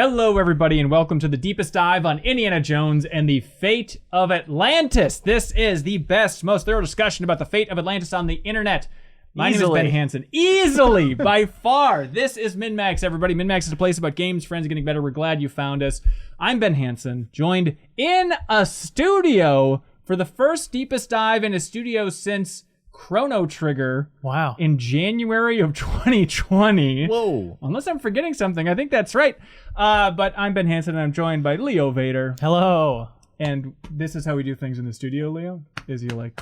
Hello, everybody, and welcome to the deepest dive on Indiana Jones and the fate of Atlantis. This is the best, most thorough discussion about the fate of Atlantis on the internet. My name is Ben Hansen. Easily, by far. This is MinMax, everybody. MinMax is a place about games, friends, getting better. We're glad you found us. I'm Ben Hansen, joined in a studio for the first deepest dive in a studio since Chrono Trigger. Wow. In January of 2020. Whoa. Unless I'm forgetting something. I think that's right. But I'm Ben Hansen, and I'm joined by Leo Vader. Hello. And this is how we do things in the studio, Leo, is you like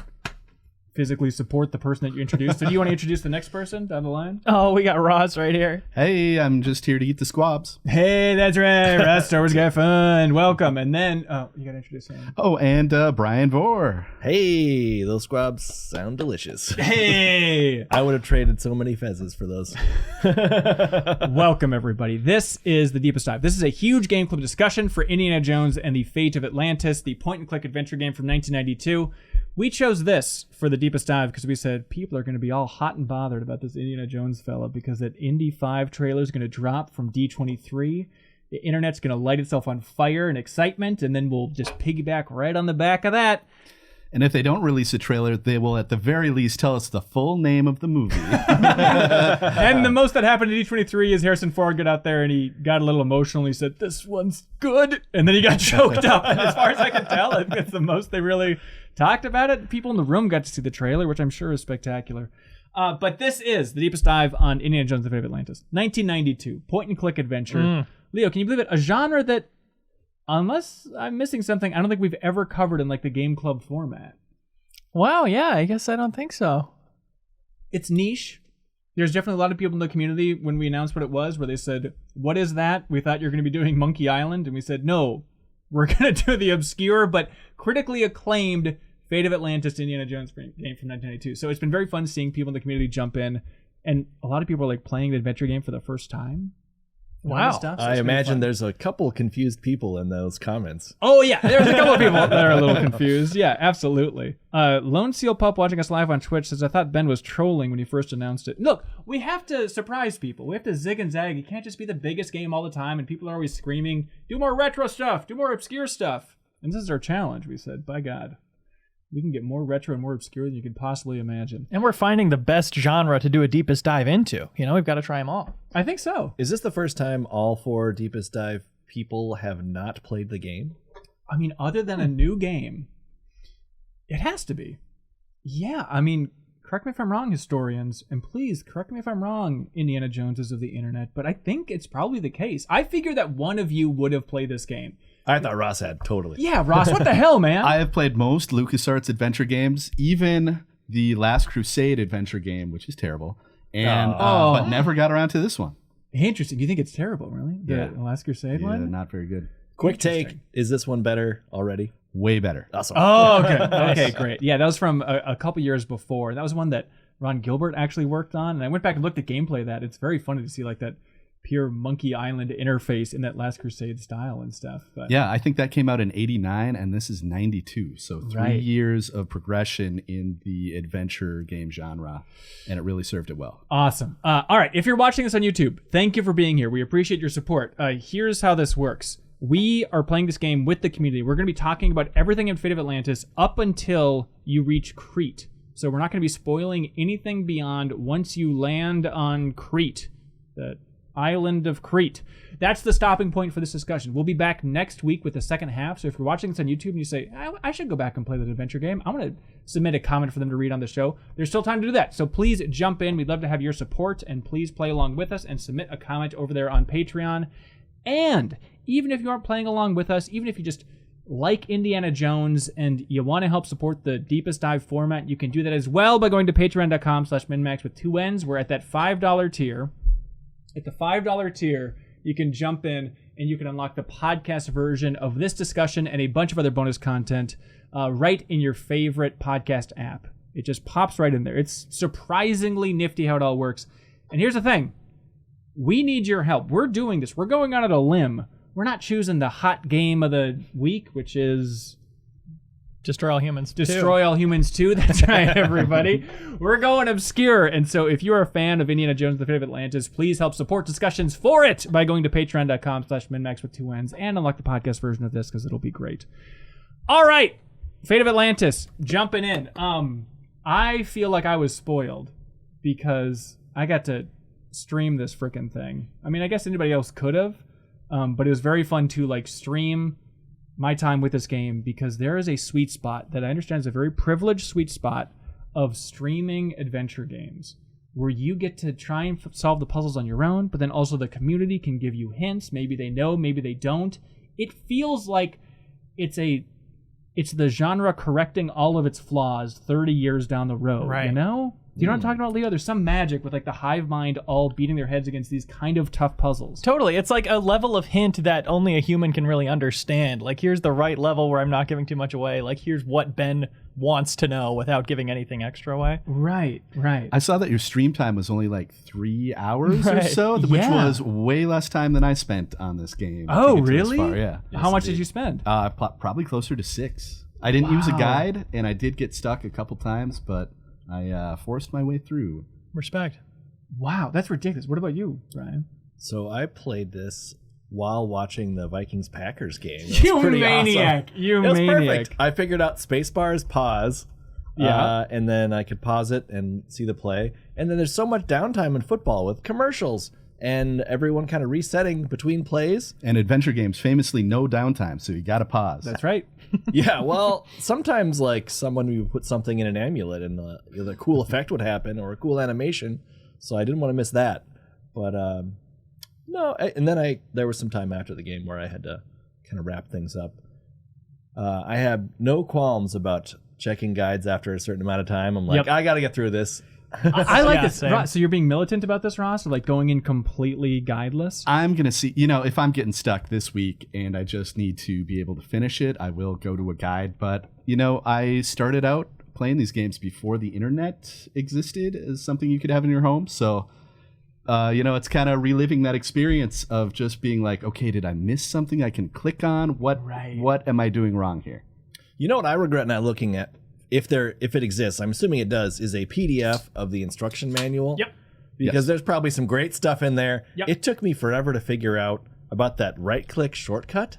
physically support the person that you introduced. So do you want to introduce the next person down the line? Oh, we got Ross right here. Hey, I'm just here to eat the squabs. Hey, that's right. Ross Star Wars Guy Fun. Welcome. And then, you got to introduce him. Oh, and Brian Vore. Hey, those squabs sound delicious. Hey. I would have traded so many fezzes for those. Welcome, everybody. This is the Deepest Dive. This is a huge game club discussion for Indiana Jones and the Fate of Atlantis, the point-and-click adventure game from 1992. We chose this for the Deepest Dive because we said people are going to be all hot and bothered about this Indiana Jones fella because that Indy 5 trailer is going to drop from D23. The internet's going to light itself on fire and excitement, and then we'll just piggyback right on the back of that. And if they don't release a trailer, they will at the very least tell us the full name of the movie. And the most that happened at D23 is Harrison Ford got out there and he got a little emotional. He said, "This one's good." And then he got choked up. And as far as I can tell, I think it's the most they really talked about it. People in the room got to see the trailer, which I'm sure is spectacular. But this is the Deepest Dive on Indiana Jones and the Fate of Atlantis. 1992, point-and-click adventure. Leo, can you believe it? A genre that, unless I'm missing something, I don't think we've ever covered in like the game club format. Wow, yeah, I guess I don't think so. It's niche. There's definitely a lot of people in the community when we announced what it was, where they said, "What is that? We thought you were going to be doing Monkey Island." And we said, "No, we're going to do the obscure but critically acclaimed Fate of Atlantis Indiana Jones game from 1992. So it's been very fun seeing people in the community jump in. And a lot of people are like playing the adventure game for the first time. Wow. Stuff, so I imagine there's a couple confused people in those comments. Oh, yeah. There's a couple of people that are a little confused. Yeah, absolutely. Lone Seal Pup watching us live on Twitch says, "I thought Ben was trolling when he first announced it." Look, we have to surprise people. We have to zig and zag. It can't just be the biggest game all the time, and people are always screaming, "Do more retro stuff. Do more obscure stuff." And this is our challenge, we said. By God, we can get more retro and more obscure than you could possibly imagine. And we're finding the best genre to do a deepest dive into. You know, we've got to try them all. I think so. Is this the first time all four Deepest Dive people have not played the game? I mean, other than a new game, it has to be. Yeah, I mean, correct me if I'm wrong, historians, and please correct me if I'm wrong, Indiana Joneses of the internet, but I think it's probably the case. I figure that one of you would have played this game. I thought Ross had, totally. Yeah, Ross, what the hell, man? I have played most LucasArts adventure games, even the Last Crusade adventure game, which is terrible, and but never got around to this one. Interesting. You think it's terrible, really? The Last Crusade one? Yeah, not very good. Quick take, is this one better already? Way better. Awesome. Oh, okay. Okay, great. Yeah, that was from a couple years before. That was one that Ron Gilbert actually worked on, and I went back and looked at gameplay of that. It's very funny to see like that pure Monkey Island interface in that Last Crusade style and stuff. But yeah, I think that came out in 89 and this is 92. So 3 years of progression in the adventure game genre, and it really served it well. Awesome. All right, if you're watching this on YouTube, thank you for being here. We appreciate your support. Here's how this works. We are playing this game with the community. We're going to be talking about everything in Fate of Atlantis up until you reach Crete. So we're not going to be spoiling anything beyond once you land on Crete, the island of Crete. That's the stopping point for this discussion. We'll be back next week with the second half. So if you're watching this on YouTube and you say, I should go back and play that adventure game, I'm going to submit a comment for them to read on the show. There's still time to do that. So please jump in. We'd love to have your support, and please play along with us and submit a comment over there on Patreon. And even if you aren't playing along with us, even if you just like Indiana Jones and you want to help support the Deepest Dive format, you can do that as well by going to patreon.com/minmax with 2 N's. We're at that $5 tier. At the $5 tier, you can jump in and you can unlock the podcast version of this discussion and a bunch of other bonus content right in your favorite podcast app. It just pops right in there. It's surprisingly nifty how it all works. And here's the thing. We need your help. We're doing this. We're going out on a limb. We're not choosing the hot game of the week, which is Destroy All Humans 2. Destroy All Humans 2. That's right, everybody. We're going obscure. And so if you're a fan of Indiana Jones and the Fate of Atlantis, please help support discussions for it by going to patreon.com/minmax with 2 N's and unlock the podcast version of this because it'll be great. All right. Fate of Atlantis. Jumping in. I feel like I was spoiled because I got to stream this freaking thing. I mean, I guess anybody else could have, but it was very fun to like stream my time with this game because there is a sweet spot that I understand is a very privileged sweet spot of streaming adventure games where you get to try and solve the puzzles on your own, but then also the community can give you hints. Maybe they know, maybe they don't. It feels like it's the genre correcting all of its flaws 30 years down the road, right. You know? Do you know what I'm talking about, Leo? There's some magic with like the hive mind all beating their heads against these kind of tough puzzles. Totally. It's like a level of hint that only a human can really understand. Like, here's the right level where I'm not giving too much away. Like, here's what Ben wants to know without giving anything extra away. Right. I saw that your stream time was only like 3 hours or Right. so, which Yeah. was way less time than I spent on this game. Oh, to get to this really? far, yeah. How much did you spend? Probably closer to 6. I didn't use a Wow. guide, and I did get stuck a couple times, but I forced my way through. Respect. Wow, that's ridiculous. What about you, Brian? So I played this while watching the Vikings-Packers game. It was You pretty maniac. awesome. You It was maniac. perfect. I figured out spacebar is pause. Yeah. And then I could pause it and see the play. And then there's so much downtime in football with commercials and everyone kind of resetting between plays. And adventure games famously no downtime, so you got to pause. That's right. Yeah, well, sometimes like someone would put something in an amulet and the cool effect would happen or a cool animation. So I didn't want to miss that. But there was some time after the game where I had to kind of wrap things up. I had no qualms about checking guides after a certain amount of time. I'm like, Yep. I got to get through this. I like Yeah, this. same. Ross, so you're being militant about this, Ross, or like going in completely guideless? I'm going to see, if I'm getting stuck this week and I just need to be able to finish it, I will go to a guide. But, I started out playing these games before the internet existed as something you could have in your home. So, it's kind of reliving that experience of just being like, okay, did I miss something I can click on? What am I doing wrong here? You know what I regret not looking at? If it exists, I'm assuming it does, is a PDF of the instruction manual. Yep. Because there's probably some great stuff in there. Yep. It took me forever to figure out about that right-click shortcut.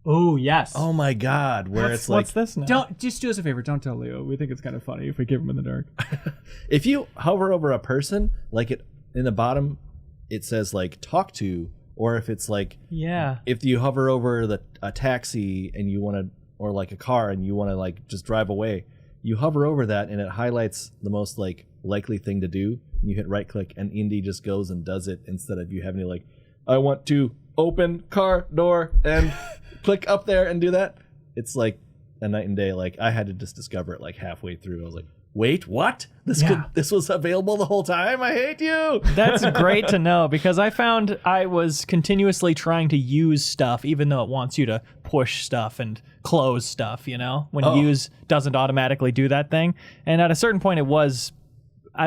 Oh, yes. Oh my God, where it's like, What's this now? Don't just do us a favor. Don't tell Leo. We think it's kind of funny if we keep him in the dark. if you hover over a person, like it in the bottom, it says like talk to, or if it's like, Yeah. if you hover over a taxi and you want to, or like a car and you want to like just drive away, you hover over that and it highlights the most like likely thing to do. You hit right click and Indy just goes and does it instead of you having to like, I want to open car door and click up there and do that. It's like a night and day. Like I had to just discover it like halfway through. I was like, wait, what? This was available the whole time? I hate you. That's great to know because I found I was continuously trying to use stuff even though it wants you to push stuff and close stuff, when use doesn't automatically do that thing. And at a certain point it was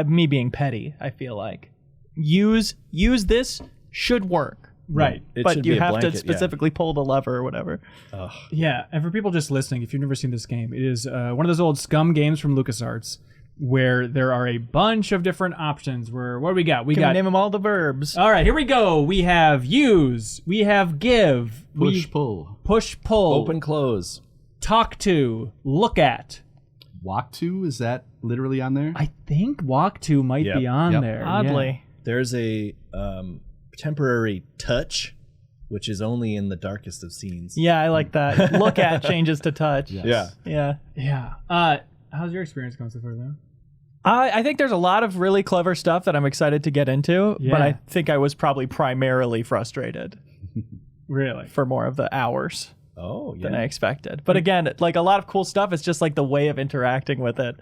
me being petty, I feel like. Use this should work. Right. It but should you be a have blanket, to specifically pull the lever or whatever. Yeah, and for people just listening, if you've never seen this game, it is one of those old scum games from LucasArts where there are a bunch of different options. What do we got? Can we name them all the verbs? All right, here we go. We have use. We have give. Pull. Push, pull. Open, close. Talk to. Look at. Walk to? Is that literally on there? I think walk to might be on there. Oddly. There's a temporary touch, which is only in the darkest of scenes. Yeah, I like that. Look at changes to touch. Yes. Yeah. Yeah. Yeah. How's your experience going so far, Leo? I think there's a lot of really clever stuff that I'm excited to get into, Yeah. but I think I was probably primarily frustrated Really? for more of the hours Oh, yeah. than I expected. But again, like a lot of cool stuff, it's just like the way of interacting with it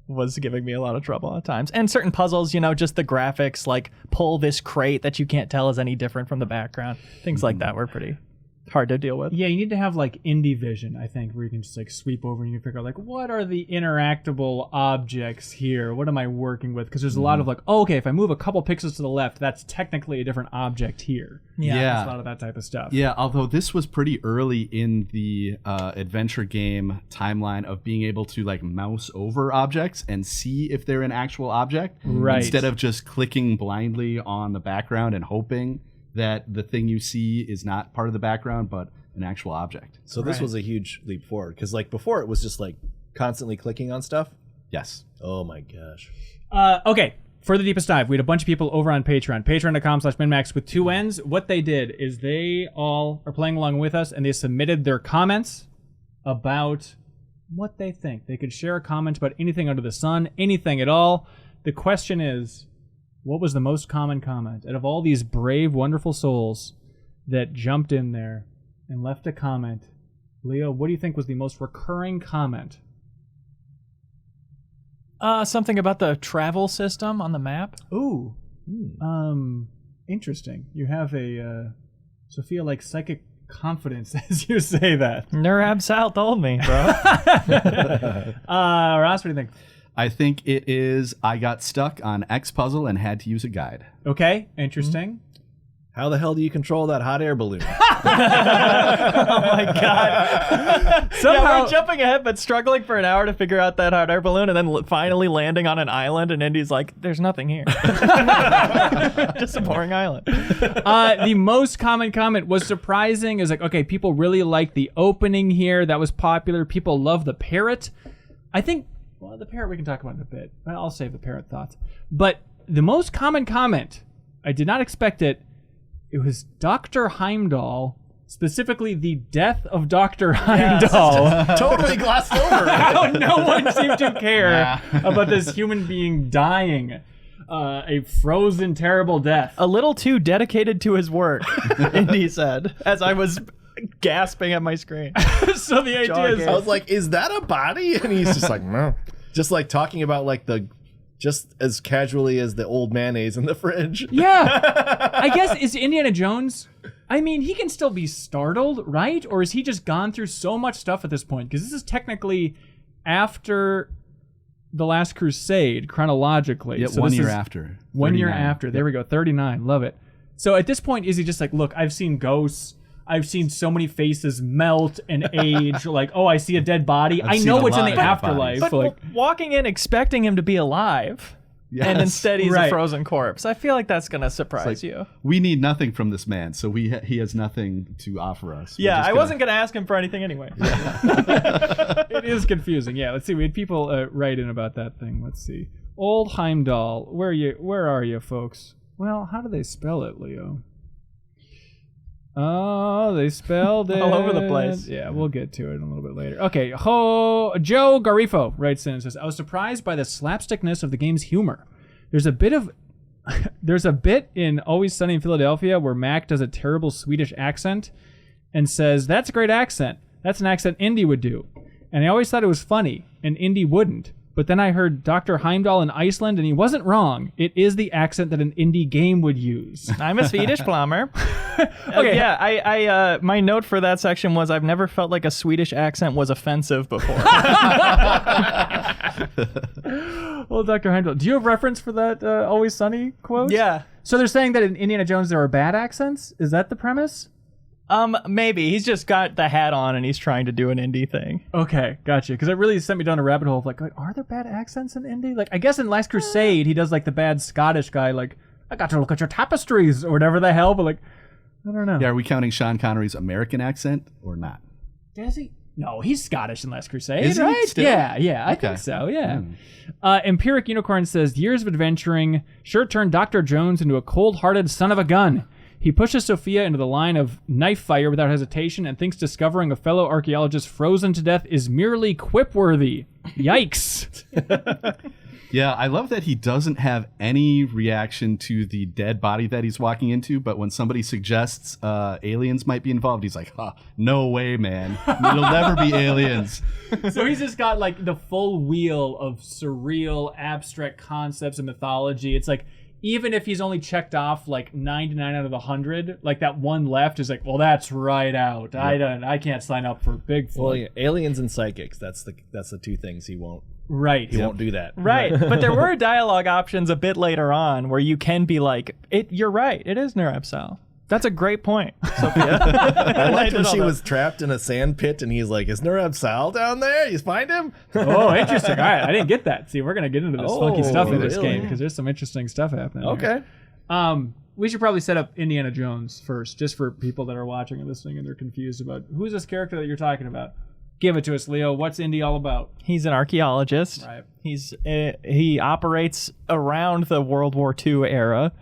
was giving me a lot of trouble at times. And certain puzzles, just the graphics, like pull this crate that you can't tell is any different from the background. Things like that were pretty hard to deal with. Yeah, you need to have like indie vision, I think, where you can just like sweep over and you can figure out like what are the interactable objects here? What am I working with? Because there's a lot of like, oh, okay, if I move a couple pixels to the left, that's technically a different object here. Yeah. There's a lot of that type of stuff. Yeah, although this was pretty early in the adventure game timeline of being able to like mouse over objects and see if they're an actual object, Right. instead of just clicking blindly on the background and hoping that the thing you see is not part of the background but an actual object. So this was a huge leap forward because like before it was just like constantly clicking on stuff. Yes. Oh my gosh. Okay, for the deepest dive, we had a bunch of people over on Patreon, patreon.com/minmax with 2 N's. What they did is they all are playing along with us and they submitted their comments about what they think. They could share a comment about anything under the sun, anything at all. The question is, what was the most common comment? Out of all these brave, wonderful souls that jumped in there and left a comment, Leo, what do you think was the most recurring comment? Something about the travel system on the map. Ooh. Interesting. You have a Sophia like psychic confidence as you say that. Nurab Sal told me, bro. Ross, what do you think? I think it is I got stuck on X puzzle and had to use a guide. Okay, interesting. How the hell do you control that hot air balloon? Oh my god. Somehow- we're jumping ahead but struggling for an hour to figure out that hot air balloon and then finally landing on an island and Indy's like, there's nothing here. Just a boring island. The most common comment was surprising. Is like, okay, people really like the opening here. That was popular. People love the parrot. I think, well, the parrot we can talk about in a bit. I'll save the parrot thoughts. But the most common comment, I did not expect it. It was Dr. Heimdall, specifically the death of Dr. Heimdall. Totally glossed over. How no one seemed to care about this human being dying. A frozen, terrible death. A little too dedicated to his work, Indy said, as I was gasping at my screen. So the idea is... I was like, is that a body? And he's just like, no. Just like talking about like just as casually as the old mayonnaise in the fridge. Yeah. I guess, is Indiana Jones... I mean, he can still be startled, right? Or is he just gone through so much stuff at this point? Because this is technically after The Last Crusade, chronologically. Yeah, so 1 this year is after. 1 year 39. after. There we go. 39. Love it. So at this point, is he just like, look, I've seen ghosts. I've seen so many faces melt and age. Like, oh, I see a dead body. I seen know a what's in lot the of dead afterlife. But Like, walking in expecting him to be alive, Yes. and instead he's Right. a frozen corpse. I feel like that's going to surprise Like, you. we need nothing from this man, so he has nothing to offer us. We're Yeah, just I gonna- wasn't going to ask him for anything anyway. it is confusing. Yeah, let's see. We had people write in about that thing. Let's see. Old Heimdall. Where are you, folks? Well, how do they spell it, Leo? Oh, they spelled it All over the place. Yeah, we'll get to it a little bit later. Okay, Joe Garifo writes in and says, I was surprised by the slapstickness of the game's humor. There's a bit in Always Sunny in Philadelphia where Mac does a terrible Swedish accent and says, that's a great accent. That's an accent Indy would do. And I always thought it was funny, and Indy wouldn't. But then I heard Dr. Heimdall in Iceland, and he wasn't wrong. It is the accent that an indie game would use. I'm a Swedish plumber. Okay. Yeah, I my note for that section was I've never felt like a Swedish accent was offensive before. Well, Dr. Heimdall, do you have reference for that Always Sunny quote? Yeah. So they're saying that in Indiana Jones there are bad accents? Is that the premise? Maybe. He's just got the hat on and he's trying to do an indie thing. Okay, gotcha. Because it really sent me down a rabbit hole of like, are there bad accents in Indy? Like, I guess in Last Crusade he does like the bad Scottish guy, like, I got to look at your tapestries or whatever the hell, but like, I don't know. Yeah, are we counting Sean Connery's American accent or not? Does he? No, he's Scottish in Last Crusade, Is he right? still? Yeah, I Okay. think so, yeah. Empiric Unicorn says, years of adventuring sure turned Dr. Jones into a cold-hearted son of a gun. He pushes Sophia into the line of knife fire without hesitation and thinks discovering a fellow archaeologist frozen to death is merely quip-worthy. Yikes. Yeah, I love that he doesn't have any reaction to the dead body that he's walking into, but when somebody suggests aliens might be involved, he's like, no way, man. It'll never be aliens. So he's just got like the full wheel of surreal, abstract concepts and mythology. It's like even if he's only checked off like 99 out of 100, like that one left is like, well, that's right out. I can't sign up for Bigfoot. Well, yeah, aliens and psychics. That's the two things he won't. Right. He won't do that. Right. But there were dialogue options a bit later on where you can be like, you're right. It is Nerabsal. That's a great point, Sophia. I liked when she was trapped in a sand pit and he's like, is Nerabsal down there? You find him? Oh, interesting. All right. I didn't get that. See, we're going to get into this funky stuff in this really? game because there's some interesting stuff happening. Okay. Here. We should probably set up Indiana Jones first, just for people that are watching and listening and they're confused about who's this character that you're talking about. Give it to us, Leo. What's Indy all about? He's an archaeologist. Right. He operates around the World War II era.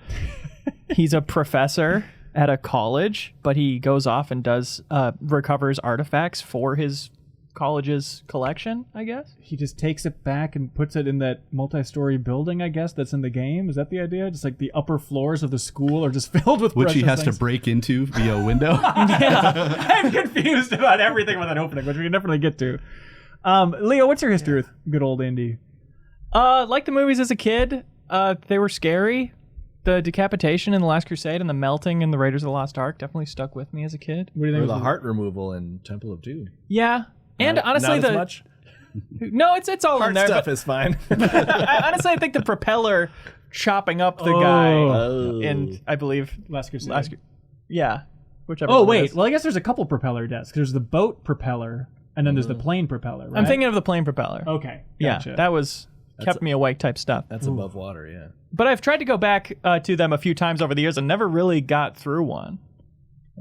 He's a professor at a college, but he goes off and recovers artifacts for his college's collection, I guess. He just takes it back and puts it in that multi-story building, I guess, that's in the game. Is that the idea? Just like the upper floors of the school are just filled with Which he has things. to break into via a window. Yeah, I'm confused about everything with that opening, which we can definitely get to. Leo, what's your history with good old Indy? Like the movies as a kid, they were scary. The decapitation in The Last Crusade and the melting in the Raiders of the Lost Ark definitely stuck with me as a kid. What do you Or think? the heart removal in Temple of Doom. Yeah. And honestly, not as much. No, it's all Heart in there. stuff But is fine. honestly, I think the propeller chopping up the guy Oh. in, I believe, Last Crusade. yeah, whichever. Oh, one it wait. is. Well, I guess there's a couple propeller deaths. There's the boat propeller, and then there's the plane propeller, right? I'm thinking of the plane propeller. Okay. Gotcha. Yeah, that was kept me awake type stuff. That's above water, yeah. But I've tried to go back to them a few times over the years and never really got through one.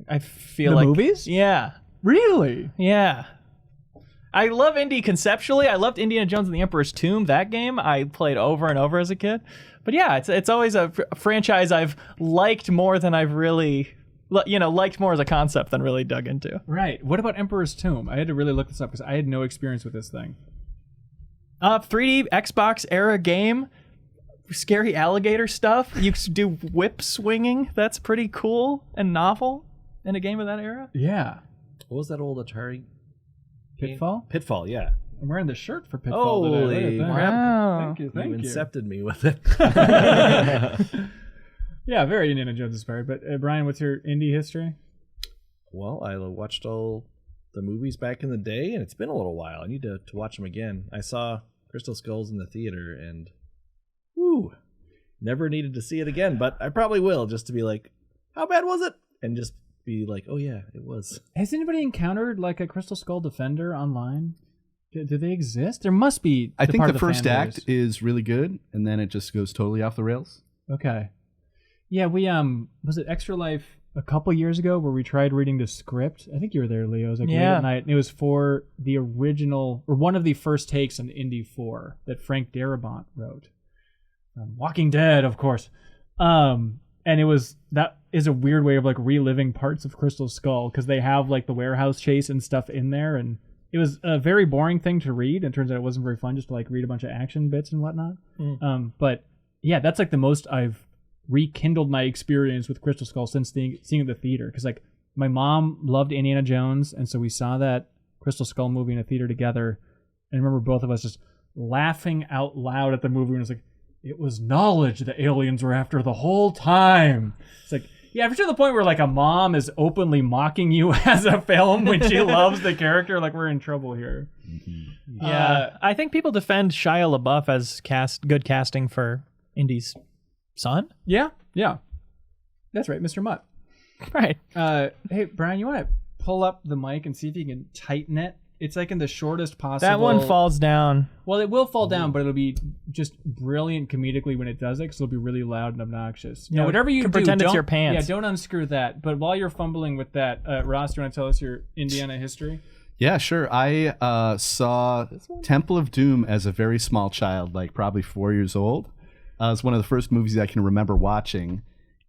I feel The like movies? Yeah, Really? yeah. I love Indy conceptually. I loved Indiana Jones and the Emperor's Tomb. That game I played over and over as a kid. But yeah, it's always a franchise I've liked more than I've really, liked more as a concept than really dug into. Right. What about Emperor's Tomb? I had to really look this up because I had no experience with this thing. 3D Xbox era game. Scary alligator stuff. You do whip swinging. That's pretty cool and novel in a game of that era. Yeah. What was that old Atari game? Pitfall? Pitfall, yeah. I'm wearing the shirt for Pitfall today. Look Holy at that. crap. Wow. Thank you. Thank You you. incepted me with it. Yeah, very Indiana Jones inspired. But Brian, what's your indie history? Well, I watched all the movies back in the day, and it's been a little while. I need to watch them again. I saw Crystal Skulls in the theater, and never needed to see it again, but I probably will, just to be like, how bad was it? And just be like, oh yeah, it was. Has anybody encountered like a Crystal Skull Defender online? Do they exist? There must be. I think part the of first fan act base. is really good, and then it just goes totally off the rails. Okay. Yeah, we was it Extra Life a couple years ago where we tried reading the script? I think you were there, Leo. It was like late Yeah. at night. And it was for the original or one of the first takes on Indy 4 that Frank Darabont wrote. Walking Dead, of course. And that is a weird way of like reliving parts of Crystal Skull because they have like the warehouse chase and stuff in there, and it was a very boring thing to read. It turns out it wasn't very fun just to like read a bunch of action bits and whatnot. But yeah, that's like the most I've rekindled my experience with Crystal Skull since seeing it in the theater. Because like my mom loved Indiana Jones, and so we saw that Crystal Skull movie in a theater together. And I remember both of us just laughing out loud at the movie, and it was like, it was knowledge the aliens were after the whole time. It's like, yeah, to the point where like a mom is openly mocking you as a film when she loves the character, like we're in trouble here. Yeah, I think people defend Shia LaBeouf as good casting for Indy's son. Yeah, that's right, Mr. Mutt. Right. Hey, Brian, you want to pull up the mic and see if you can tighten it? It's like in the shortest possible. That one falls down. Well, it will fall down, but it'll be just brilliant comedically when it does it, because it'll be really loud and obnoxious. Yeah, Whatever you can do, pretend it's don't- your pants. Yeah, don't unscrew that. But while you're fumbling with that, Ross, do you want to tell us your Indiana history? Yeah, sure. I saw Temple of Doom as a very small child, like probably 4 years old. It was one of the first movies I can remember watching.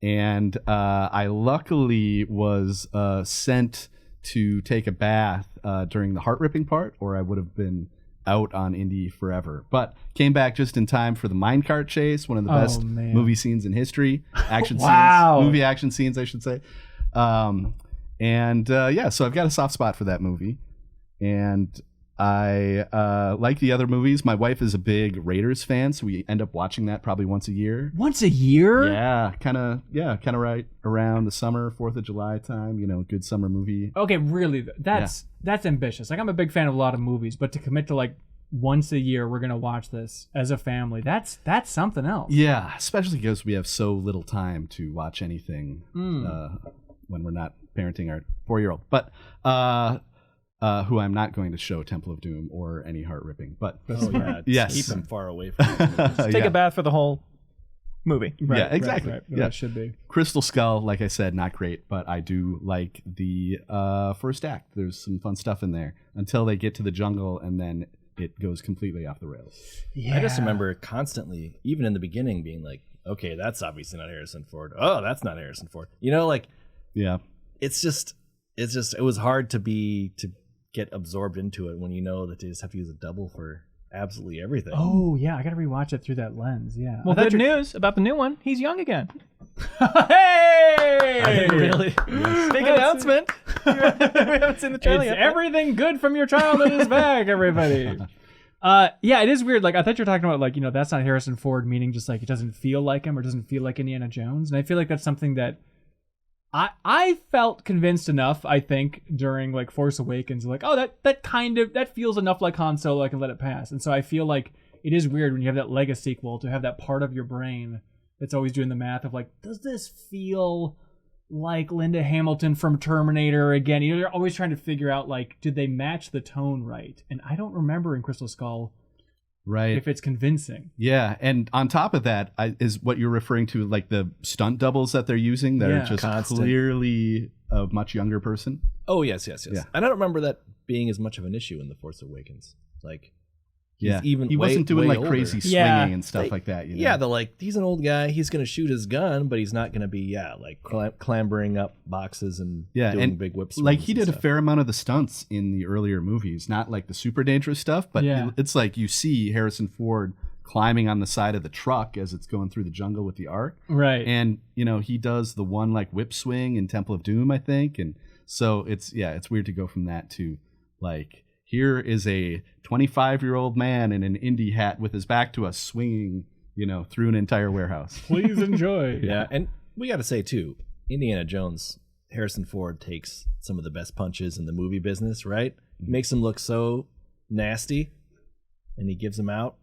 And I luckily was sent to take a bath during the heart-ripping part, or I would have been out on Indy forever. But came back just in time for the minecart chase, one of the best man. movie scenes in history. Action Wow. scenes, movie action scenes, I should say. So I've got a soft spot for that movie. And I like the other movies. My wife is a big Raiders fan, so we end up watching that probably once a year. Once a year? Yeah, kind of right around the summer, 4th of July time. Good summer movie. Okay, really, that's ambitious. Like, I'm a big fan of a lot of movies, but to commit to like once a year we're gonna watch this as a family, that's something else. Yeah, especially because we have so little time to watch anything when we're not parenting our 4-year-old. But who I'm not going to show Temple of Doom or any heart ripping. But yes, keep him far away from it. Take a bath for the whole movie. Right, yeah, exactly. Right. Yeah, That should be. Crystal Skull, like I said, not great, but I do like the first act. There's some fun stuff in there until they get to the jungle, and then it goes completely off the rails. Yeah. I just remember constantly, even in the beginning, being like, okay, that's obviously not Harrison Ford. Oh, that's not Harrison Ford. Yeah. It's just it was hard to get absorbed into it when you know that they just have to use a double for absolutely everything. Oh yeah, I gotta rewatch it through that lens. Yeah. Well, good news about the new one. He's young again. Hey! Really? Big announcement. We haven't seen the trailer yet. Everything good from your childhood is back, everybody. Yeah, it is weird. Like, I thought you were talking about, like, that's not Harrison Ford, meaning just like it doesn't feel like him or doesn't feel like Indiana Jones. And I feel like that's something that I felt convinced enough, I think, during like Force Awakens, like, oh, that feels enough like Han Solo, I can let it pass. And so I feel like it is weird when you have that Lego sequel to have that part of your brain that's always doing the math of like, does this feel like Linda Hamilton from Terminator again? You're always trying to figure out, like, did they match the tone right? And I don't remember in Crystal Skull if it's convincing. Yeah, and on top of that is what you're referring to, like the stunt doubles that they're using that are just clearly a much younger person. Oh, yes. Yeah. I don't remember that being as much of an issue in The Force Awakens. Like, he wasn't doing like older. crazy swinging and stuff like that. Yeah, they're like, he's an old guy. He's going to shoot his gun, but he's not going to be clambering up boxes and doing big whips. Like, he did a fair amount of the stunts in the earlier movies, not like the super dangerous stuff, but it's like you see Harrison Ford climbing on the side of the truck as it's going through the jungle with the Ark. Right. And, he does the one like whip swing in Temple of Doom, I think. And so it's weird to go from that to like, here is a 25-year-old man in an indie hat with his back to us swinging, through an entire warehouse. Please enjoy. Yeah, and we got to say, too, Indiana Jones, Harrison Ford takes some of the best punches in the movie business, right? Makes him look so nasty, and he gives them out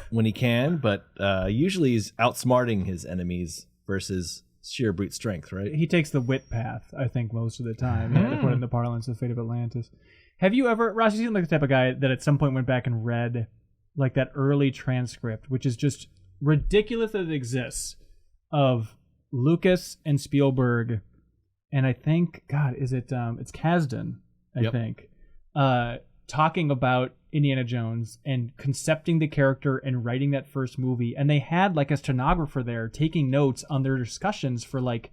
when he can, but usually he's outsmarting his enemies versus sheer brute strength, right? He takes the wit path, I think, most of the time, to put it in the parlance of Fate of Atlantis. Have you ever, Ross, you seem like the type of guy that at some point went back and read like that early transcript, which is just ridiculous that it exists, of Lucas and Spielberg, and I think, God, is it, it's Kasdan, I think, talking about Indiana Jones and concepting the character and writing that first movie. And they had like a stenographer there taking notes on their discussions for like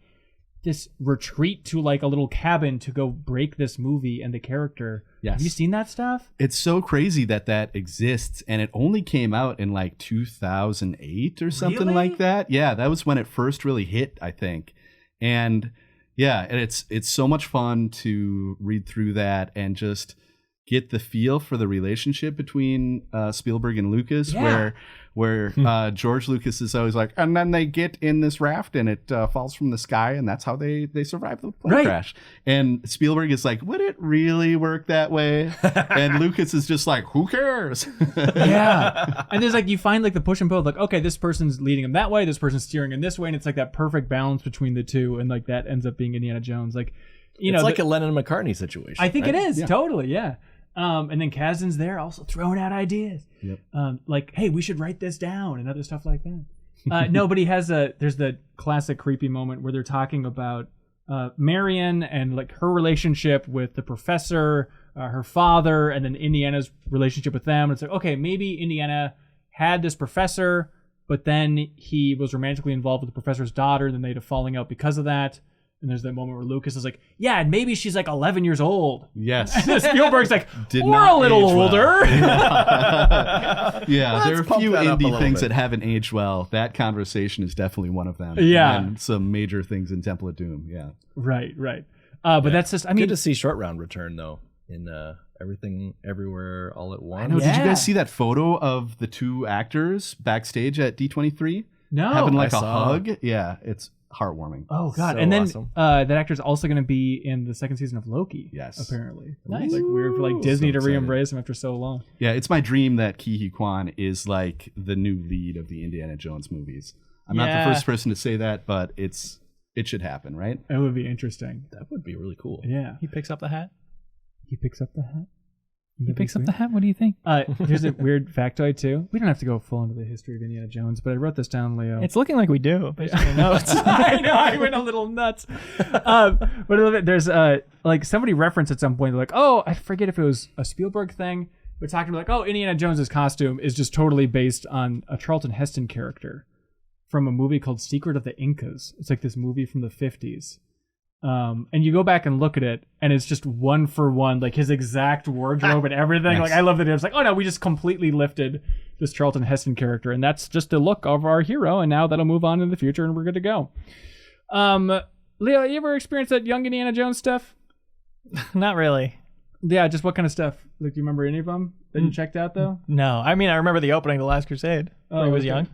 this retreat to like a little cabin to go break this movie and the character. Yes. Have you seen that stuff? It's so crazy that exists, and it only came out in like 2008 or something like that. Yeah, that was when it first really hit, I think. And yeah, and it's so much fun to read through that and just get the feel for the relationship between Spielberg and Lucas, where George Lucas is always like, and then they get in this raft and it falls from the sky, and that's how they survive the plane crash. And Spielberg is like, would it really work that way? And Lucas is just like, who cares? Yeah. And there's like, you find like the push and pull of like, okay, this person's leading him that way, this person's steering him this way, and it's like that perfect balance between the two, and like that ends up being Indiana Jones. Like, it's like a Lennon and McCartney situation. I think it is, totally, yeah. And then Kasdan's there also throwing out ideas. Yep. Like, hey, we should write this down and other stuff like that. No, but there's the classic creepy moment where they're talking about Marion and like her relationship with the professor, her father, and then Indiana's relationship with them. It's like, okay, maybe Indiana had this professor, but then he was romantically involved with the professor's daughter, and then they had a falling out because of that. And there's that moment where Lucas is like, yeah, and maybe she's like 11 years old. Yes. And Spielberg's like, we're a little older. Well. Yeah, there are a few indie things that haven't aged well. That conversation is definitely one of them. Yeah. And some major things in Temple of Doom, yeah. Right. But that's just, I mean. Good to see Short Round return, though, in everything everywhere all at once. I know. Did you Yeah. guys see that photo of the two actors backstage at D23? No. Having like I a saw. hug? Yeah, it's heartwarming. Oh god! So and then awesome. that actor's also going to be in the second season of Loki. Yes. apparently. Nice. It's like weird for like Disney So to excited. re-embrace him after so long. Yeah, it's my dream that Ke Kwan is like the new lead of the Indiana Jones movies. I'm not Yeah. the first person to say that, but it should happen, right? It would be interesting. That would be really cool. Yeah, He picks up the hat. he picks up the hat. He picks up the hat. What do you think? Here's a weird factoid too. We don't have to go full into the history of Indiana Jones, but I wrote this down, Leo. It's looking like we do. Based on your notes. I know, I went a little nuts. But I love it. There's like somebody referenced at some point, they're like, oh, I forget if it was a Spielberg thing, but talking about like, oh, Indiana Jones's costume is just totally based on a Charlton Heston character from a movie called Secret of the Incas. It's like this movie from the 50s. And you go back and look at it, and it's just one for one, like his exact wardrobe and everything. Nice. Like I love that. It was like, oh no, we just completely lifted this Charlton Heston character, and that's just the look of our hero. And now that'll move on in the future, and we're good to go. Leo, you ever experienced that young Indiana Jones stuff? Not really. Yeah, just what kind of stuff? Like, do you remember any of them that you checked out though? No. I mean, I remember the opening of The Last Crusade. When I was okay. young.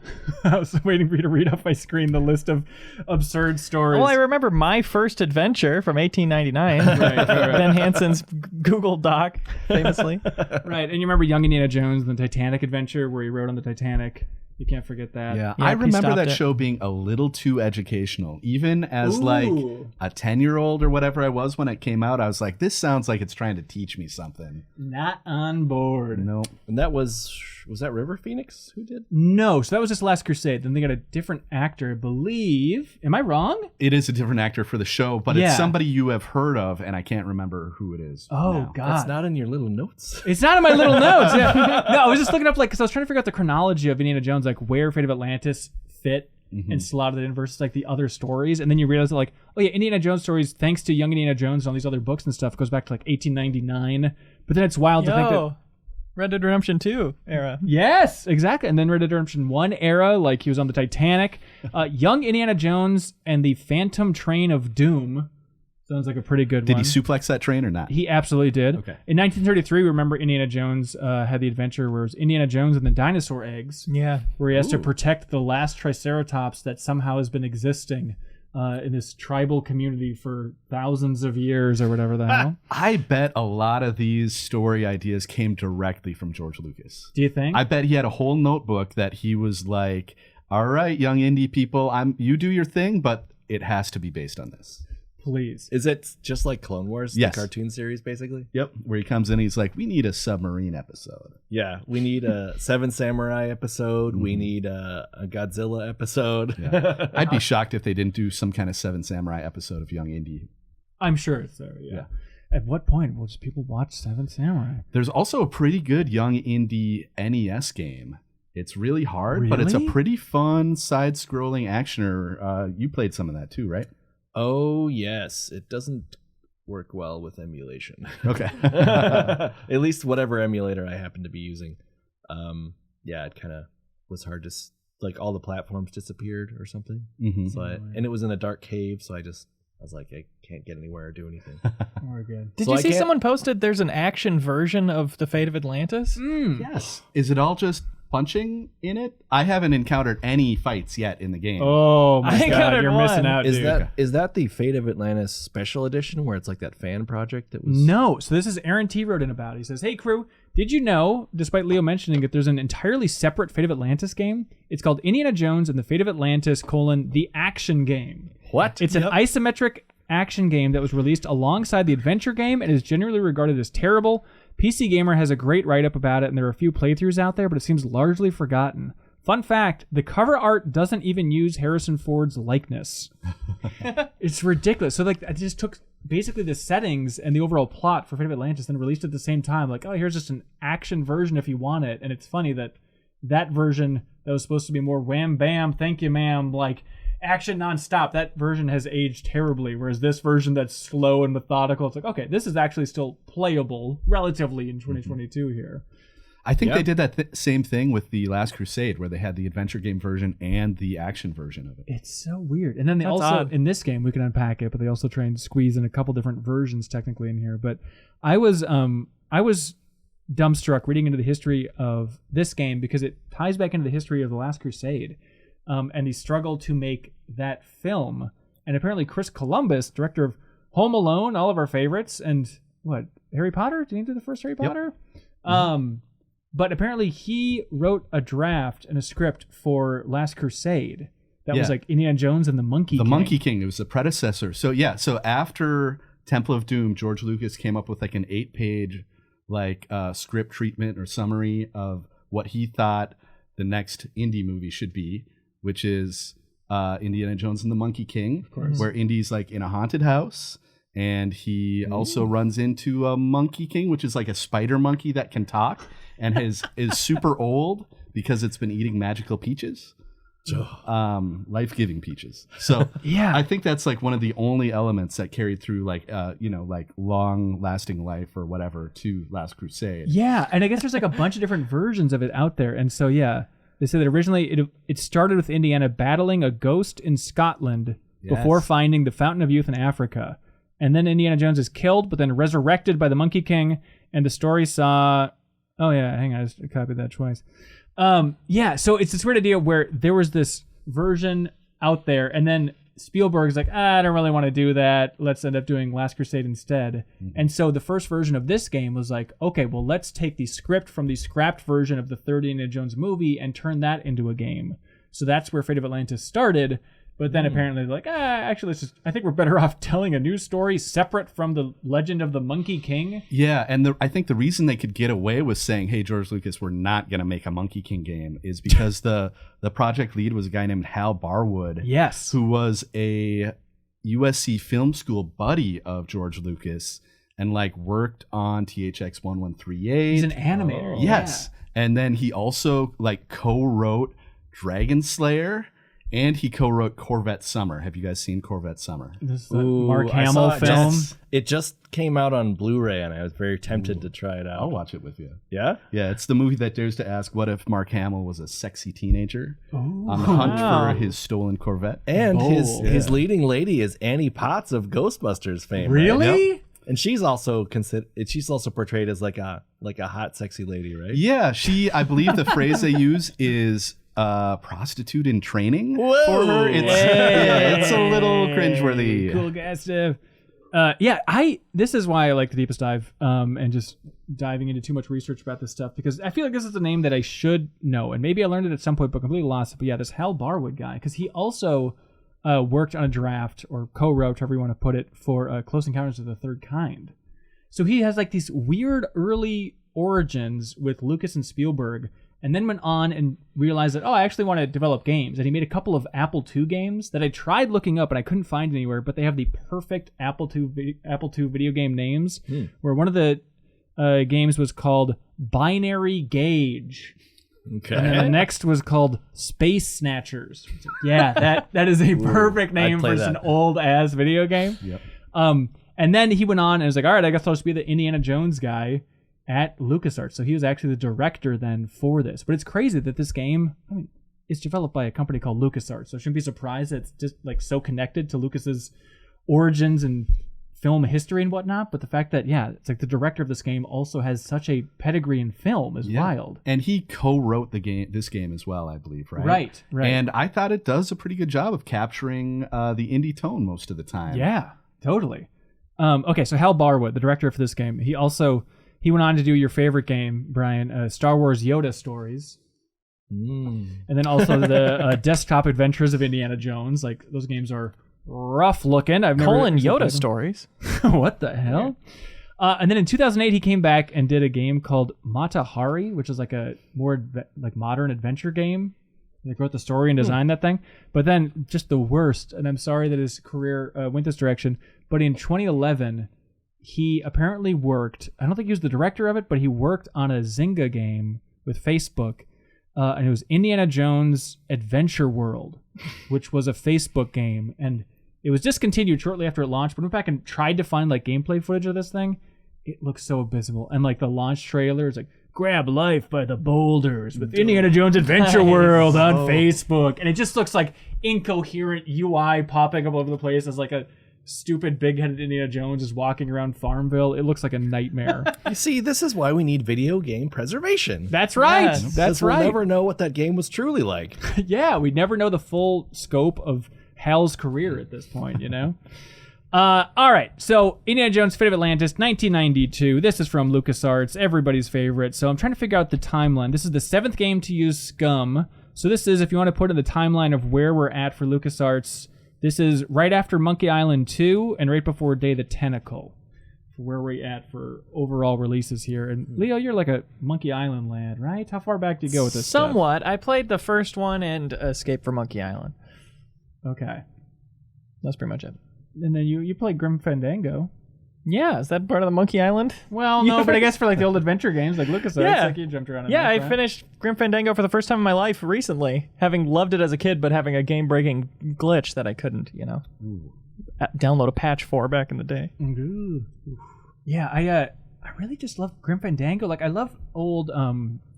I was waiting for you to read off my screen the list of absurd stories. Well, I remember my first adventure from 1899. Right. Ben Hansen's Google Doc, famously. Right, and you remember young Indiana Jones and the Titanic adventure where he rode on the Titanic. You can't forget that. Yeah, Yeah, I he remember stopped that it. show being a little too educational. Even as like Ooh. a 10-year-old or whatever I was when it came out, I was like, this sounds like it's trying to teach me something. Not on board. No. And that was that River Phoenix who did? No, so that was just Last Crusade. Then they got a different actor, I believe. Am I wrong? It is a different actor for the show, but Yeah. it's somebody you have heard of, and I can't remember who it is. Oh, now. God. That's not in your little notes. It's not in my little notes. Yeah. No, I was just looking up, like, because I was trying to figure out the chronology of Indiana Jones, like where Fate of Atlantis fit and slotted in versus like the other stories. And then you realize that, like, oh yeah, Indiana Jones stories, thanks to Young Indiana Jones and all these other books and stuff, goes back to like 1899. But then it's wild to think that. Yo, Red Dead Redemption 2 era. Yes, exactly. And then Red Dead Redemption 1 era, like he was on the Titanic. Young Indiana Jones and the Phantom Train of Doom. Sounds like a pretty good Did one. he suplex that train or not? He absolutely did. Okay. In 1933, remember Indiana Jones had the adventure where it was Indiana Jones and the dinosaur eggs, Yeah. where he has to protect the last Triceratops that somehow has been existing in this tribal community for thousands of years or whatever the hell. I bet a lot of these story ideas came directly from George Lucas. Do you think? I bet he had a whole notebook that he was like, all right, young indie people, you do your thing, but it has to be based on this. Please. Is it just like Clone Wars, Yes. the cartoon series, basically? Yep. Where he comes in, he's like, we need a submarine episode. Yeah, we need a Seven Samurai episode. We need a Godzilla episode. Yeah. I'd be shocked if they didn't do some kind of Seven Samurai episode of Young Indie. I'm sure it's there, yeah. At what point will just people watch Seven Samurai? There's also a pretty good Young Indie NES game. It's really hard, but it's a Really? pretty fun side-scrolling actioner. You played some of that too, right? Oh, yes. It doesn't work well with emulation. Okay. At least whatever emulator I happen to be using. Yeah, it kind of was hard to, like, all the platforms disappeared or something. Mm-hmm. So and it was in a dark cave, so I was like, I can't get anywhere or do anything. We're good. Did So you I see can't- someone posted there's an action version of The Fate of Atlantis? Yes. Is it all just punching in it? I haven't encountered any fights yet in the game. Oh my I god, encountered you're one. missing out, Is dude. that the Fate of Atlantis special edition where it's like that fan project that was? No. So this is Aaron T wrote in about it. He says, hey crew, did you know, despite Leo mentioning it, there's an entirely separate Fate of Atlantis game? It's called Indiana Jones and the Fate of Atlantis, the action game. What? It's an isometric action game that was released alongside the adventure game and is generally regarded as terrible. PC Gamer has a great write-up about it, and there are a few playthroughs out there, but it seems largely forgotten. Fun fact, the cover art doesn't even use Harrison Ford's likeness. It's ridiculous. So, like, I just took basically the settings and the overall plot for Fate of Atlantis and released it at the same time. Like, oh, here's just an action version if you want it. And it's funny that that version that was supposed to be more wham bam, thank you ma'am, like action nonstop, that version has aged terribly. Whereas this version that's slow and methodical, it's like, okay, this is actually still playable relatively in 2022 here. I think they did that same thing with the Last Crusade, where they had the adventure game version and the action version of it. It's so weird. And then they That's also, odd. in this game, we can unpack it, but they also try and squeeze in a couple different versions technically in here. But I was I was dumbstruck reading into the history of this game because it ties back into the history of The Last Crusade, and the struggle to make that film. And apparently Chris Columbus, director of Home Alone, all of our favorites, and Harry Potter? Did he do the first Harry Potter? But apparently he wrote a draft and a script for Last Crusade that was like Indiana Jones and the Monkey King. The Monkey King. It was the predecessor. So after Temple of Doom, George Lucas came up with like an 8-page script treatment or summary of what he thought the next Indy movie should be, which is Indiana Jones and the Monkey King, of course, where Indy's like in a haunted house. And he also runs into a Monkey King, which is like a spider monkey that can talk and is super old because it's been eating magical peaches, life-giving peaches. So I think that's like one of the only elements that carried through like long-lasting life or whatever to Last Crusade. Yeah, and I guess there's like a bunch of different versions of it out there. And so they say that originally it started with Indiana battling a ghost in Scotland before finding the Fountain of Youth in Africa. And then Indiana Jones is killed, but then resurrected by the Monkey King. And the story saw... Oh, yeah, hang on. I just copied that twice. So it's this weird idea where there was this version out there, and then Spielberg's like, I don't really want to do that. Let's end up doing Last Crusade instead. Mm-hmm. And so the first version of this game was like, okay, well, let's take the script from the scrapped version of the third Indiana Jones movie and turn that into a game. So that's where Fate of Atlantis started. But then apparently they're like, actually, I think we're better off telling a new story separate from the legend of the Monkey King. Yeah, and I think the reason they could get away with saying, hey, George Lucas, we're not going to make a Monkey King game is because the project lead was a guy named Hal Barwood. Yes. Who was a USC film school buddy of George Lucas and worked on THX 1138. He's an animator. Yes. Yeah. And then he also co-wrote Dragon Slayer. And he co-wrote Corvette Summer. Have you guys seen Corvette Summer? This is Mark Hamill film. It just came out on Blu-ray, and I was very tempted to try it out. I'll watch it with you. Yeah? Yeah, it's the movie that dares to ask, what if Mark Hamill was a sexy teenager on the hunt for his stolen Corvette? And his leading lady is Annie Potts of Ghostbusters fame. Really? Right? Yep. And she's also portrayed as like a hot, sexy lady, right? Yeah, I believe the phrase they use is prostitute in training for her. It's a little cringeworthy. Cool guy stuff. This is why I like the Deepest Dive and just diving into too much research about this stuff, because I feel like this is a name that I should know, and maybe I learned it at some point but completely lost it. But this Hal Barwood guy, because he also worked on a draft or co-wrote, however you want to put it, for Close Encounters of the Third Kind. So he has these weird early origins with Lucas and Spielberg, and then went on and realized that, I actually want to develop games. And he made a couple of Apple II games that I tried looking up and I couldn't find anywhere, but they have the perfect Apple II video game names, where one of the games was called Binary Gauge. Okay. And then the next was called Space Snatchers. Yeah, that is a perfect name for an old-ass video game. Yep. And then he went on and was like, all right, I guess I'll just be the Indiana Jones guy at LucasArts. So he was actually the director then for this. But it's crazy that this game, it's developed by a company called LucasArts. So I shouldn't be surprised that it's just so connected to Lucas's origins and film history and whatnot. But the fact that, it's the director of this game also has such a pedigree in film is wild. And he co-wrote this game as well, I believe, right? Right. And I thought it does a pretty good job of capturing the indie tone most of the time. Yeah, totally. Okay, so Hal Barwood, the director for this game, he went on to do your favorite game, Brian, Star Wars Yoda Stories. And then also the Desktop Adventures of Indiana Jones. Those games are rough looking. I've never Yoda Stories. What the hell? And then in 2008, he came back and did a game called Mata Hari, which is a more modern adventure game. He wrote the story and designed that thing. But then just the worst, and I'm sorry that his career went this direction, but in 2011... he apparently worked, I don't think he was the director of it, but he worked on a Zynga game with Facebook, and it was Indiana Jones Adventure World, which was a Facebook game, and it was discontinued shortly after it launched, but went back and tried to find gameplay footage of this thing. It looks so abysmal, and the launch trailer is grab life by the boulders with Indiana Jones Adventure World on Facebook, and it just looks like incoherent UI popping up all over the place as a stupid big-headed Indiana Jones is walking around Farmville. It looks like a nightmare. You see, this is why we need video game preservation. That's right. Yes. That's We'll right. never know what that game was truly like. Yeah, we never know the full scope of Hal's career at this point, you know? All right, so Indiana Jones Fate of Atlantis, 1992. This is from LucasArts, everybody's favorite. So I'm trying to figure out the timeline. This is the 7th game to use SCUM. So this is, if you want to put in the timeline of where we're at for LucasArts, this is right after Monkey Island 2 and right before Day of the Tentacle. For where we're at for overall releases here. And Leo, you're like a Monkey Island lad, right? How far back do you go with this stuff? Somewhat. I played the first one and Escape from Monkey Island. Okay. That's pretty much it. And then you played Grim Fandango. Yeah, is that part of the Monkey Island? Well, no, but I guess for like the old adventure games like LucasArts, Yeah. like you jumped around. Yeah, I enough, right? finished Grim Fandango for the first time in my life recently, having loved it as a kid, but having a game-breaking glitch that I couldn't, download a patch for back in the day. Ooh. Yeah, I really just love Grim Fandango. Like, I love old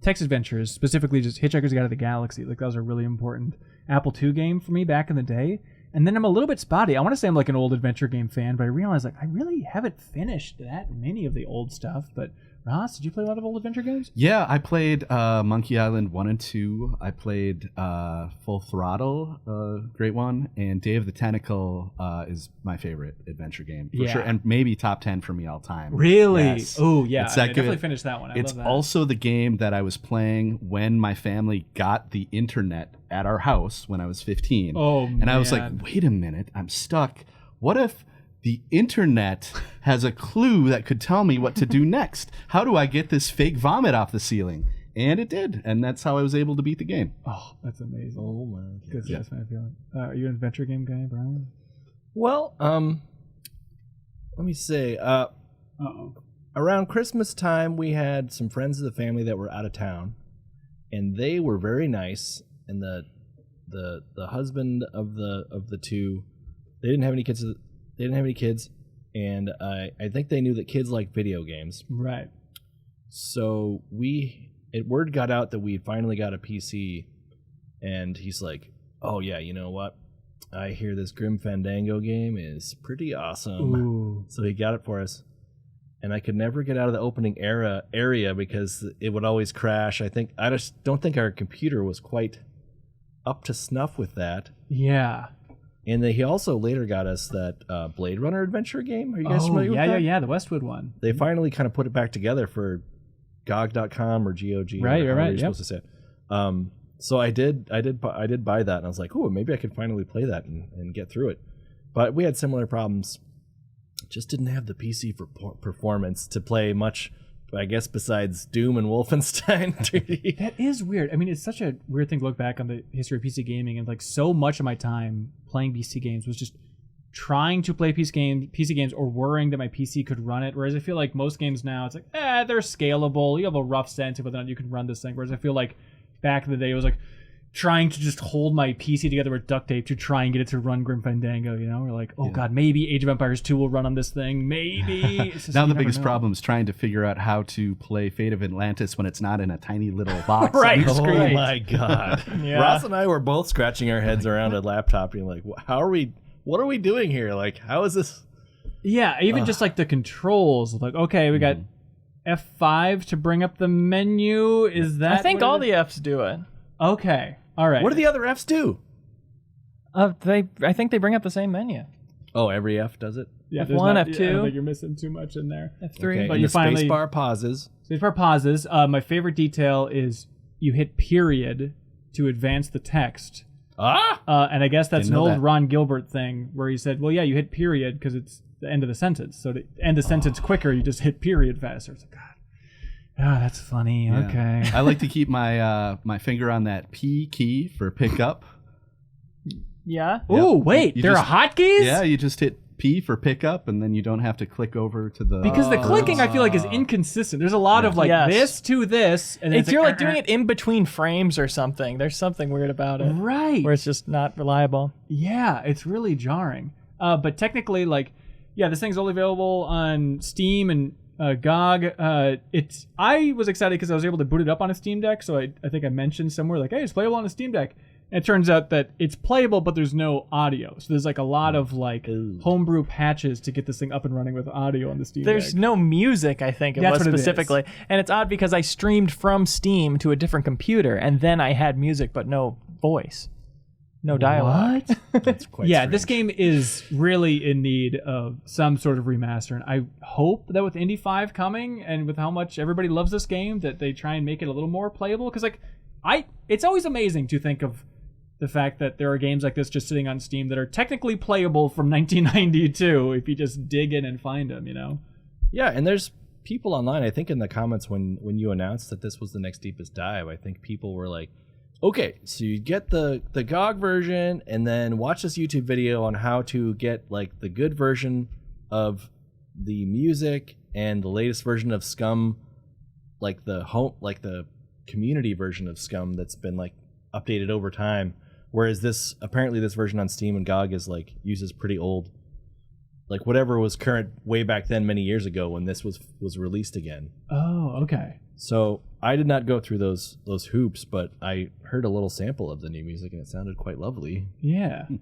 text adventures, specifically just Hitchhiker's Guide to the Galaxy. Like, that was a really important Apple II game for me back in the day. And then I'm a little bit spotty. I want to say I'm like an old adventure game fan, but I realize like I really haven't finished that many of the old stuff. But Ross, did you play a lot of old adventure games? Yeah, I played Monkey Island 1 and 2. I played Full Throttle, great one. And Day of the Tentacle is my favorite adventure game, for Yeah. sure. And maybe top 10 for me all time. Really? Yes. Oh, yeah. It's that I definitely good. finished that one. I It's love that. also the game that I was playing when my family got the internet at our house when I was 15. Oh, And I was man. like, wait a minute, I'm stuck. What if the internet has a clue that could tell me what to do next? How do I get this fake vomit off the ceiling? And it did. And that's how I was able to beat the game. Oh, that's amazing. Oh my god. Good stuff, man. Feeling. Are you an adventure game guy, Brian? Well, let me say, Uh-oh. around Christmas time, we had some friends of the family that were out of town, and they were very nice. And the husband of the two, they didn't have any kids. They didn't have any kids, and I think they knew that kids like video games. Right. So word got out that we finally got a PC, and he's like, "Oh yeah, you know what? I hear this Grim Fandango game is pretty awesome." Ooh. So he got it for us, and I could never get out of the opening area because it would always crash. I just don't think our computer was quite up to snuff with that. Yeah. And then he also later got us that Blade Runner adventure game. Are you guys familiar with that? Yeah, the Westwood one. They finally kind of put it back together for GOG.com or GOG. Right, or right, you're yep. supposed to say it. So I did buy that, and I was like, oh, maybe I could finally play that and get through it. But we had similar problems. Just didn't have the PC for performance to play much, I guess, besides Doom and Wolfenstein 3D. That is weird. I mean, it's such a weird thing to look back on the history of PC gaming, and like so much of my time playing PC games was just trying to play PC games or worrying that my PC could run it. Whereas I feel like most games now, it's like, they're scalable. You have a rough sense of whether or not you can run this thing. Whereas I feel like back in the day, it was like trying to just hold my PC together with duct tape to try and get it to run Grim Fandango, you know? We're like, oh god, maybe Age of Empires 2 will run on this thing. Maybe. It's just, Now you the never biggest know. problem is trying to figure out how to play Fate of Atlantis when it's not in a tiny little box. Right. on your Oh screen. Oh my god. Yeah. Ross and I were both scratching our heads around a laptop being like, what are we doing here? Like, how is this? Yeah, even just like the controls. Like, okay, we got F5 to bring up the menu. Is that I think what all it the Fs do it. is? Okay. All right. What do the other Fs do? I think they bring up the same menu. Oh, every F does it? Yeah, F1, there's not- F2. I don't think you're missing too much in there. F3. Okay, But and you the finally- spacebar pauses. Spacebar pauses. My favorite detail is you hit period to advance the text. And I guess that's Didn't an know old that. Ron Gilbert thing where he said, well, yeah, you hit period because it's the end of the sentence. So to end the sentence quicker, you just hit period faster. It's like, God. Oh, that's funny. Yeah. Okay. I like to keep my my finger on that P key for pickup. Yeah. Oh, wait. You There just- are hotkeys? Yeah, you just hit P for pickup, and then you don't have to click over to the. Because the clicking, I feel like, is inconsistent. There's a lot of like Yes. this to this. And then If you're like doing it in between frames or something, there's something weird about it. right. Where it's just not reliable. Yeah, it's really jarring. But technically, like, yeah, this thing's only available on Steam and GOG. I was excited because I was able to boot it up on a Steam Deck. So I think I mentioned somewhere like, hey, it's playable on a Steam Deck. It turns out that it's playable, but there's no audio. So there's like a lot of like homebrew patches to get this thing up and running with audio on the Steam There's Deck. no music, I think it That's was what it is. specifically. And it's odd because I streamed from Steam to a different computer, and then I had music but no voice. No dialogue. What? That's quite Yeah, strange. this game is really in need of some sort of remaster. And I hope that with Indy 5 coming and with how much everybody loves this game, that they try and make it a little more playable. Because like, it's always amazing to think of the fact that there are games like this just sitting on Steam that are technically playable from 1992 if you just dig in and find them, you know? Yeah, and there's people online, I think in the comments when you announced that this was the next deepest dive, I think people were like, okay, so you get the GOG version and then watch this YouTube video on how to get like the good version of the music and the latest version of Scum, like the community version of Scum that's been like updated over time. Whereas this version on Steam and GOG is like uses pretty old, like whatever was current way back then many years ago when this was released again. Oh, okay. So I did not go through those hoops, but I heard a little sample of the new music and it sounded quite lovely. Yeah. It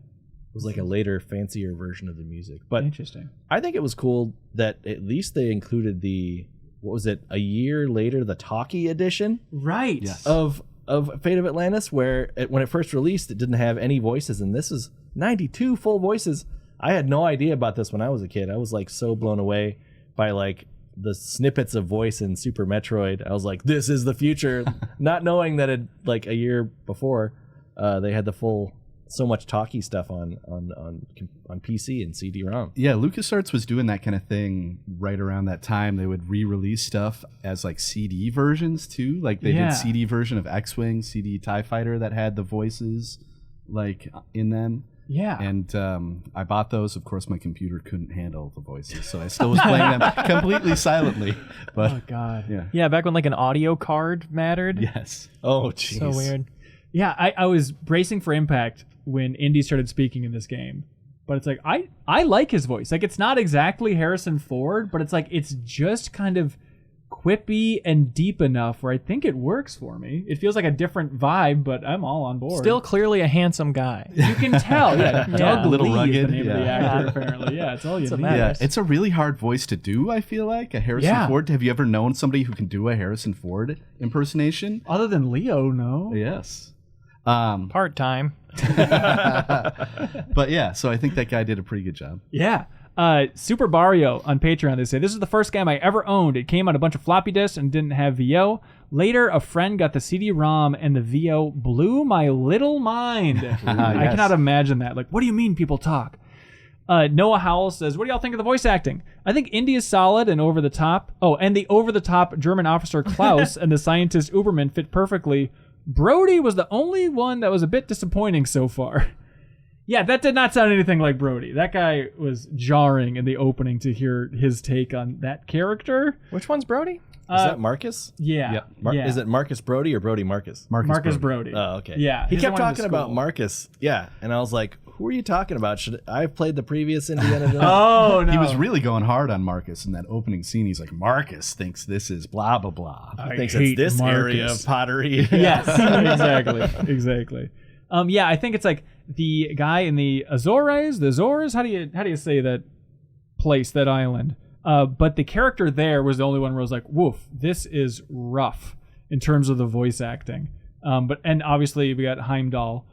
was like a later, fancier version of the music. But Interesting. I think it was cool that at least they included a year later, the Talkie edition Right. Yes. of Fate of Atlantis, where when it first released, it didn't have any voices, and this is 92 full voices. I had no idea about this when I was a kid. I was like so blown away by like the snippets of voice in Super Metroid. I was like, this is the future, not knowing that it like a year before they had the full so much talkie stuff on PC and CD-ROM. Yeah, LucasArts was doing that kind of thing right around that time. They would re-release stuff as like CD versions too. Like they did CD version of X-Wing, CD TIE Fighter that had the voices like in them. Yeah. And I bought those. Of course, my computer couldn't handle the voices, so I still was playing them completely silently. But Oh, God. yeah. Yeah, back when like an audio card mattered. Yes. Oh, jeez. So weird. Yeah, I was bracing for impact when Indy started speaking in this game. But it's like, I like his voice. Like, it's not exactly Harrison Ford, but it's like, it's just kind of quippy and deep enough where I think it works for me. It feels like a different vibe, but I'm all on board. Still clearly a handsome guy. You can tell. Yeah, Doug A little Lee is rugged, the name of the yeah. actor, apparently. Yeah, it's all you It's a need. matter. Yeah, Yes. it's a really hard voice to do, I feel like. A Harrison Ford. Have you ever known somebody who can do a Harrison Ford impersonation? Other than Leo, no. Yes. Part-time. But yeah, so I think that guy did a pretty good job. Yeah. Super Barrio on Patreon, they say, this is the first game I ever owned. It came on a bunch of floppy disks and didn't have VO. Later, a friend got the CD-ROM and the VO blew my little mind. I Yes. cannot imagine that. Like, what do you mean people talk? Noah Howell says, what do y'all think of the voice acting? I think Indy is solid and over the top. Oh, and the over-the-top German officer Klaus and the scientist Uberman fit perfectly. Brody was the only one that was a bit disappointing so far. Yeah, that did not sound anything like Brody. That guy was jarring in the opening to hear his take on that character. Which one's Brody? Is that Marcus? Yeah. Yep. Is it Marcus Brody or Brody Marcus? Marcus Brody? Oh, okay. Yeah. He he's the kept one in the talking about school. Marcus. Yeah. And I was like, who are you talking about? I've played the previous Indiana Jones. Oh, no. He was really going hard on Marcus in that opening scene. He's like, Marcus thinks this is blah, blah, blah. I thinks hate it's this area Marcus. of pottery. Yes, exactly. Yeah, I think it's like the guy in the Azores, how do you say that place, that island? But the character there was the only one where I was like, woof, this is rough in terms of the voice acting. And obviously we got Heimdall.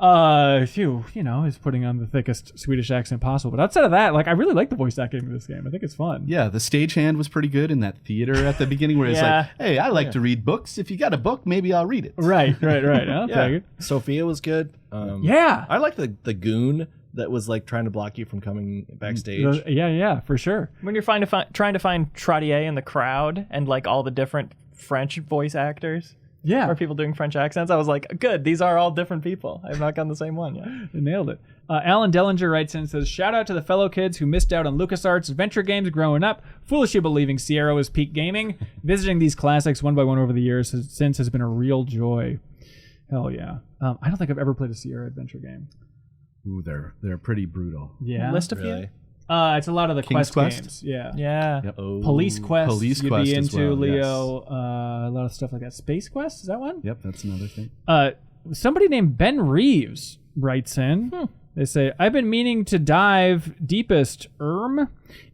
Is putting on the thickest Swedish accent possible. But outside of that, like, I really like the voice acting in this game. I think it's fun. Yeah, the stagehand was pretty good in that theater at the beginning where it's Yeah. like, hey, I like to read books. If you got a book, maybe I'll read it. Right. I'll take it. Sophia was good. Yeah. I like the goon that was like trying to block you from coming backstage. Yeah, for sure. When you're trying to find Trottier in the crowd and like all the different French voice actors. Yeah. Or people doing French accents. I was like, good, these are all different people. I've not gotten the same one yet. Nailed it. Alan Dellinger writes in and says, shout out to the fellow kids who missed out on LucasArts adventure games growing up, foolishly believing Sierra was peak gaming. Visiting these classics one by one over the years has been a real joy. Hell yeah. I don't think I've ever played a Sierra adventure game. Ooh, they're pretty brutal. Yeah. List a few. Really? It's a lot of the King's quest Quest? games. Yeah. Yeah. Yep. Police Quest. Police you'd be Quest as into, well, Leo. A lot of stuff like that. Space Quest, is that one? Yep, that's another thing. Somebody named Ben Reeves writes in. They say, I've been meaning to dive deepest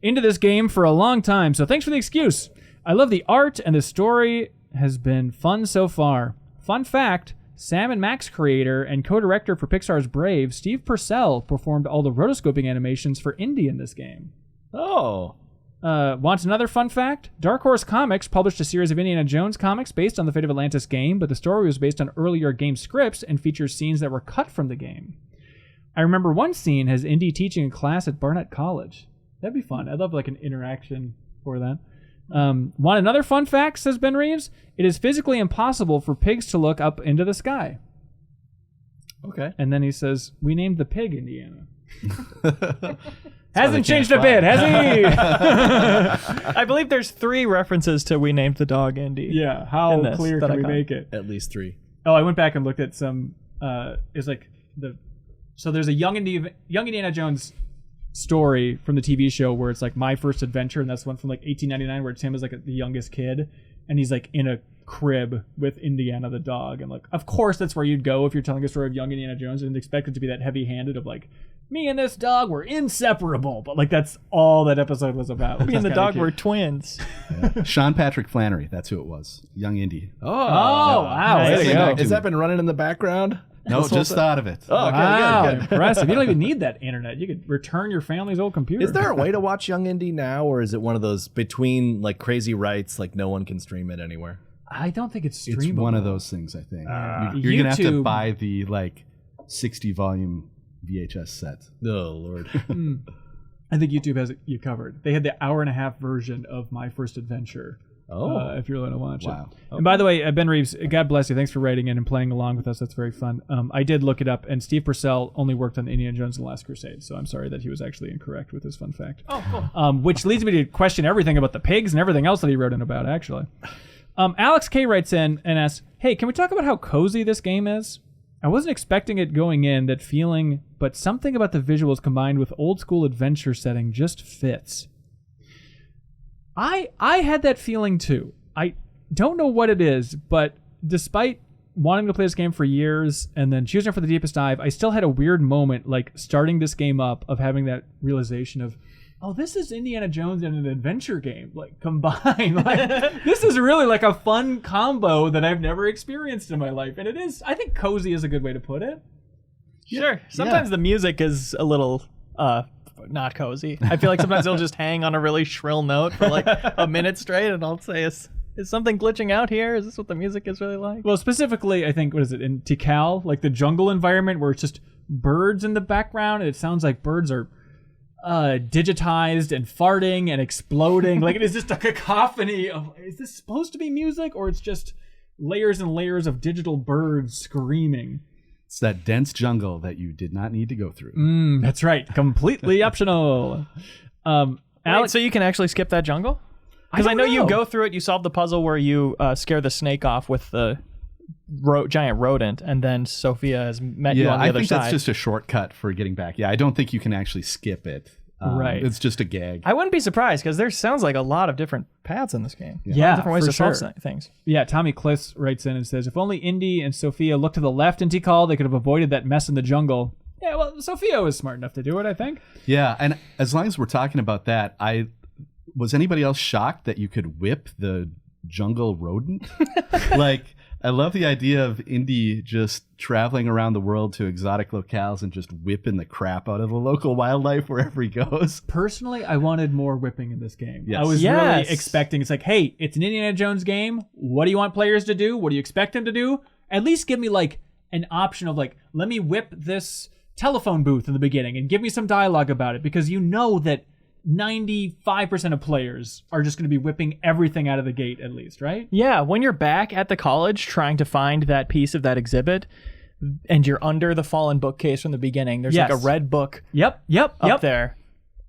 into this game for a long time, so thanks for the excuse. I love the art, and the story has been fun so far. Fun fact, Sam & Max creator and co-director for Pixar's Brave, Steve Purcell, performed all the rotoscoping animations for Indy in this game. Oh. Want another fun fact? Dark Horse Comics published a series of Indiana Jones comics based on the Fate of Atlantis game, but the story was based on earlier game scripts and features scenes that were cut from the game. I remember one scene has Indy teaching a class at Barnett College. That'd be fun. I'd love like an interaction for that. Want another fun fact, says Ben Reeves? It is physically impossible for pigs to look up into the sky. Okay. And then he says, we named the pig Indiana. Hasn't changed a bit, has he? I believe there's 3 references to we named the dog Indy. Yeah, how clear can we make it? At least 3. Oh, I went back and looked at some, it's like so there's a young Indiana Jones story from the TV show where it's like My First Adventure, and that's one from like 1899 where it's him as like the youngest kid, and he's like in a crib with Indiana the dog, and like of course that's where you'd go if you're telling a story of young Indiana Jones, and expect it to be that heavy-handed of like me and this dog were inseparable, but like that's all that episode was about. Me and the dog were twins. Yeah. Sean Patrick Flannery, that's who it was. Young Indy. Oh, wow. Nice. There you go. Has that been running in the background? No, just thought of it. Oh, okay, Wow, good. impressive. You don't even need that internet. You could return your family's old computer. Is there a way to watch Young Indy now, or is it one of those between like crazy rights, like no one can stream it anywhere? I don't think it's streamable. It's one of those things, I think. You're going to have to buy the like 60 volume VHS set. Oh, Lord. I think YouTube has you covered. They had the hour-and-a-half version of My First Adventure. If you're willing to watch it. Wow. And by the way, Ben Reeves, God bless you. Thanks for writing in and playing along with us. That's very fun. I did look it up, and Steve Purcell only worked on Indiana Jones and the Last Crusade, so I'm sorry that he was actually incorrect with his fun fact. Oh, cool. Which leads me to question everything about the pigs and everything else that he wrote in about, actually. Alex K. writes in and asks, hey, can we talk about how cozy this game is? I wasn't expecting it going in, that feeling, but something about the visuals combined with old-school adventure setting just fits. I had that feeling too. I don't know what it is, but despite wanting to play this game for years and then choosing it for the deepest dive, I still had a weird moment like starting this game up of having that realization of, oh, this is Indiana Jones and an adventure game, like combined. Like this is really like a fun combo that I've never experienced in my life. And it is, I think cozy is a good way to put it. Sure. Sometimes the music is a little not cozy. I feel like sometimes it'll just hang on a really shrill note for like a minute straight, and I'll say, is something glitching out here? Is this what the music is really like? Well, specifically, I think, what is it, in Tikal, like the jungle environment where it's just birds in the background, and it sounds like birds are digitized and farting and exploding. Like it is just a cacophony of, is this supposed to be music, or it's just layers and layers of digital birds screaming? It's that dense jungle that you did not need to go through. That's right. Completely optional. Alex, so you can actually skip that jungle? Because I know you go through it, you solve the puzzle where you scare the snake off with the giant rodent, and then Sophia has met you on the other side. I think that's just a shortcut for getting back. Yeah, I don't think you can actually skip it. Right. It's just a gag. I wouldn't be surprised, because there sounds like a lot of different paths in this game. Yeah, different ways for to solve sure. things. Yeah, Tommy Kliss writes in and says, if only Indy and Sophia looked to the left in Tikal, they could have avoided that mess in the jungle. Yeah, well, Sophia was smart enough to do it, I think. Yeah, and as long as we're talking about that, was anybody else shocked that you could whip the jungle rodent? Like, I love the idea of Indy just traveling around the world to exotic locales and just whipping the crap out of the local wildlife wherever he goes. Personally, I wanted more whipping in this game. Yes. I was really expecting, it's like, hey, it's an Indiana Jones game. What do you want players to do? What do you expect them to do? At least give me like an option of like, let me whip this telephone booth in the beginning and give me some dialogue about it, because you know that 95% of players are just going to be whipping everything out of the gate, at least, right? Yeah, when you're back at the college trying to find that piece of that exhibit, and you're under the fallen bookcase from the beginning, there's like a red book up there.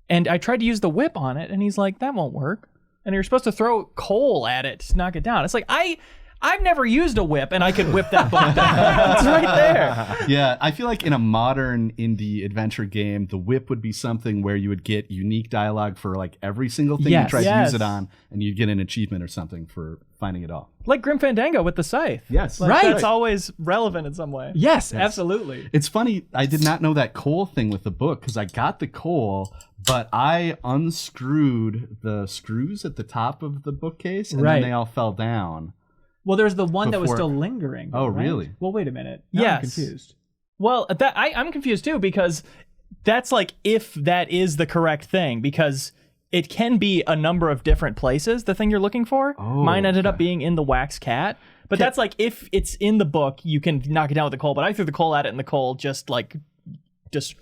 And I tried to use the whip on it, and he's like, that won't work. And you're supposed to throw coal at it to knock it down. It's like, I I've never used a whip, and I could whip that book down. It's right there. Yeah, I feel like in a modern indie adventure game, the whip would be something where you would get unique dialogue for like every single thing you tried to use it on, and you'd get an achievement or something for finding it all. Like Grim Fandango with the scythe. Yes. Like, that's always relevant in some way. Yes, absolutely. It's funny, I did not know that coal thing with the book because I got the coal, but I unscrewed the screws at the top of the bookcase, and then they all fell down. Well, there's the one that was still lingering. Oh, right? really? Well, wait a minute. Now I'm confused. Well, I'm confused too, because that's like if that is the correct thing, because it can be a number of different places, the thing you're looking for. Oh, Mine ended up being in the wax cat. But that's like if it's in the book, you can knock it down with the coal. But I threw the coal at it, and the coal just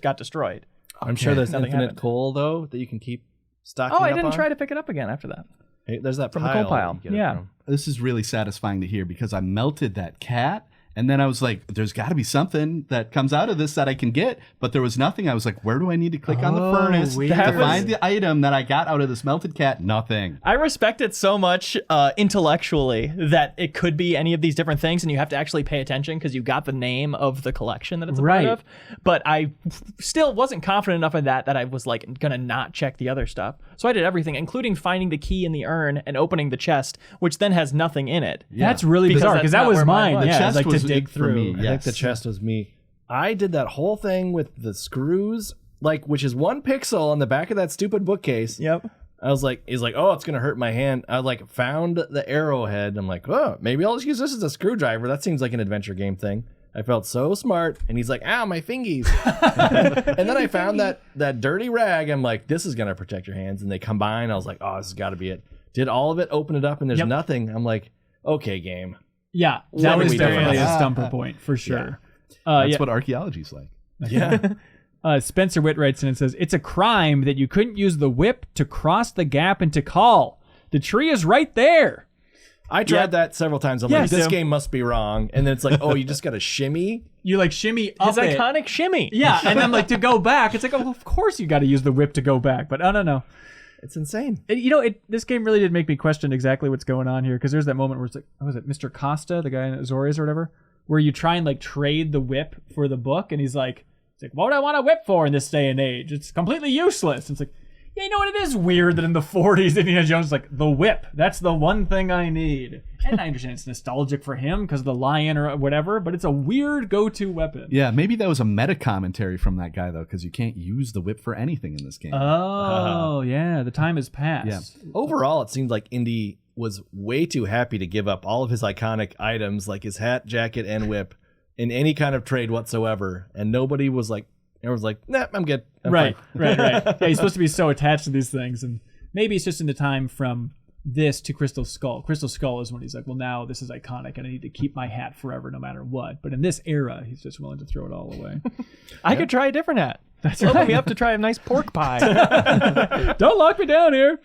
got destroyed. I'm sure there's Nothing infinite happened. coal, though, that you can keep stocking Oh, I up didn't on. try to pick it up again after that. Hey, there's that From the pile coal pile. that you get it Yeah. from. This is really satisfying to hear because I melted that cat. And then I was like, there's got to be something that comes out of this that I can get. But there was nothing. I was like, where do I need to click on the furnace to find the item that I got out of this melted cat? Nothing. I respect it so much intellectually that it could be any of these different things, and you have to actually pay attention because you got the name of the collection that it's a part of. But I still wasn't confident enough in that I was like gonna not check the other stuff. So I did everything, including finding the key in the urn and opening the chest, which then has nothing in it. That's really bizarre because that was mine. The Yeah, chest like was to dig for through. me. I think the chest was me. I did that whole thing with the screws, like, which is 1 pixel on the back of that stupid bookcase. Yep. I was like, he's like, oh, it's gonna hurt my hand. I like found the arrowhead. I'm like, oh, maybe I'll just use this as a screwdriver. That seems like an adventure game thing. I felt so smart, and he's like, ow, my fingies. And then I found that dirty rag. I'm like, this is gonna protect your hands. And they combine. I was like, oh, this has got to be it. Did all of it, open it up, and there's nothing. I'm like, okay, game. Yeah, that What was are we doing? definitely a stumper point for sure. That's what archaeology's like. Yeah. Spencer Witt writes in and says, it's a crime that you couldn't use the whip to cross the gap into call. The tree is right there. I tried that several times. I'm like, this game must be wrong. And then it's like, oh, you just got to shimmy. You like shimmy up His iconic shimmy. Yeah, and then like to go back, it's like, oh, of course you got to use the whip to go back. But no. It's insane. This game really did make me question exactly what's going on here, because there's that moment where it's like, what was it, Mr. Costa, the guy in Azores or whatever, where you try and like trade the whip for the book, and he's like, what would I want a whip for in this day and age? It's completely useless. It's like, yeah, you know what? It is weird that in the 40s, Indiana Jones is like, the whip, that's the one thing I need. And I understand it's nostalgic for him because of the lion or whatever, but it's a weird go-to weapon. Yeah, maybe that was a meta commentary from that guy, though, because you can't use the whip for anything in this game. Oh, yeah, the time has passed. Yeah. Overall, it seemed like Indy was way too happy to give up all of his iconic items, like his hat, jacket, and whip, in any kind of trade whatsoever. And nobody was like, everyone's like, nah, I'm good. I'm Right. fine. Yeah, he's supposed to be so attached to these things, and maybe it's just in the time from this to Crystal Skull. Crystal Skull is when he's like, well, now this is iconic, and I need to keep my hat forever no matter what. But in this era, he's just willing to throw it all away. I could try a different hat. That's Open right. me up to try a nice pork pie. Don't lock me down here.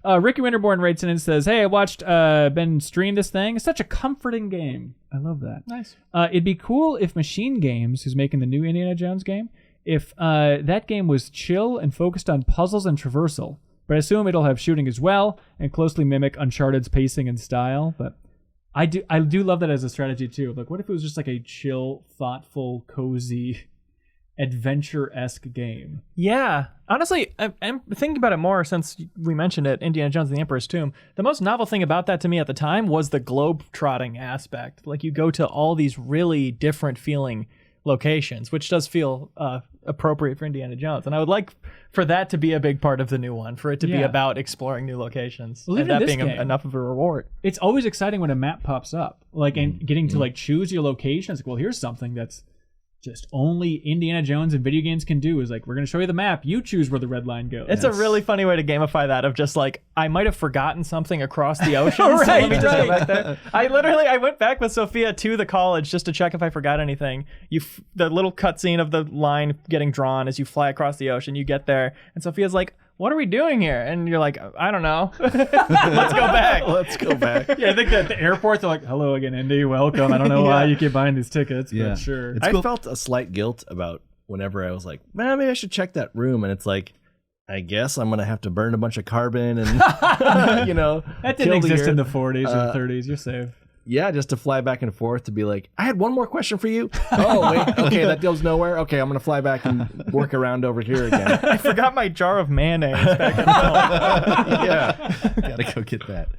Ricky Winterborn writes in and says, hey, I watched Ben stream this thing. It's such a comforting game. I love that. Nice. It'd be cool if Machine Games, who's making the new Indiana Jones game, if that game was chill and focused on puzzles and traversal. But I assume it'll have shooting as well and closely mimic Uncharted's pacing and style. But I do love that as a strategy too. Like, what if it was just like a chill, thoughtful, cozy, adventure-esque game? Yeah. Honestly, I'm thinking about it more since we mentioned it, Indiana Jones and the Emperor's Tomb. The most novel thing about that to me at the time was the globe-trotting aspect. Like, you go to all these really different feeling locations, which does feel appropriate for Indiana Jones. And I would like for that to be a big part of the new one, for it to be about exploring new locations. Well, and even that this being game, enough of a reward. It's always exciting when a map pops up. Like, and getting to like choose your location. It's like, well, here's something that's just only Indiana Jones and video games can do, is like, we're going to show you the map. You choose where the red line goes. It's a really funny way to gamify that, of just like, I might have forgotten something across the ocean. So let me just go back there. I went back with Sophia to the college just to check if I forgot anything. The little cutscene of the line getting drawn as you fly across the ocean, you get there, and Sophia's like, what are we doing here? And you're like, I don't know. Let's go back. Let's go back. Yeah, I think that the airports are like, hello again, Indy, welcome. I don't know why you keep buying these tickets, but sure. It's I cool. felt a slight guilt about whenever I was like, man, maybe I should check that room. And it's like, I guess I'm going to have to burn a bunch of carbon and, That didn't kill the exist in earth. the 40s or the 30s. You're safe. just to fly back and forth to be like, I had one more question for you. Oh, wait. Okay, that goes nowhere. Okay, I'm going to fly back and work around over here again. I forgot my jar of mayonnaise back at home. Yeah, gotta go get that.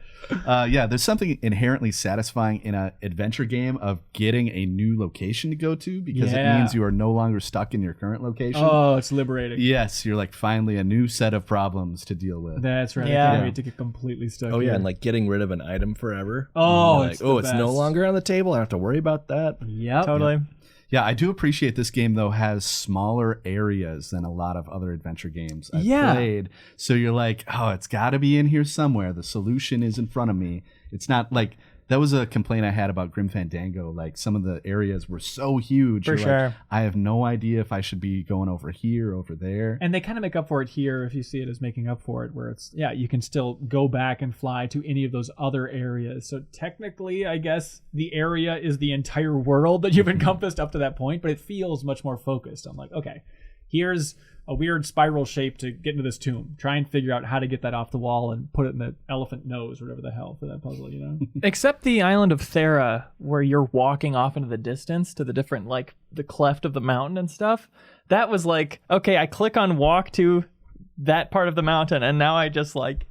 There's something inherently satisfying in an adventure game of getting a new location to go to because it means you are no longer stuck in your current location. Oh, it's liberating. Yes, you're like finally a new set of problems to deal with. That's right. Yeah. I can't wait to get completely stuck. Oh, yeah, here. and like getting rid of an item forever. Oh, like, it's the it's no best. longer on the table. I don't have to worry about that. Yep. Totally. Yeah, I do appreciate this game, though, has smaller areas than a lot of other adventure games I've played. So you're like, oh, it's got to be in here somewhere. The solution is in front of me. It's not like, that was a complaint I had about Grim Fandango. Like, some of the areas were so huge. For You're sure. like, I have no idea if I should be going over here, over there. And they kind of make up for it here if you see it as making up for it, where it's, you can still go back and fly to any of those other areas. So technically, I guess the area is the entire world that you've encompassed up to that point, but it feels much more focused. I'm like, okay, here's a weird spiral shape to get into this tomb. Try and figure out how to get that off the wall and put it in the elephant nose or whatever the hell for that puzzle, you know? Except the island of Thera, where you're walking off into the distance to the different, like, the cleft of the mountain and stuff. That was like, okay, I click on walk to that part of the mountain, and now I just, like,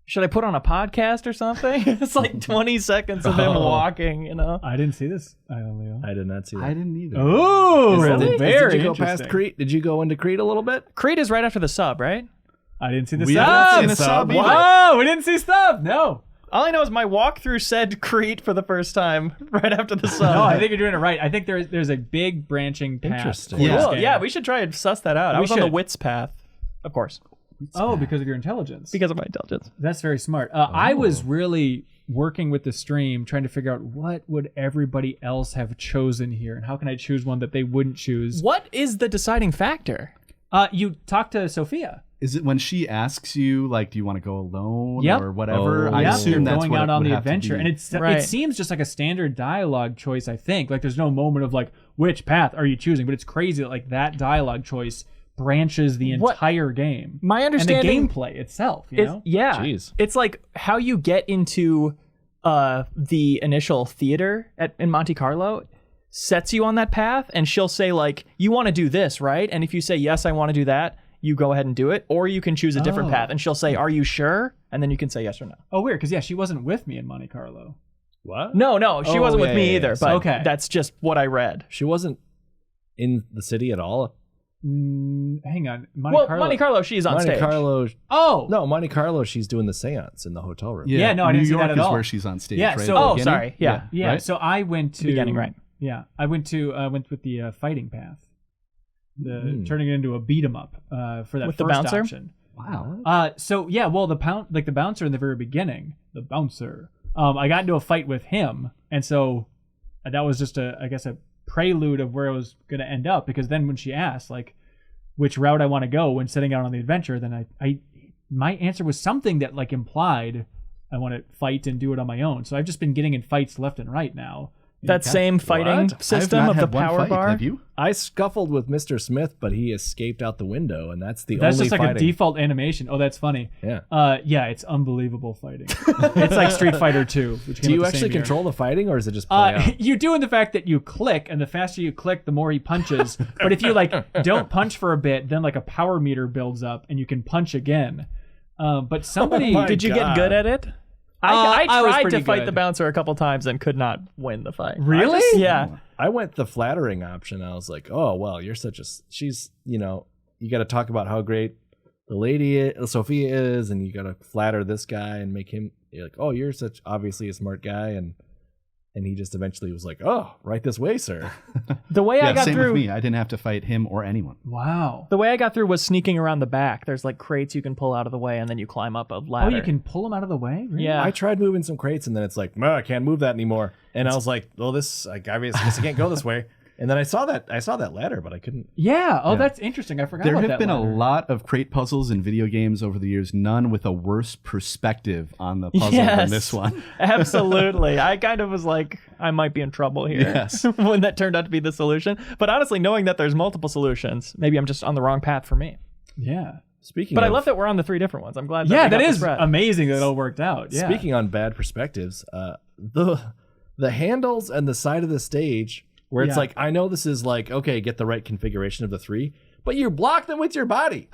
should I put on a podcast or something? It's like 20 seconds of him walking, you know? I didn't see this, Leo. I did not see that. I didn't either. Oh, Really? very Did you go interesting. past Crete? Did you go into Crete a little bit? Crete is right after the sub, right? I didn't see the We sub. haven't seen a sub either. Whoa, we didn't see sub. No. All I know is my walkthrough said Crete for the first time right after the sub. No, I think you're doing it right. I think there's a big branching path. Interesting. for this Cool. game. Yeah, we should try and suss that out. I We was on the should. wits path, of course, Oh, because of your intelligence. because of my intelligence. That's very smart. I was really working with the stream, trying to figure out what would everybody else have chosen here, and how can I choose one that they wouldn't choose. What is the deciding factor? You talk to Sophia. Is it when she asks you, like, do you want to go alone Yep. or whatever? Oh. I Yep, assume you're that's going what out it on would the have to adventure, be. and it Right. seems just like a standard dialogue choice. I think like there's no moment of like which path are you choosing, but it's crazy that like that dialogue choice branches the What- entire game. My And the understanding gameplay itself, you know? yeah, Jeez. it's like how you get into the initial theater in Monte Carlo sets you on that path, and she'll say like, you want to do this, right? And if you say yes, I want to do that, you go ahead and do it, or you can choose a different Oh. path, and she'll say, are you sure? And then you can say yes or no. Oh, weird, because she wasn't with me in Monte Carlo. What? No, she Oh, wasn't with yeah, me yeah, either, yeah. but Okay. that's just what I read. She wasn't in the city at all. Hang on, Monte Well, Carlo. Monte Carlo, she's on Monte stage. Carlo. Oh, No, Monte Carlo. She's doing the seance in the hotel room. Yeah, no, I New didn't see York that at is all. where she's on stage. Yeah, right so- at the Oh, beginning? sorry, yeah. yeah. right? So I went to Beginning, right. Yeah, I went with the fighting path, Hmm. turning it into a beat 'em up for that With the first bouncer? option. Wow. So yeah, well, the bouncer in the very beginning, the bouncer. I got into a fight with him, and so that was just I guess a prelude of where I was going to end up. Because then when she asked like which route I want to go when setting out on the adventure, then my answer was something that like implied I want to fight and do it on my own. So I've just been getting in fights left and right now. That same fighting What? system I've not of the had one power fight. bar. Have you? I scuffled with Mr. Smith, but he escaped out the window, and that's the That's only just like fighting. a default animation. Oh, that's funny. Yeah. Yeah, it's unbelievable fighting. It's like Street Fighter 2. Which Do came you out the same actually year. control the fighting, or is it just play out? You do in the fact that you click, and the faster you click, the more he punches. But if you like don't punch for a bit, then like a power meter builds up, and you can punch again. But somebody my Did you God. get good at it? I I was tried pretty to fight good. the bouncer a couple times and could not win the fight. Really? Yeah. I went the flattering option. I was like, oh, well, you're such a... She's, you got to talk about how great the lady Sophia is, and you got to flatter this guy and make him... You're like, oh, you're such obviously a smart guy, and he just eventually was like, oh, right this way, sir. The way I Yeah, got same through with me. I didn't have to fight him or anyone. Wow. the way I got through was sneaking around the back. There's like crates you can pull out of the way, and then you climb up a Oh, ladder. you can pull him out of the way? Really? Yeah. I tried moving some crates, and then it's like, no, I can't move that anymore. And I was like, well, this, I guess I can't go this way. And then I saw that ladder, but I couldn't. Yeah. Oh, that's interesting. I forgot There about have that been a ladder. lot of crate puzzles in video games over the years, none with a worse perspective on the puzzle Yes. than this one. Absolutely. I kind of was like, I might be in trouble here. Yes. When that turned out to be the solution. But honestly, knowing that there's multiple solutions, maybe I'm just on the wrong path for me. Yeah. Speaking But of, I love that we're on the 3 different ones. I'm glad that Yeah, we got that this is right. amazing that it all worked out. Yeah. Speaking on bad perspectives, the the handles and the side of the stage where it's Yeah. like, I know this is like, okay, get the right configuration of the 3, but you block them with your body.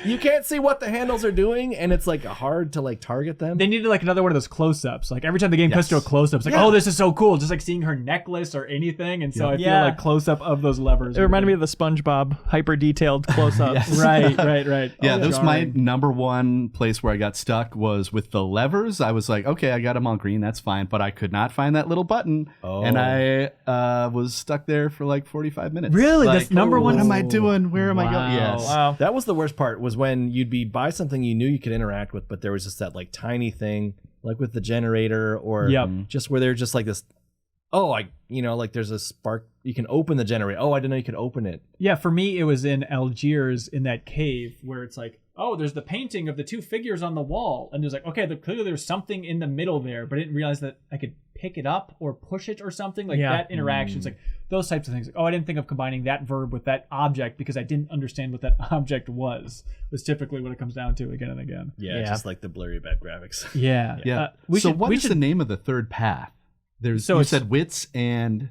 You can't see what the handles are doing, and it's like hard to like target them. They needed like another one of those close-ups. Like every time the game cuts to a close-up, it's like, Yeah. oh, this is so cool. Just like seeing her necklace or anything. And so I feel Yeah. like close-up of those levers. It reminded me of the SpongeBob hyper detailed close-ups. Right. Yeah, Oh, that was my jarring. number one place where I got stuck was with the levers. I was like, okay, I got them all green, that's fine, but I could not find that little button, and I was stuck there for like 45 minutes. Really? Like, That's number one? What am I doing? Where am I going? Yes. Wow. That was the worst part, was when you'd be buy something you knew you could interact with, but there was just that like tiny thing, like with the generator, or Yep. just where they're just like this. Oh, like there's a spark. You can open the generator. Oh, I didn't know you could open it. Yeah, for me, it was in Algiers in that cave where it's like, oh, there's the painting of the two figures on the wall. And there's like, okay, clearly there's something in the middle there, but I didn't realize that I could pick it up or push it or something. Like that interaction. It's like those types of things. Like, oh, I didn't think of combining that verb with that object because I didn't understand what that object was typically what it comes down to again and again. Yeah, just like the blurry bad graphics. Yeah. Yeah. We so should, what we is should, the name of the third path? There's So you it's- said wits and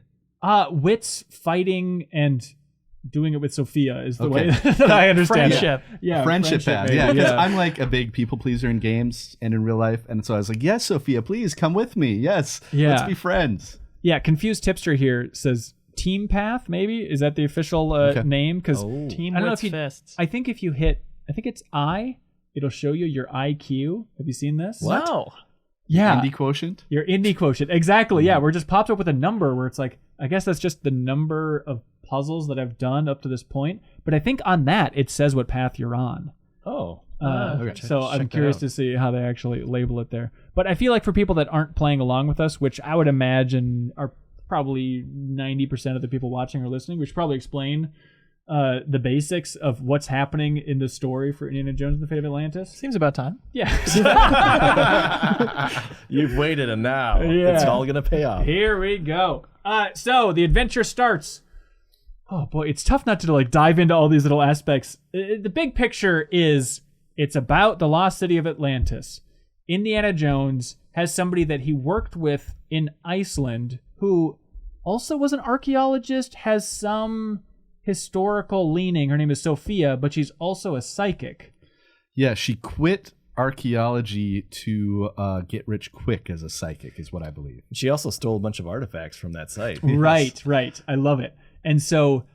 Wits fighting and doing it with Sophia is the Okay. way that I understand Friendship. it. Yeah, friendship path. maybe. Yeah, because I'm like a big people pleaser in games and in real life, and so I was like, yes, Sophia, please come with me. Yes, Yeah. let's be friends. Yeah, Confused Tipster here says Team Path, maybe? Is that the official name? Because Team I don't know with if you, fists. I think if you hit, I think it's I, it'll show you your IQ. Have you seen this? Wow. Yeah. Indie quotient. Your indie quotient. Exactly. Yeah, where it just pops up with a number where it's like, I guess that's just the number of puzzles that I've done up to this point. But I think on that, it says what path you're on. Oh, Okay. So I'm check that curious out. to see how they actually label it there. But I feel like for people that aren't playing along with us, which I would imagine are probably 90% of the people watching or listening, we should probably explain the basics of what's happening in the story for Indiana Jones and the Fate of Atlantis. Seems about time. Yeah. you've waited, and now Yeah. it's all gonna pay off. Here we go. So the adventure starts. Oh boy, it's tough not to like dive into all these little aspects. The big picture is it's about the lost city of Atlantis. Indiana Jones has somebody that he worked with in Iceland who also was an archaeologist, has some historical leaning. Her name is Sophia, but she's also a psychic. Yeah, she quit archaeology to get rich quick as a psychic, is what I believe. She also stole a bunch of artifacts from that site. Right. I love it. And so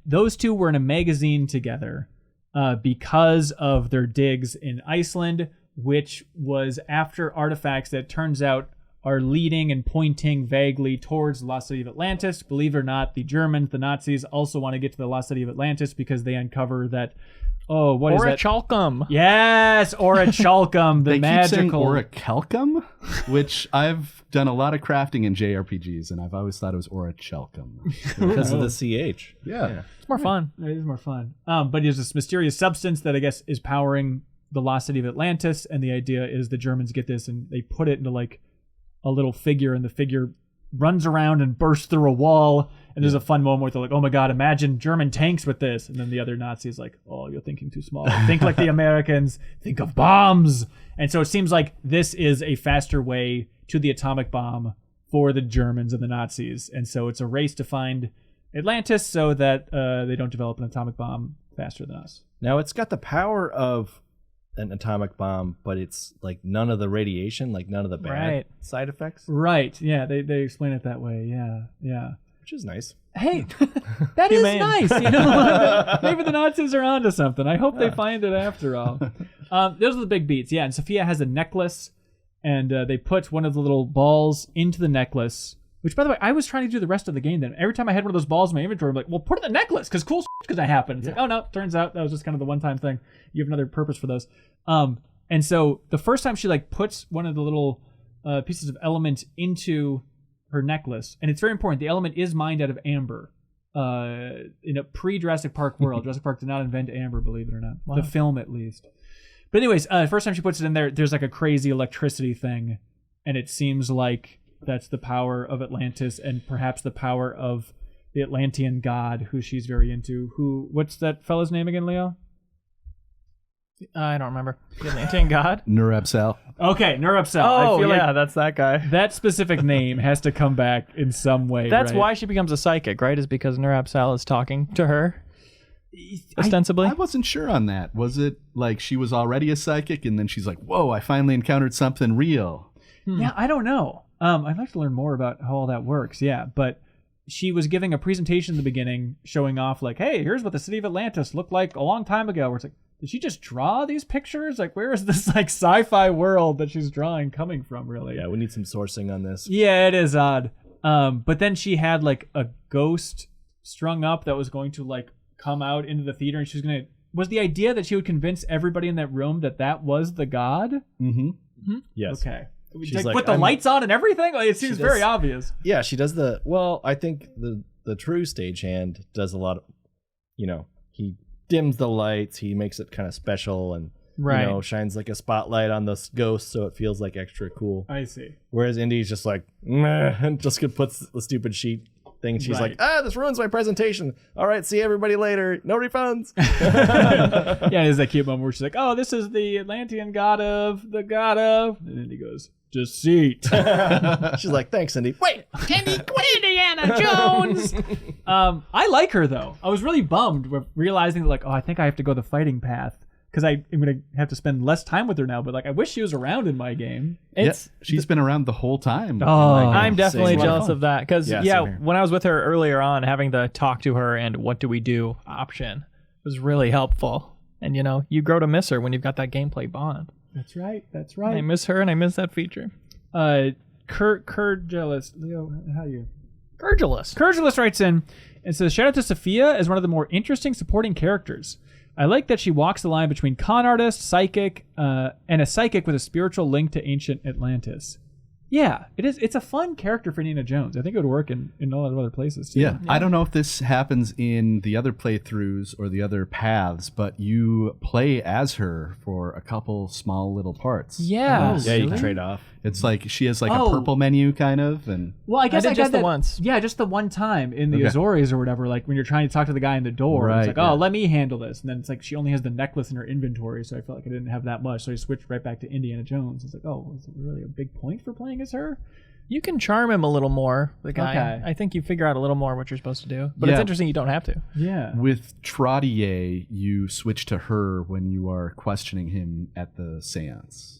those two were in a magazine together because of their digs in Iceland, which was after artifacts that turns out are leading and pointing vaguely towards the lost city of Atlantis. Believe it or not, the Germans, the Nazis, also want to get to the lost city of Atlantis because they uncover that, what is that? Orichalcum. Yes, Orichalcum, the They keep saying magical... orichalcum, which I've done a lot of crafting in JRPGs, and I've always thought it was orichalcum. Because of the CH. Yeah. It's more fun. It is more fun. But there's this mysterious substance that I guess is powering the lost city of Atlantis, and the idea is the Germans get this and they put it into like a little figure, and the figure runs around and bursts through a wall. And there's a fun moment where they're like, oh my God, imagine German tanks with this. And then the other Nazi is like, oh, you're thinking too small. Think like the Americans. Think of bombs. And so it seems like this is a faster way to the atomic bomb for the Germans and the Nazis. And so it's a race to find Atlantis so that they don't develop an atomic bomb faster than us. Now it's got the power of an atomic bomb, but it's like none of the radiation, like none of the bad Right. side effects, Right. Yeah, they explain it that way. Yeah. which is nice. Hey, that is Humane. nice. You know, maybe the Nazis are onto something. I hope they find it after all. Those are the big beats. Yeah, and Sophia has a necklace, and they put one of the little balls into the necklace. Which, by the way, I was trying to do the rest of the game then. Every time I had one of those balls in my inventory, I'm like, well, put it in the necklace, because cool shit's going to happen. It's like, oh, no, turns out that was just kind of the one-time thing. You have another purpose for those. And so the first time she, like, puts one of the little pieces of element into her necklace, and it's very important, the element is mined out of amber. In a pre-Jurassic Park world, Jurassic Park did not invent amber, believe it or not. Wow. The film, at least. But anyways, first time she puts it in there, there's, like, a crazy electricity thing, and it seems like that's the power of Atlantis and perhaps the power of the Atlantean god who she's very into. What's that fella's name again, Leo? I don't remember. The Atlantean god? Nurepsal. Okay, Nurepsal. Oh, I feel yeah, like that's that guy. that specific name has to come back in some way. That's right? why she becomes a psychic, right? Is because Nurepsal is talking to her, ostensibly. I wasn't sure on that. Was it like she was already a psychic and then she's like, whoa, I finally encountered something real? Yeah, I don't know. I'd like to learn more about how all that works. Yeah, but she was giving a presentation in the beginning showing off like, hey, here's what the city of Atlantis looked like a long time ago. Where it's like, did she just draw these pictures? Like, where is this like sci-fi world that she's drawing coming from, really? Yeah, we need some sourcing on this. Yeah, it is odd. But then she had like a ghost strung up that was going to like come out into the theater, and she was gonna. Was the idea that she would convince everybody in that room that that was the god? Mm-hmm. Yes. Okay. She's Like, like, put the lights on and everything. Like, it seems does- very obvious. Yeah, she does the. Well, I think the true stagehand does a lot of. He dims the lights. He makes it kind of special and Right. shines like a spotlight on the ghost so it feels like extra cool. I see. Whereas Indy's just like, meh, and just puts the stupid sheet thing. She's Right. like, this ruins my presentation. All right, see everybody later. No refunds. Yeah, there's that cute moment where she's like, "Oh, this is the Atlantean god of the god of," and then he goes, "Deceit." She's like, thanks, Indy. Wait, Indiana Jones! I like her though. I was really bummed with realizing that, like, oh, I think I have to go the fighting path because I'm gonna have to spend less time with her now. But like, I wish she was around in my game. She's been around the whole time. Oh, I'm definitely Same. jealous of that because Yeah, yeah, same here. when I was with her earlier on, having the talk to her and what do we do option was really helpful. And you grow to miss her when you've got that gameplay bond. That's right. That's I right. miss her and I miss that feature. Kurgelis, Leo, how you? Urgulus. Kurgelis writes in and says, "Shout out to Sophia as one of the more interesting supporting characters. I like that she walks the line between con artist, psychic, and a psychic with a spiritual link to ancient Atlantis." Yeah, it is. It's a fun character for Indiana Jones. I think it would work in a lot of other places too. Yeah, I don't know if this happens in the other playthroughs or the other paths, but you play as her for a couple small little parts. Yeah. Yeah, you can trade off. It's like she has like Oh. a purple menu kind of, and Well, I guess did I just got the that once. Yeah, just the one time in the Okay. Azores or whatever. Like when you're trying to talk to the guy in the door, it's Right, like, yeah. "Oh, let me handle this," and then it's like she only has the necklace in her inventory, so I felt like I didn't have that much. So I switched right back to Indiana Jones. It's like, oh, is it really a big point for playing as her? You can charm him a little more, the guy. Okay. I think you figure out a little more what you're supposed to do. But Yeah. it's interesting you don't have to. Yeah. with Trottier, you switch to her when you are questioning him at the seance.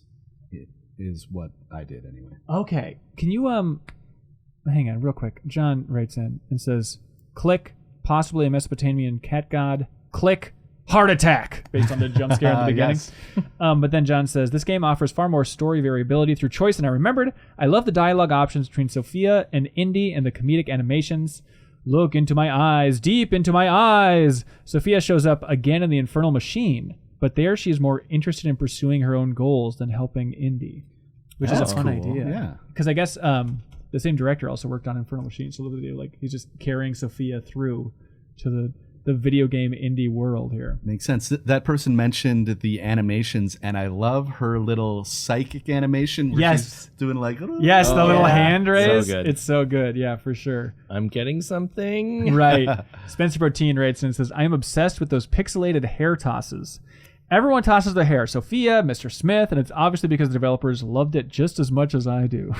It is what I did anyway. Okay. Can you hang on real quick. John writes in and says, "Click, possibly a Mesopotamian cat god. Click, heart attack," based on the jump scare at the beginning. Yes. But then John says, "This game offers far more story variability through choice than I remembered. I love the dialogue options between Sophia and Indy and the comedic animations. Look into my eyes, deep into my eyes." Sophia shows up again in the Infernal Machine, but there she is more interested in pursuing her own goals than helping Indy, which is That's a fun cool. idea. Yeah. Because I guess the same director also worked on Infernal Machine, so literally like he's just carrying Sophia through to the video game indie world here. Makes sense. That person mentioned the animations, and I love her little psychic animation where Yes. she's doing like... Yes, the little yeah. hand raise. So good. It's so good. Yeah, for sure. I'm getting something. Right. Spencer Protein writes and says, "I am obsessed with those pixelated hair tosses. Everyone tosses their hair. Sophia, Mr. Smith, and it's obviously because the developers loved it just as much as I do."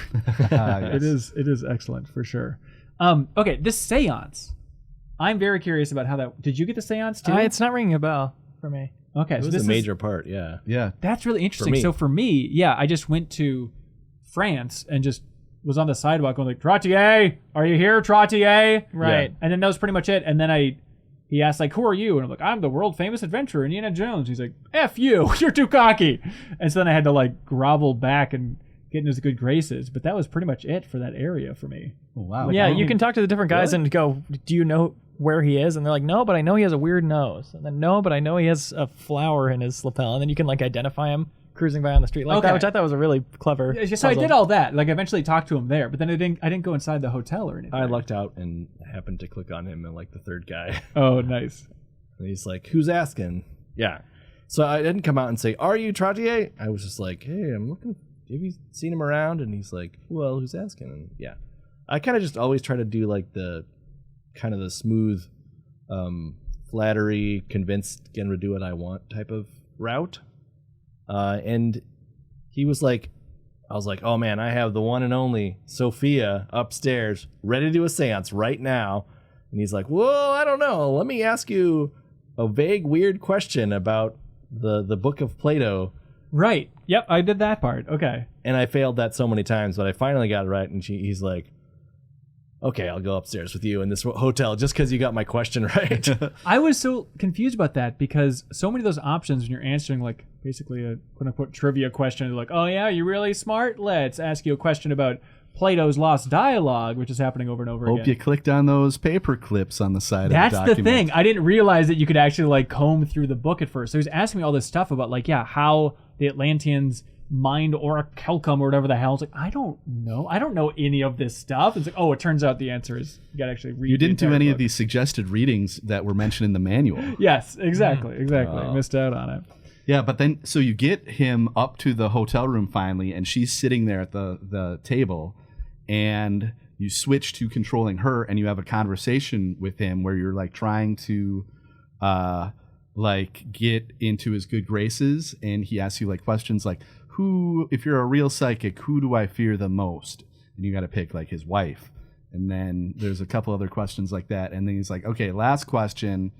Yes. It is excellent for sure. Okay, this seance. I'm very curious about how that. Did you get the seance too? It's not ringing a bell for me. Okay, It so was this a major part, yeah. Yeah. That's really interesting. me. So for me, yeah, I just went to France and just was on the sidewalk going like, "Trottier, are you here, Trottier?" Right. And then that was pretty much it. And then he asked like, "Who are you?" And I'm like, "I'm the world famous adventurer, Indiana Jones." He's like, "F you, you're too cocky." And so then I had to like grovel back and get in his good graces. But that was pretty much it for that area for me. Oh, wow. Yeah, I you mean- can talk to the different guys Really? and go, "Do you know where he is?" And they're like, "No, but I know he has a weird nose." And then, "No, but I know he has a flower in his lapel." And then you can like identify him cruising by on the street like that, Okay. which I thought was a really clever. So I puzzle. did all that. Like I eventually talked to him there, but then I didn't go inside the hotel or anything. I lucked out and happened to click on him and like the third guy. Oh, nice. And he's like, "Who's asking?" Yeah. So I didn't come out and say, "Are you Trottier?" I was just like, "Hey, I'm looking. Have you seen him around?" And he's like, "Well, who's asking?" And yeah. I kind of just always try to do like the kind of the smooth flattery, convinced, getting to do what I want type of route. and he was like, I was like, oh man, I have the one and only Sophia upstairs ready to do a seance right now. And he's like, well, I don't know. Let me ask you a vague, weird question about the Book of Plato. Right. Yep, I did that part. Okay. And I failed that so many times, but I finally got it right. And he's like, okay, I'll go upstairs with you in this hotel just because you got my question right. I was so confused about that because so many of those options when you're answering like basically a quote-unquote trivia question, like, oh yeah, you're really smart? Let's ask you a question about Plato's Lost Dialogue, which is happening over and over again. Hope you clicked on those paper clips on the side That's of the document. the thing. I didn't realize that you could actually like comb through the book at first. So he was asking me all this stuff about like, yeah, how the Atlanteans mined orichalcum or whatever the hell. It's like, I don't know. I don't know any of this stuff. It's like, oh, it turns out the answer is you got to actually read. You didn't the do any book. of these suggested readings that were mentioned in the manual. Yes, exactly. Missed out on it. Yeah, but then so you get him up to the hotel room finally, and she's sitting there at the table, and you switch to controlling her, and you have a conversation with him where you're like trying to like get into his good graces, and he asks you like questions like, who, if you're a real psychic, who do I fear the most? And you got to pick like his wife. And then there's a couple other questions like that. And then he's like, okay, last question.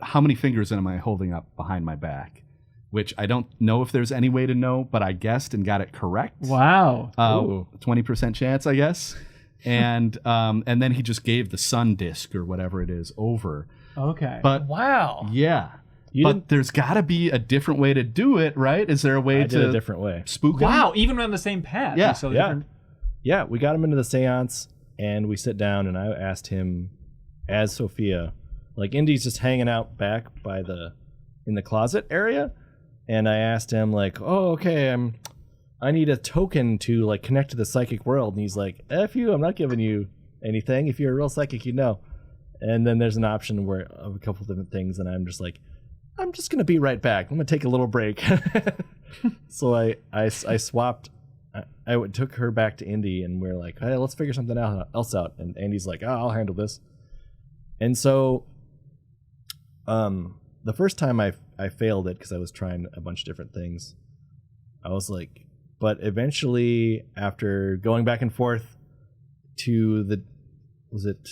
How many fingers am I holding up behind my back? Which I don't know if there's any way to know, but I guessed and got it correct. Wow. 20% chance, I guess. And then he just gave the sun disc or whatever it is over. Okay. But Wow. yeah. But there's got to be a different way to do it, right? Is there a way I did a different way. Spook him? Wow, even on the same path. Yeah. So Yeah. different. Yeah, we got him into the seance, and we sit down, and I asked him, as Sophia, like Indy's just hanging out back in the closet area, and I asked him like, oh, okay, I need a token to like connect to the psychic world, and he's like, F you, I'm not giving you anything. If you're a real psychic, you know. And then there's an option where of a couple of different things, and I'm just like, I'm just gonna be right back. I'm gonna take a little break. So I swapped. I took her back to Indy, and we're like, hey, let's figure something else out. And Andy's like, oh, I'll handle this. And so, the first time I failed it because I was trying a bunch of different things. I was like, but eventually, after going back and forth to was it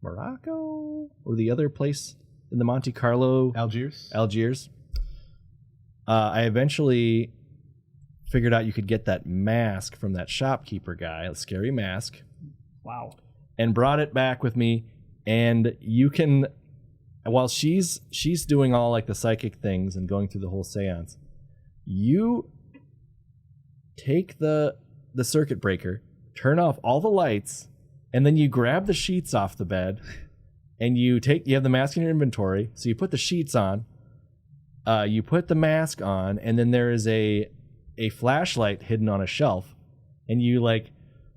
Morocco or the other place in the Monte Carlo? Algiers. I eventually figured out you could get that mask from that shopkeeper guy, a scary mask. Wow. And brought it back with me. And you can, while she's doing all like the psychic things and going through the whole seance, you take the circuit breaker, turn off all the lights, and then you grab the sheets off the bed, and you have the mask in your inventory, so you put the sheets on, you put the mask on, and then there is a flashlight hidden on a shelf, and you like,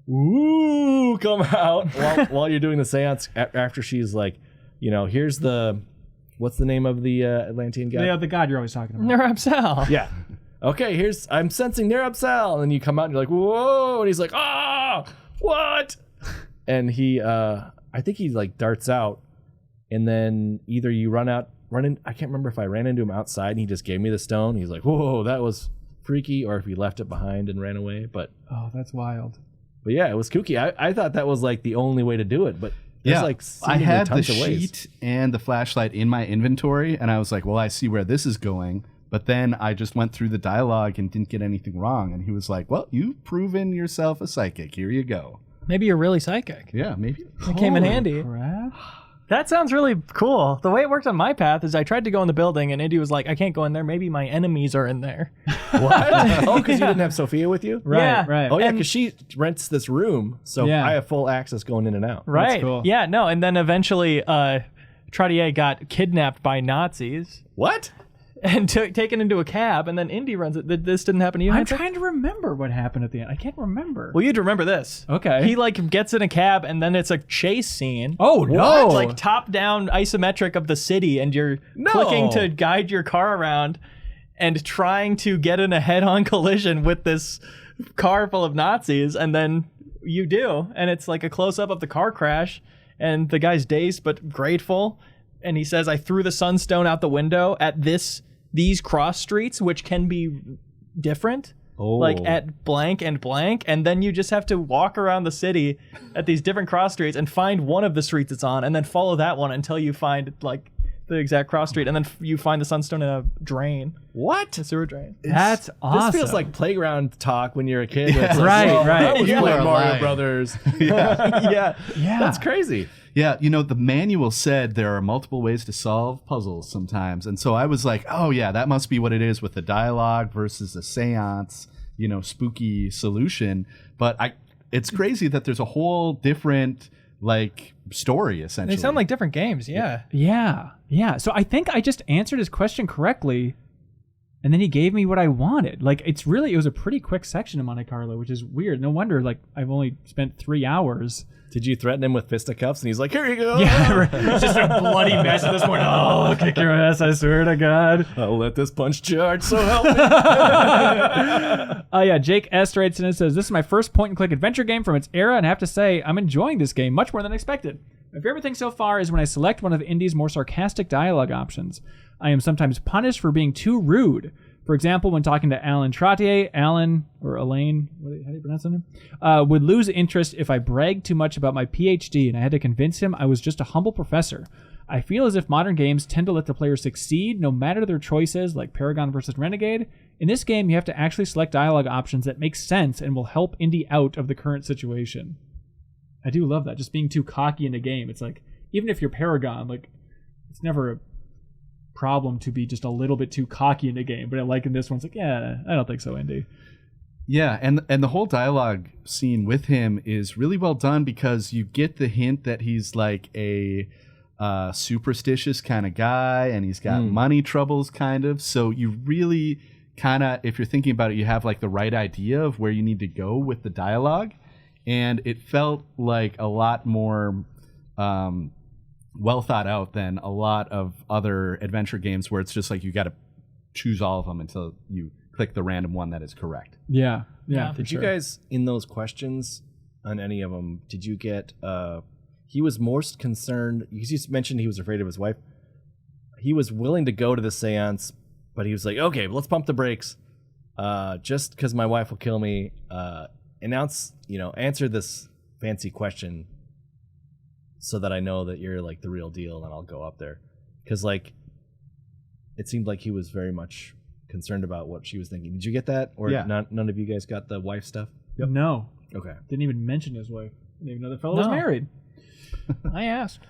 ooh, come out while you're doing the seance after she's like, you know, here's what's the name of the Atlantean guy? Yeah, the god you're always talking about. Nerapsal. Yeah. Okay, I'm sensing Nerapsal, and then you come out and you're like, whoa, and he's like, ah, what? And he, I think he like darts out, and then either you run in. I can't remember if I ran into him outside and he just gave me the stone. He's like, whoa, that was freaky, or if he left it behind and ran away. But that's wild. But yeah, it was kooky. I thought that was like the only way to do it, but there's like I had the tons of ways. sheet and the flashlight in my inventory, and I was like, well, I see where this is going. But then I just went through the dialogue and didn't get anything wrong. And he was like, well, you've proven yourself a psychic. Here you go. Maybe you're really psychic. Yeah, maybe. It came in handy. Crap. That sounds really cool. The way it worked on my path is I tried to go in the building, and Indy was like, I can't go in there. Maybe my enemies are in there. What? Oh, because you didn't have Sophia with you? Right, Yeah. right. Oh, yeah, And- because she rents this room, so Yeah. I have full access going in and out. Right. cool. Yeah, no. And then eventually Trottier got kidnapped by Nazis What? and taken into a cab, and then Indy runs it. This didn't happen to you? I'm Hunter? trying to remember what happened at the end. I can't remember. Well, you'd remember this. Okay. He like gets in a cab, and then it's a chase scene. Oh, no. It's like top down isometric of the city, and you're clicking to guide your car around and trying to get in a head-on collision with this car full of Nazis, and then you do, and it's like a close-up of the car crash, and the guy's dazed but grateful, and he says, I threw the sunstone out the window at this these cross streets, which can be different. Like at blank and blank, and then you just have to walk around the city at these different cross streets and find one of the streets it's on, and then follow that one until you find like the exact cross street, and then you find the sunstone in a drain. What? A sewer drain. That's awesome. This feels like playground talk when you're a kid. Yeah. It's like, Right, "Whoa, right. I was You playing are Mario lying." Brothers. Yeah. That's crazy. Yeah, the manual said there are multiple ways to solve puzzles sometimes. And so I was like, oh, yeah, that must be what it is with the dialogue versus a seance, spooky solution. But it's crazy that there's a whole different, story, essentially. They sound like different games, yeah. Yeah. So I think I just answered his question correctly, and then he gave me what I wanted. It was a pretty quick section of Monte Carlo, which is weird. No wonder, I've only spent 3 hours. Did you threaten him with fisticuffs? And he's like, here you go. Yeah, right. It's just a bloody mess at this point. Oh, I'll kick your ass, I swear to God. I'll let this punch charge, so help me. Yeah, Jake S. writes in and says, this is my first point-and-click adventure game from its era, and I have to say, I'm enjoying this game much more than expected. My favorite thing so far is when I select one of Indy's more sarcastic dialogue options. I am sometimes punished for being too rude. For example, when talking to Alan Trottier, Alan, or Elaine, how do you pronounce his name? Would lose interest if I bragged too much about my PhD, and I had to convince him I was just a humble professor. I feel as if modern games tend to let the player succeed no matter their choices, like Paragon versus Renegade. In this game, you have to actually select dialogue options that make sense and will help Indy out of the current situation. I do love that, just being too cocky in a game. It's like, even if you're Paragon, it's never a problem to be just a little bit too cocky in a game, but in this one, it's like, yeah, I don't think so, Indy. Yeah, and the whole dialogue scene with him is really well done because you get the hint that he's like a superstitious kind of guy, and he's got money troubles kind of. So you really kind of, if you're thinking about it, you have the right idea of where you need to go with the dialogue, and it felt like a lot more well thought out than a lot of other adventure games where it's just you got to choose all of them until you click the random one that is correct. Yeah. Did you guys, in those questions, on any of them, did you get, he was most concerned, because you mentioned he was afraid of his wife. He was willing to go to the seance, but he was like, okay, let's pump the brakes. Just because my wife will kill me, answer this fancy question so that I know that you're the real deal, and I'll go up there. Because it seemed like he was very much concerned about what she was thinking. Did you get that? Or none of you guys got the wife stuff? Yep. No. Okay. Didn't even mention his wife. Didn't even know the fellow was married. I asked.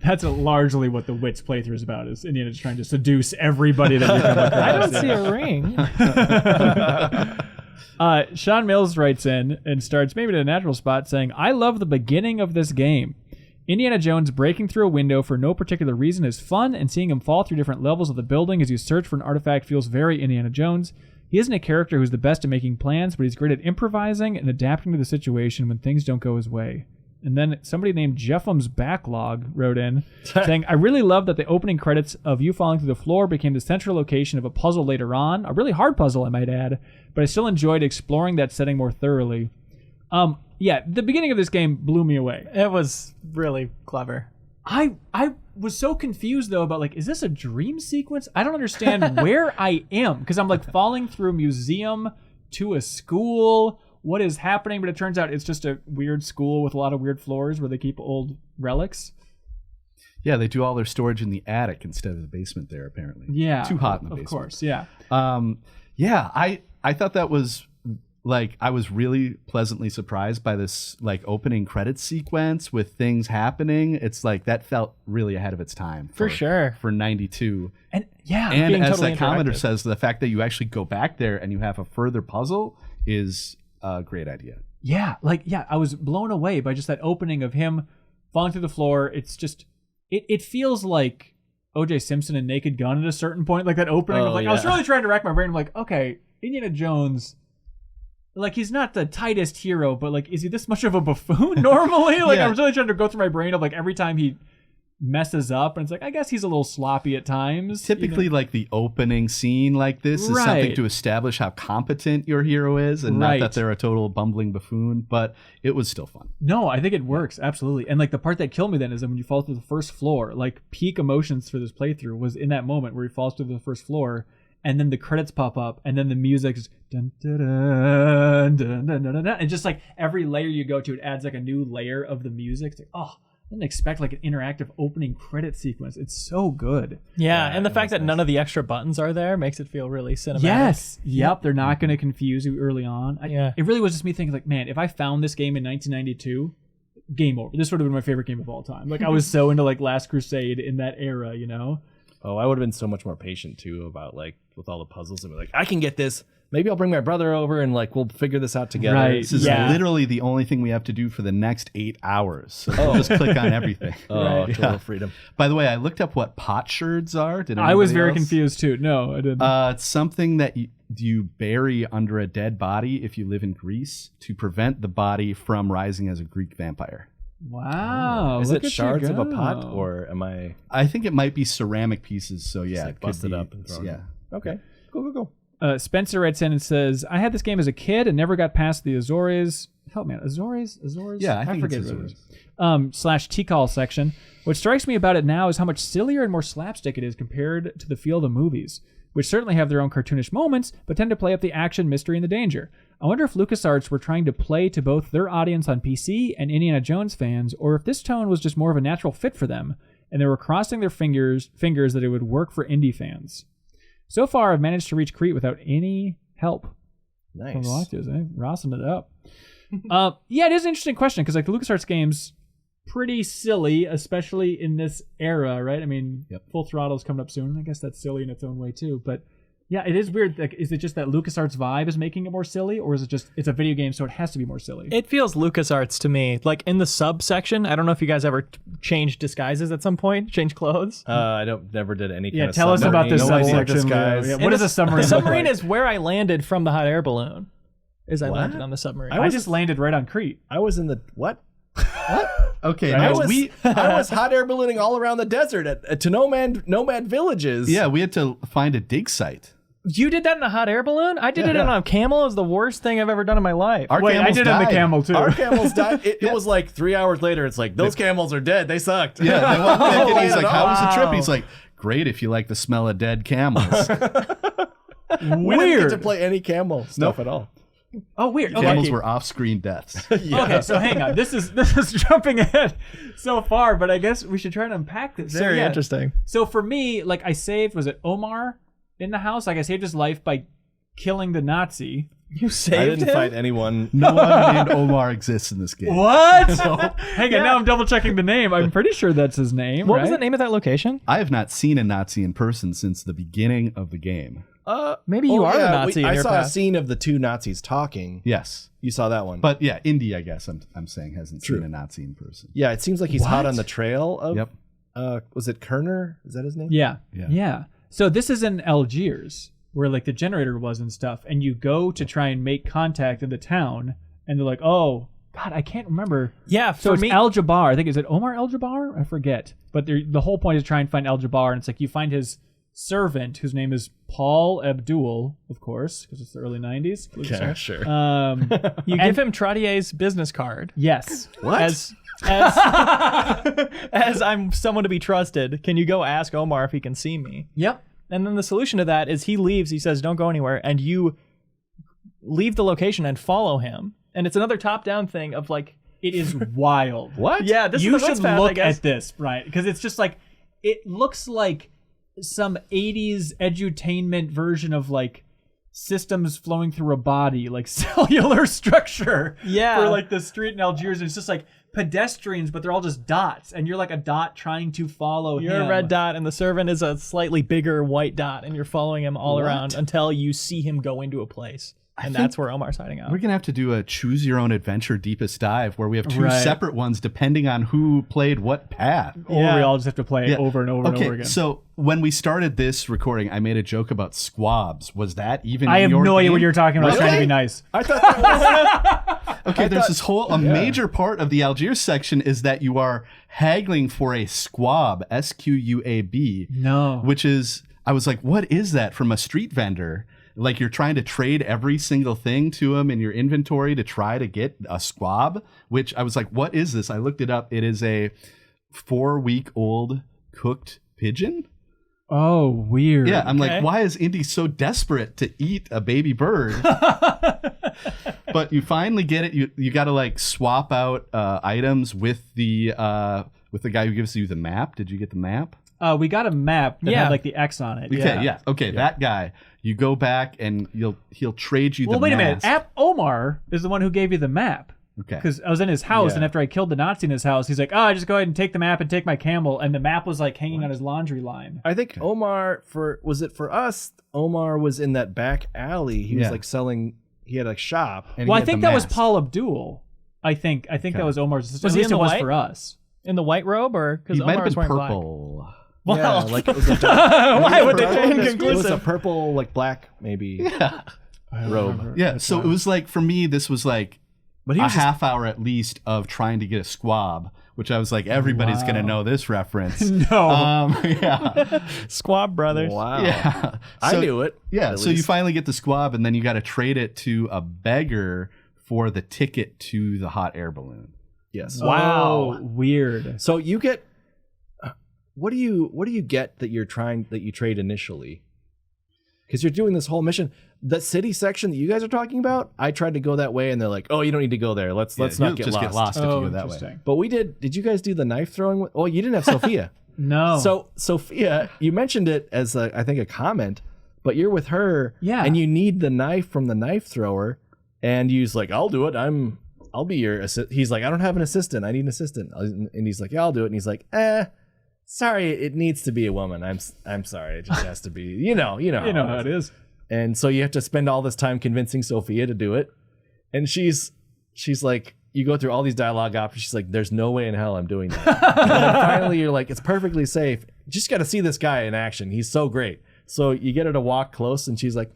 That's largely what the Wits playthrough is about, is Indiana just trying to seduce everybody that you come across. I don't see a ring. Sean Mills writes in and starts maybe at a natural spot saying, I love the beginning of this game. Indiana Jones breaking through a window for no particular reason is fun, and seeing him fall through different levels of the building as you search for an artifact feels very Indiana Jones. He isn't a character who's the best at making plans, but he's great at improvising and adapting to the situation when things don't go his way. And then somebody named Jeffum's Backlog wrote in saying, I really love that the opening credits of you falling through the floor became the central location of a puzzle later on. A really hard puzzle, I might add, but I still enjoyed exploring that setting more thoroughly. Yeah, the beginning of this game blew me away. It was really clever. I was so confused, though, about, is this a dream sequence? I don't understand where I am, because I'm, falling through a museum to a school. What is happening? But it turns out it's just a weird school with a lot of weird floors where they keep old relics. Yeah, they do all their storage in the attic instead of the basement there, apparently. Yeah. Too hot in the basement. Of course, yeah. Yeah, I thought that was, I was really pleasantly surprised by this, opening credits sequence with things happening. It's that felt really ahead of its time. For sure. For 92. And, yeah. And as totally that commenter says, the fact that you actually go back there and you have a further puzzle is a great idea. Yeah, I was blown away by just that opening of him falling through the floor. It's just, it feels like O.J. Simpson and Naked Gun at a certain point, that opening of I was really trying to rack my brain. I'm okay, Indiana Jones, he's not the tightest hero, but is he this much of a buffoon normally? I was really trying to go through my brain of every time he messes up, and it's like, I guess he's a little sloppy at times. Typically, like the opening scene like this is something to establish how competent your hero is, and not that they're a total bumbling buffoon, but it was still fun. No, I think it works, absolutely. And like the part that killed me then is that when you fall through the first floor, like peak emotions for this playthrough was in that moment where he falls through the first floor, and then the credits pop up, and then the music is dun, dun, dun, dun, dun, dun, dun, and just like every layer you go to, it adds like a new layer of the music. It's like, oh, I didn't expect like an interactive opening credit sequence. It's so good. Yeah, and the fact that none of the extra buttons are there makes it feel really cinematic. Yes. Yep. They're not going to confuse you early on. It really was just me thinking like, man, if I found this game in 1992, game over. This would have been my favorite game of all time. Like I was so into like Last Crusade in that era, you know? Oh, I would have been so much more patient too about like with all the puzzles and be like, I can get this. Maybe I'll bring my brother over and like we'll figure this out together. Right. This is literally the only thing we have to do for the next 8 hours. So we'll just click on everything. Total freedom. By the way, I looked up what potsherds are. I was very confused too. No, I didn't. It's something that you bury under a dead body if you live in Greece to prevent the body from rising as a Greek vampire. Wow. Is it shards of a pot or am I? I think it might be ceramic pieces. So yeah, like bust it up and throw it. Okay. Cool. Spencer writes in and says, I had this game as a kid and never got past the Azores. Help me out. Azores? Yeah, I think forget it's Azores. /T-call section. What strikes me about it now is how much sillier and more slapstick it is compared to the feel of the movies, which certainly have their own cartoonish moments, but tend to play up the action, mystery, and the danger. I wonder if LucasArts were trying to play to both their audience on PC and Indiana Jones fans, or if this tone was just more of a natural fit for them, and they were crossing their fingers that it would work for indie fans. So far, I've managed to reach Crete without any help. Nice. From the walkthroughs, rossing it up. Yeah, it is an interesting question, because like the LucasArts games, pretty silly, especially in this era, right? I mean, Full Throttle's coming up soon. I guess that's silly in its own way too, but yeah, it is weird. Like, is it just that LucasArts vibe is making it more silly, or is it just it's a video game, so it has to be more silly? It feels LucasArts to me. Like in the sub section, I don't know if you guys ever changed disguises at some point, change clothes. I never did any. Kind of tell us about this subsection. Disguise. Yeah. What is a submarine? The submarine like? is where I landed from the hot air balloon. I landed on the submarine. I just landed right on Crete. I was in the what? Okay, I was hot air ballooning all around the desert to nomad villages. Yeah, we had to find a dig site. You did that in a hot air balloon? I did it on a camel. It was the worst thing I've ever done in my life. Our Wait, I camels did died. it on the camel too. Our camels died. It was like 3 hours later. It's like, those camels are dead. They sucked. Yeah, they walked back in. He's like, how was the trip? He's like, great if you like the smell of dead camels. We didn't get to play any camel stuff at all. Oh, weird. Camels were off-screen deaths. Okay, so hang on. This is jumping ahead so far, but I guess we should try to unpack this. Very interesting. So for me, like I saved, was it Omar in the house? Like I saved his life by killing the Nazi. You saved I didn't him? fight anyone. No one named Omar exists in this game. What? Hang on, now I'm double checking the name. I'm pretty sure that's his name. What was the name of that location? I have not seen a Nazi in person since the beginning of the game. Maybe you are the Nazi. I saw a scene of the two Nazis talking. Yes. You saw that one. But yeah, Indy, I guess I'm saying, hasn't seen a Nazi in person. Yeah, it seems like he's hot on the trail of... was it Kerner? Is that his name? Yeah. So this is in Algiers, where like the generator was and stuff, and you go to try and make contact in the town, and they're like, oh, God, I can't remember. Yeah, so it's Al-Jabbar. I think, is it Omar Al-Jabbar? I forget. But the whole point is try and find Al-Jabbar, and it's like you find his servant, whose name is Paul Abdul, of course, because it's the early 90s. Yeah, sure. You give him Trottier's business card. Yes. What? As I'm someone to be trusted, can you go ask Omar if he can see me? Yep. And then the solution to that is he leaves. He says, don't go anywhere. And you leave the location and follow him. And it's another top-down thing of like... It is wild. What? Yeah, this you is the should path, look at this, right? Because it's just like... It looks like some 80s edutainment version of like systems flowing through a body, like cellular structure. Yeah. For like the street in Algiers. And it's just like pedestrians, but they're all just dots. And you're like a dot trying to follow him. You're a red dot, and the servant is a slightly bigger white dot, and you're following him all around until you see him go into a place. And that's where Omar's hiding out. We're going to have to do a choose your own adventure deepest dive where we have two separate ones depending on who played what path. Or we all just have to play it over and over and over again. So when we started this recording, I made a joke about squabs. Was that even I in have your no idea game? what you're talking about. I was trying to be nice. I thought that was... Okay, there's this whole a major part of the Algiers section is that you are haggling for a squab, SQUAB. No. Which is, I was like, what is that from a street vendor? Like you're trying to trade every single thing to him in your inventory to try to get a squab, which I was like, what is this? I looked it up. It is a 4-week-old cooked pigeon. Oh, weird. Yeah, I'm like, why is Indy so desperate to eat a baby bird? But you finally get it. You got to like swap out items with the guy who gives you the map. Did you get the map? We got a map that had like the X on it. Okay, yeah. Okay, that guy. You go back and he'll trade you the map. Well, wait a minute. Omar is the one who gave you the map. Okay. Because I was in his house, and after I killed the Nazi in his house, he's like, just go ahead and take the map and take my camel. And the map was like hanging on his laundry line. I think Omar, for us, Omar was in that back alley. He was like selling, he had a shop. Well, I think that was Paul Abdul. I think that was Omar's assistant. Was At he least in it the was white? for us. In the white robe, or because He might Omar have was been wearing purple. black? Yeah, Well, like it was a dark, why would they be it was inconclusive? a purple, like black, maybe robe. Yeah, so it was like, for me, this was like But he a was just, half hour at least of trying to get a squab, which I was like, everybody's going to know this reference. No. Yeah. Squab Brothers. wow. Yeah. I knew it. Yeah, at so you least. finally get the squab, and then you got to trade it to a beggar for the ticket to the hot air balloon. Yes. Wow. Weird. So you get what do you get that you trade initially? Because you're doing this whole mission. The city section that you guys are talking about, I tried to go that way, and they're like, "Oh, you don't need to go there. Let's not you'll get just lost." get lost if you go that way. Interesting. But we did. Did you guys do the knife throwing? Oh, you didn't have Sophia. No. So Sophia, you mentioned it as I think a comment, but you're with her, Yeah. and you need the knife from the knife thrower, and you's like, "I'll do it. I'll be your assistant." He's like, "I don't have an assistant. I need an assistant." And he's like, "Yeah, I'll do it." And he's like, sorry, it needs to be a woman. I'm sorry, it just has to be. You know how it is. And so you have to spend all this time convincing Sophia to do it, and she's like, you go through all these dialogue options. She's like, "There's no way in hell I'm doing that." And then finally, you're like, "It's perfectly safe. You just got to see this guy in action. He's so great." So you get her to walk close, and she's like,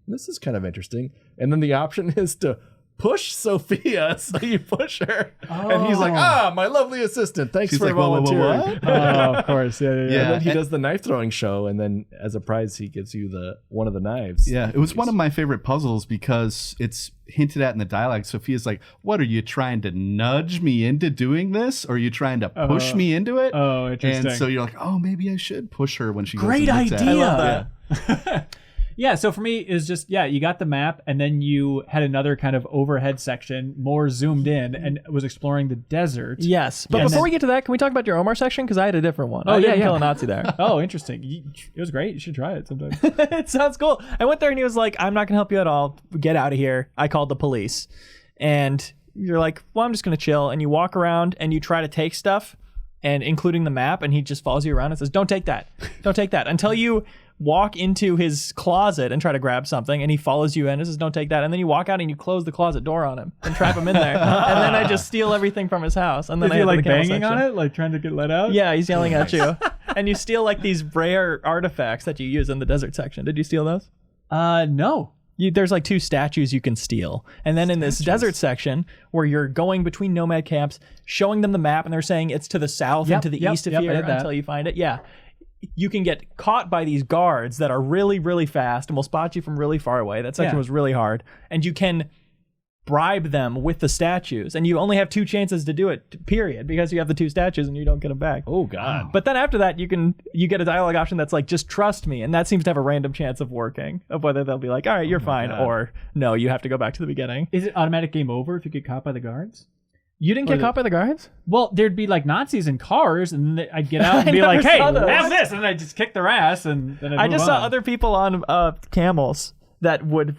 "This is kind of interesting." And then the option is to push Sophia, so you push her, and he's like, my lovely assistant, thanks She's for like, whoa, whoa, whoa, volunteering. what? Oh, of course. Yeah. And then he does the knife throwing show, and then as a prize, he gives you one of the knives. Yeah, it was one of my favorite puzzles because it's hinted at in the dialogue. Sophia's like, "What, are you trying to nudge me into doing this, or are you trying to push me into it?" Oh, interesting. And so you're like, "Oh, maybe I should push her when she goes Great and looks at it." idea. I love that. Yeah, so for me, it's just, you got the map, and then you had another kind of overhead section, more zoomed in, and was exploring the desert. Yes, but before we get to that, can we talk about your Omar section? Because I had a different one. Oh, I yeah, didn't yeah. kill a Nazi there. Oh, interesting. It was great. You should try it sometime. It sounds cool. I went there and he was like, "I'm not gonna help you at all. Get out of here." I called the police, and you're like, "Well, I'm just gonna chill." And you walk around and you try to take stuff, and including the map, and he just follows you around and says, "Don't take that. Don't take that," until you walk into his closet and try to grab something, and he follows you in and says, "Don't take that." And then you walk out and you close the closet door on him and trap him in there. And then I just steal everything from his house. And then Is I he head to like the camel banging section. on it, like trying to get let out? Yeah, he's yelling at you. And you steal like these rare artifacts that you use in the desert section. Did you steal those? No. There's like 2 statues you can steal. And then in this desert section where you're going between nomad camps, showing them the map, and they're saying it's to the south and to the east of I here did that. until you find it. Yeah. You can get caught by these guards that are really, really fast and will spot you from really far away. That section was really hard. And you can bribe them with the statues. And you only have 2 chances to do it, period, because you have the 2 statues and you don't get them back. Oh God. But then after that, you get a dialogue option that's like, "Just trust me," and that seems to have a random chance of working, of whether they'll be like, "All right, you're fine," or "No, you have to go back to the beginning." Is it automatic game over if you get caught by the guards? You didn't get caught by the guards? Well, the'd be like Nazis in cars, and then I'd get out and I be like, never "Hey, saw those. have this," and I'd just kick their ass, and then I just saw other people on camels that would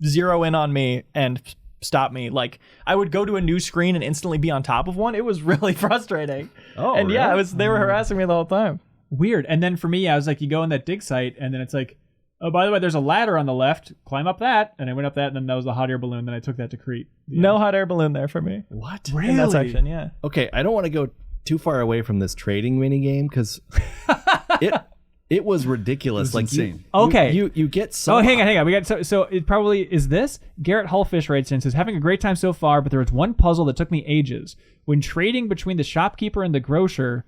zero in on me and stop me. Like, I would go to a new screen and instantly be on top of one. It was really frustrating. Oh, and yeah, really? they were harassing me the whole time. Weird. And then for me, I was like, you go in that dig site, and then it's like, "Oh, by the way, there's a ladder on the left. Climb up that." And I went up that, and then that was the hot air balloon. Then I took that to Crete. No hot air balloon there for me. What? In that section, yeah. Okay, I don't want to go too far away from this trading mini game because it It was ridiculous. It was insane. Okay. You get so. Oh, hang on. We got so it probably is this. Garrett Hullfish writes in, says, having a great time so far, but there was one puzzle that took me ages. When trading between the shopkeeper and the grocer,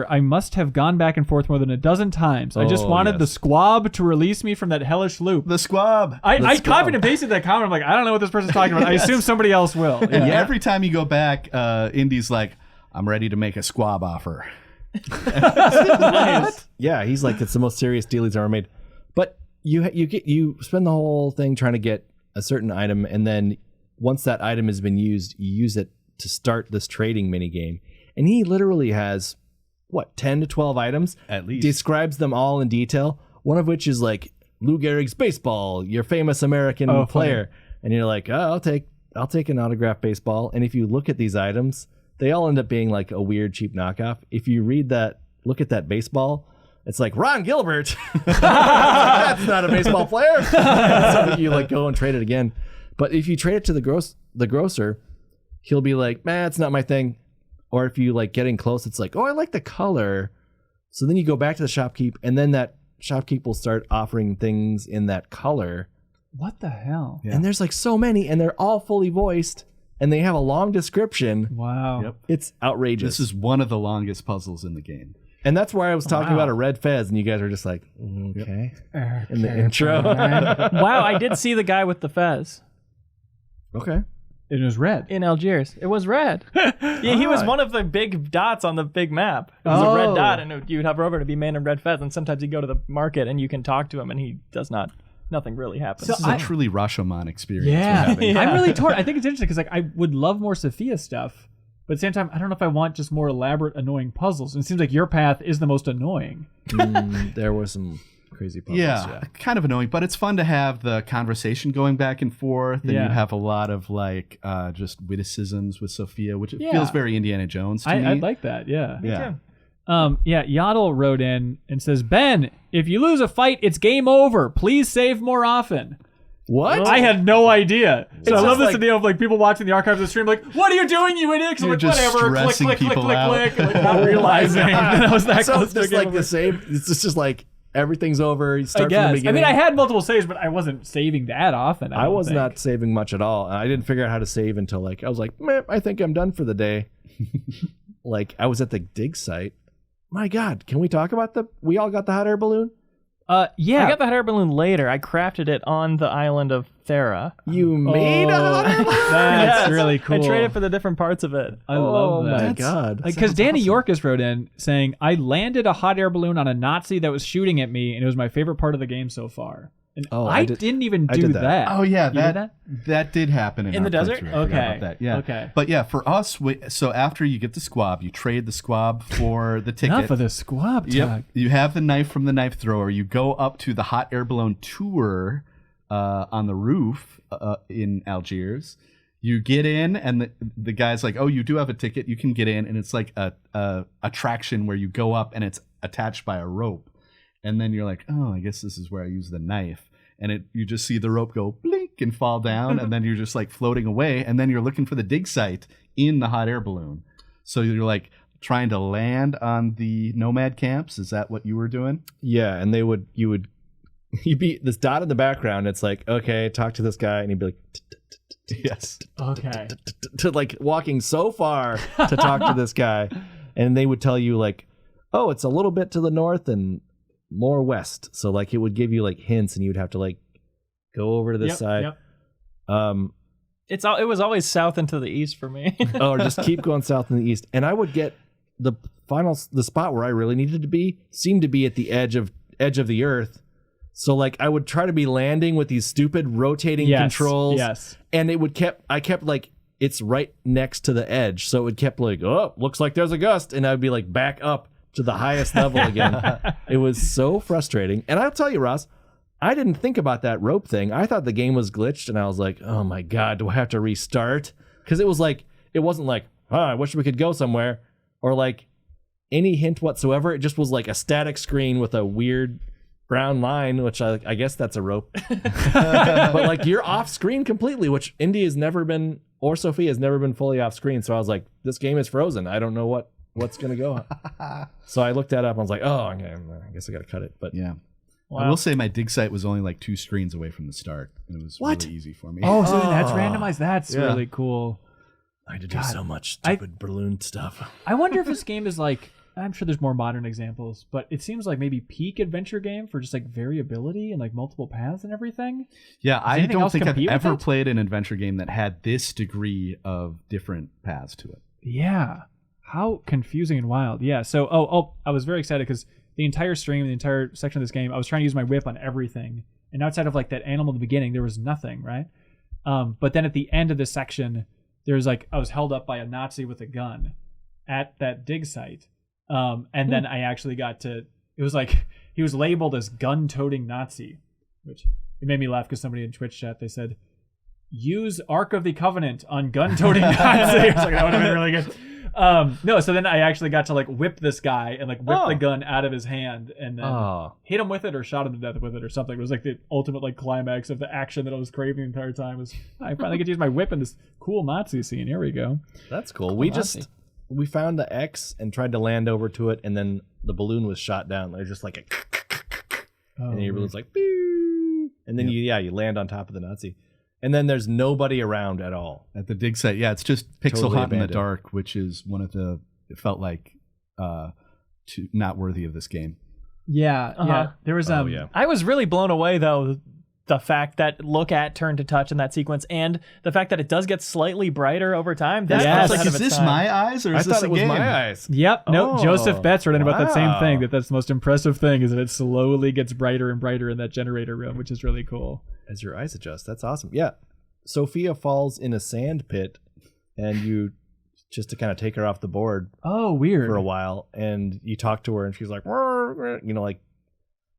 I must have gone back and forth more than a dozen times. I just wanted the squab to release me from that hellish loop. The squab. I copied and pasted that comment. I'm like, I don't know what this person's talking about. I assume somebody else will. Yeah. Every time you go back, Indy's like, I'm ready to make a squab offer. Nice. Yeah, he's like, it's the most serious deal he's ever made. But you spend the whole thing trying to get a certain item, and then once that item has been used, you use it to start this trading mini game. And he literally has 10 to 12 items, at least. Describes them all in detail. One of which is like Lou Gehrig's baseball, your famous American player, and you're like, oh, I'll take an autographed baseball. And if you look at these items, they all end up being like a weird, cheap knockoff. If you look at that baseball, it's like Ron Gilbert. That's not a baseball player. So you like go and trade it again. But if you trade it to the grocer, he'll be like, man, it's not my thing. Or if you like getting close, it's like, oh, I like the color. So then you go back to the shopkeep, and then that shopkeep will start offering things in that color. What the hell? Yeah. And there's like so many, and they're all fully voiced. And they have a long description. Wow. Yep. It's outrageous. This is one of the longest puzzles in the game. And that's why I was talking about a red fez, and you guys are just like, okay. In the intro. Wow, I did see the guy with the fez. Okay. It was red. In Algiers. It was red. Yeah, he was one of the big dots on the big map. It was a red dot, and you'd hover over to be man in red fez, and sometimes you go to the market, and you can talk to him, and he does not. Nothing really happens. This is a truly Rashomon experience. Yeah. I'm really torn. I think it's interesting because like I would love more Sophia stuff, but at the same time, I don't know if I want just more elaborate, annoying puzzles. And it seems like your path is the most annoying. There were some crazy puzzles. Yeah, kind of annoying, but it's fun to have the conversation going back and forth, and you have a lot of like just witticisms with Sophia, which feels very Indiana Jones to me. I'd like that. Yeah. Me too. Yodel wrote in and says, Ben, if you lose a fight, it's game over. Please save more often. What? I had no idea. So I love this like, idea of like people watching the archives of the stream like, what are you doing, you idiot? I'm like, whatever. Click, click, click, click, click. Like, not realizing that I was that so close to just game like over. the save. It's just like everything's over. You start I guess. from the beginning. I mean, I had multiple saves, but I wasn't saving that often. I was not saving much at all. I didn't figure out how to save until like I was like, meh, I think I'm done for the day. Like I was at the dig site. My God, can we talk about we all got the hot air balloon? Yeah. I got the hot air balloon later. I crafted it on the island of Thera. You made a hot air balloon? That's really cool. I traded for the different parts of it. I love that. Oh my God. Because Danny Yorkus wrote in saying, I landed a hot air balloon on a Nazi that was shooting at me, and it was my favorite part of the game so far. And I didn't even do did that. Oh yeah, You did that did happen in the our desert. playthrough. I forgot about that. Yeah. Okay. But yeah, for us, so after you get the squab, you trade the squab for the ticket. Enough of the squab talk. Yep. You have the knife from the knife thrower. You go up to the hot air balloon tour on the roof in Algiers. You get in, and the guy's like, "Oh, you do have a ticket. You can get in." And it's like a attraction where you go up, and it's attached by a rope. And then you're like, oh, I guess this is where I use the knife. And you just see the rope go blink and fall down, and then you're just like floating away. And then you're looking for the dig site in the hot air balloon. So you're like trying to land on the nomad camps. Is that what you were doing? Yeah, and you'd be this dot in the background. It's like, okay, talk to this guy, and he'd be like, yes, okay, to like walking so far to talk to this guy, and they would tell you like, oh, it's a little bit to the north and more west. So like it would give you like hints, and you'd have to like go over to this side. Yep. It was always south and to the east for me. Or just keep going south and the east. And I would get the spot where I really needed to be seemed to be at the edge of the earth. So like I would try to be landing with these stupid rotating controls. Yes. And I kept like it's right next to the edge. So it kept like, oh, looks like there's a gust, and I'd be like back up to the highest level again. It was so frustrating. And I'll tell you, Ross, I didn't think about that rope thing. I thought the game was glitched, and I was like, oh my God, do I have to restart? Because it wasn't like, oh, I wish we could go somewhere, or like any hint whatsoever. It just was like a static screen with a weird brown line, which I guess that's a rope. But like you're off screen completely, which Indy has never been, or Sophia has never been fully off screen. So I was like, this game is frozen. I don't know what what's gonna go. So I looked that up. And I was like, oh, okay, I guess I gotta cut it. But Yeah. Wow. I will say my dig site was only like 2 screens away from the start. And it was What? really easy for me. Oh, so that's randomized. That's Yeah. really cool. I had to do so much stupid balloon stuff. I wonder if this game is like, I'm sure there's more modern examples, but it seems like maybe peak adventure game for just like variability and like multiple paths and everything. Yeah, I anything don't else think I've compete with ever it? played an adventure game that had this degree of different paths to it. Yeah. How confusing and wild. Yeah. So, I was very excited because the entire stream, the entire section of this game, I was trying to use my whip on everything. And outside of like that animal at the beginning, there was nothing, right? But then at the end of this section, there's like, I was held up by a Nazi with a gun at that dig site. And then I actually got to, it was like, he was labeled as gun-toting Nazi, which it made me laugh because somebody in Twitch chat, they said, use Ark of the Covenant on gun-toting Nazi. I was like, that would have been really good. No, so then I actually got to like whip this guy and like whip the gun out of his hand and then hit him with it or shot him to death with it or something. It was like the ultimate like climax of the action that I was craving the entire time. Was I finally get to use my whip in this cool Nazi scene. Here we go. That's cool. Nazi. We found the X and tried to land over to it, and then the balloon was shot down. There's just like a and your balloon's like, "Boo!" And then you land on top of the Nazi, and then there's nobody around at all. At the dig site, yeah, it's just pixel Totally hot in the abandoned. dark, which is one of the, it felt like not worthy of this game. Yeah, yeah. There was yeah. I was really blown away though, the fact that look at turn to touch in that sequence, and the fact that it does get slightly brighter over time. That's Yes. ahead Is of its this time. my eyes or I is this thought a it was game? my eyes. Yep. No, Oh, Joseph Betts wrote in about that same wow. thing. That's the most impressive thing is that it slowly gets brighter and brighter in that generator room, which is really cool. As your eyes adjust, that's awesome. Yeah, Sophia falls in a sand pit, and you just to kind of take her off the board Oh, weird. for a while, and you talk to her, and she's like, you know, like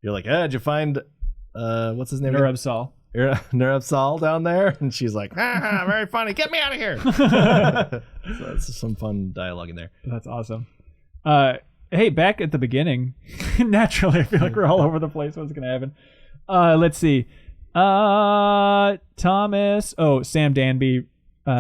you're like, did you find what's his name? Nerubsal. Nerubsal down there, and she's like, very funny, get me out of here. So that's some fun dialogue in there. That's awesome. Hey, back at the beginning, naturally, I feel like we're all over the place. What's going to happen? Let's see. Thomas. Oh, Sam Danby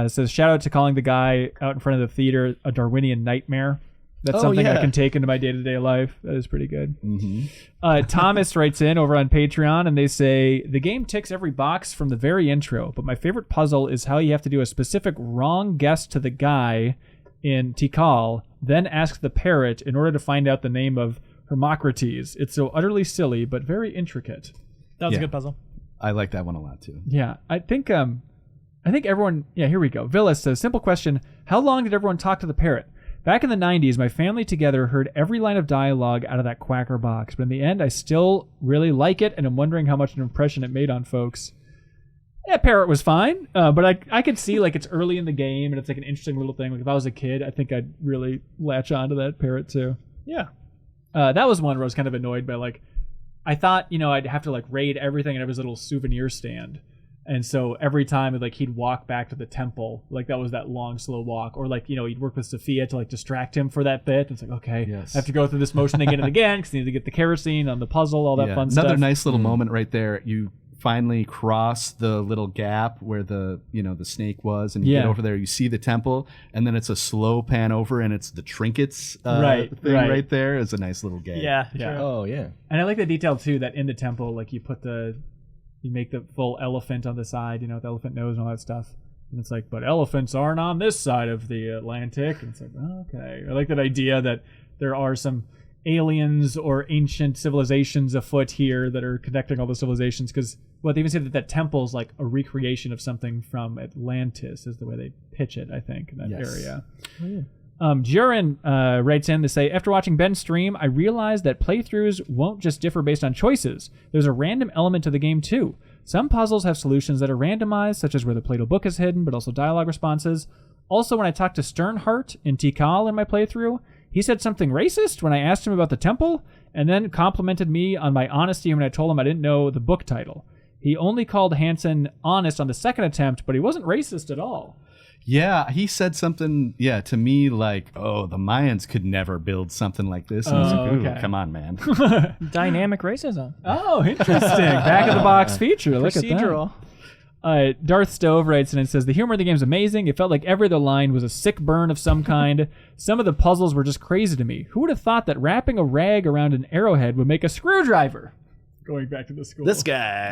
says, shout out to calling the guy out in front of the theater a Darwinian nightmare. That's something I can take into my day-to-day life. That is pretty good. Mm-hmm. Thomas writes in over on Patreon, and they say, the game ticks every box from the very intro, but my favorite puzzle is how you have to do a specific wrong guess to the guy in Tikal, then ask the parrot in order to find out the name of Hermocrates. It's so utterly silly, but very intricate. That was Yeah. a good puzzle. I like that one a lot too. Yeah, I think everyone... Yeah, here we go. Villas says, simple question, how long did everyone talk to the parrot? Back in the 90s, my family together heard every line of dialogue out of that quacker box, but in the end, I still really like it, and I'm wondering how much an impression it made on folks. Yeah, parrot was fine, but I could see, like, it's early in the game, and it's, like, an interesting little thing. Like, if I was a kid, I think I'd really latch onto that parrot, too. Yeah. That was one where I was kind of annoyed by, like, I thought, I'd have to, like, raid everything at his little souvenir stand. And so every time, like, he'd walk back to the temple, like, that was that long, slow walk. Or, like, he'd work with Sophia to, like, distract him for that bit. It's like, okay, Yes. I have to go through this motion again and again because I need to get the kerosene on the puzzle, all that fun Another stuff. nice little moment right there. You finally cross the little gap where the snake was, and you get over there. You see the temple, and then it's a slow pan over, and it's the trinkets thing right there. Is a nice little gag. Yeah. Oh, yeah. And I like the detail, too, that in the temple, like, you make the full elephant on the side, with elephant nose and all that stuff. And it's like, but elephants aren't on this side of the Atlantic. And it's like, okay. I like that idea that there are some aliens or ancient civilizations afoot here that are connecting all the civilizations. Because, they even say that temple's like a recreation of something from Atlantis, is the way they pitch it, I think, in that area. Oh, yeah. Jurin writes in to say, after watching Ben's stream, I realized that playthroughs won't just differ based on choices. There's a random element to the game, too. Some puzzles have solutions that are randomized, such as where the Play-Doh book is hidden, but also dialogue responses. Also, when I talked to Sternhart in Tikal in my playthrough, he said something racist when I asked him about the temple, and then complimented me on my honesty when I told him I didn't know the book title. He only called Hansen honest on the second attempt, but he wasn't racist at all. Yeah, he said something, to me like, oh, the Mayans could never build something like this. And I was like, ooh, okay. come on, man. Dynamic racism. Oh, interesting. Back of the box feature. Look at that. Procedural. Darth Stove writes in and says, the humor in the game is amazing. It felt like every other line was a sick burn of some kind. Some of the puzzles were just crazy to me. Who would have thought that wrapping a rag around an arrowhead would make a screwdriver? Going back to the school. This guy.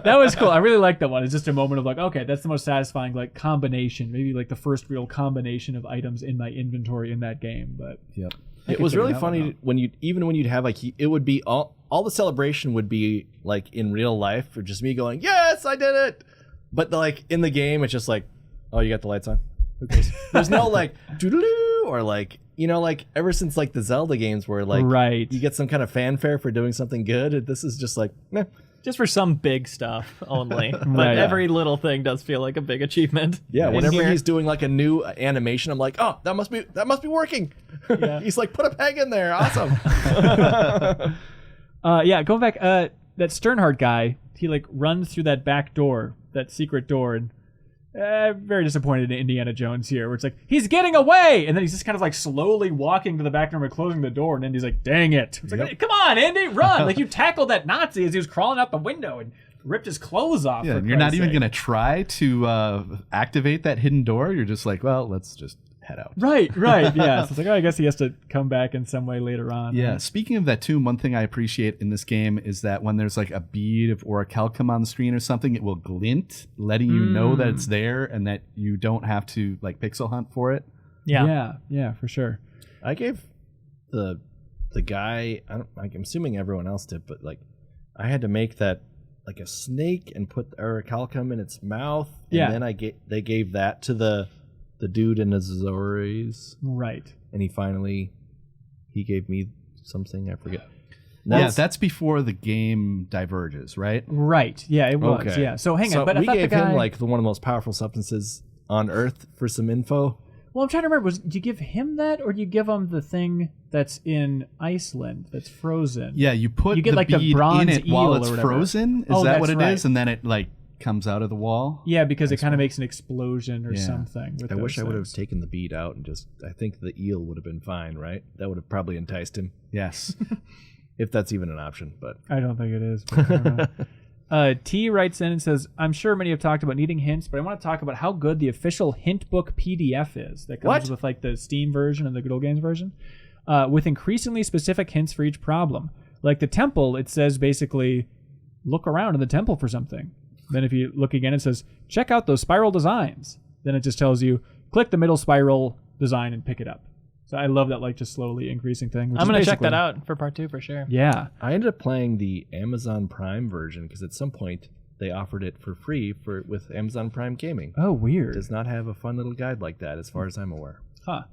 That was cool. I really like that one. It's just a moment of like, okay, that's the most satisfying like combination. Maybe like the first real combination of items in my inventory in that game. But Yep. It was really funny when you'd have like it would be all the celebration would be like in real life or just me going, yes, I did it. But like in the game, it's just like, oh, you got the lights on. Who cares? There's no like doodaloo or like, you know, like ever since like the Zelda games where like you get some kind of fanfare for doing something good. This is just like, meh. Just for some big stuff only. But every little thing does feel like a big achievement. Yeah, whenever he's doing like a new animation, I'm like, oh, that must be working. Yeah. He's like, put a peg in there. Awesome. Going back, that Sternhardt guy, he like runs through that back door, that secret door, and very disappointed in Indiana Jones here, where it's like, he's getting away! And then he's just kind of like slowly walking to the back room and closing the door, and Indy's like, dang it. It's like, hey, come on, Indy, run! Like, you tackled that Nazi as he was crawling out the window and ripped his clothes off. Yeah, and you're not even going to try to activate that hidden door. You're just like, well, let's just head out. Right. Yeah. So it's like, oh, I guess he has to come back in some way later on. Yeah. Right? Speaking of that too, one thing I appreciate in this game is that when there's like a bead or a calcum on the screen or something, it will glint, letting you know that it's there and that you don't have to like pixel hunt for it. Yeah, for sure. I gave the guy, I'm assuming everyone else did, but like I had to make that like a snake and put orichalcum in its mouth, and then they gave that to the dude in the Azores. Right. And he gave me something, I forget. That's before the game diverges, right? Right. Yeah, it was. Okay. Yeah. So hang on, but we I thought gave the guy... him like one of the most powerful substances on Earth for some info. Well, I'm trying to remember. Do you give him that, or do you give him the thing that's in Iceland that's frozen? Yeah, you get the bead bronze in it while it's eel or whatever. frozen. Is that what it is? And then it like comes out of the wall? Yeah, because it kind of makes an explosion or something. I wish I would have taken the bead out and I think the eel would have been fine, right? That would have probably enticed him. Yes. If that's even an option, but I don't think it is. But I don't know. T writes in and says, I'm sure many have talked about needing hints, but I want to talk about how good the official hint book PDF is that comes with like the Steam version and the Good Old Games version, with increasingly specific hints for each problem. Like the temple, it says basically, look around in the temple for something. Then if you look again, it says, check out those spiral designs. Then it just tells you, click the middle spiral design and pick it up. So I love that, like, just slowly increasing thing. I'm going to check that out for part 2 for sure. Yeah. I ended up playing the Amazon Prime version because at some point they offered it for free with Amazon Prime Gaming. Oh, weird. It does not have a fun little guide like that as far as I'm aware. Huh.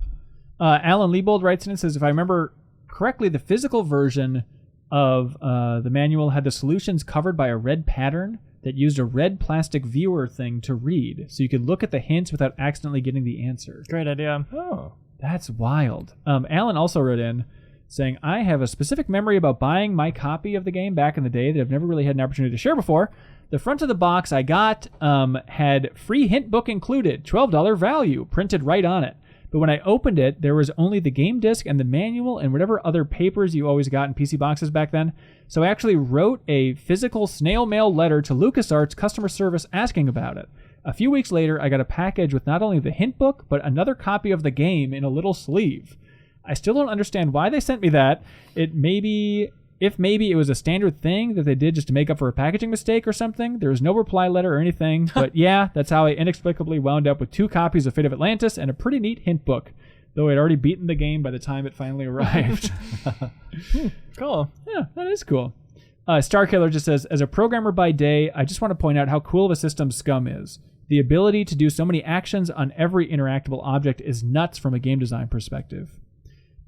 Alan Liebold writes in and says, if I remember correctly, the physical version of the manual had the solutions covered by a red pattern that used a red plastic viewer thing to read, so you could look at the hints without accidentally getting the answer. Great idea. Oh. That's wild. Alan also wrote in saying, I have a specific memory about buying my copy of the game back in the day that I've never really had an opportunity to share before. The front of the box I got had free hint book included, $12 value, printed right on it. But when I opened it, there was only the game disc and the manual and whatever other papers you always got in PC boxes back then. So I actually wrote a physical snail mail letter to LucasArts customer service asking about it. A few weeks later, I got a package with not only the hint book, but another copy of the game in a little sleeve. I still don't understand why they sent me that. If maybe it was a standard thing that they did just to make up for a packaging mistake or something. There was no reply letter or anything. But yeah, that's how I inexplicably wound up with 2 copies of Fate of Atlantis and a pretty neat hint book, though I'd already beaten the game by the time it finally arrived. Cool. Yeah, that is cool. Starkiller just says, as a programmer by day, I just want to point out how cool of a system Scum is. The ability to do so many actions on every interactable object is nuts from a game design perspective.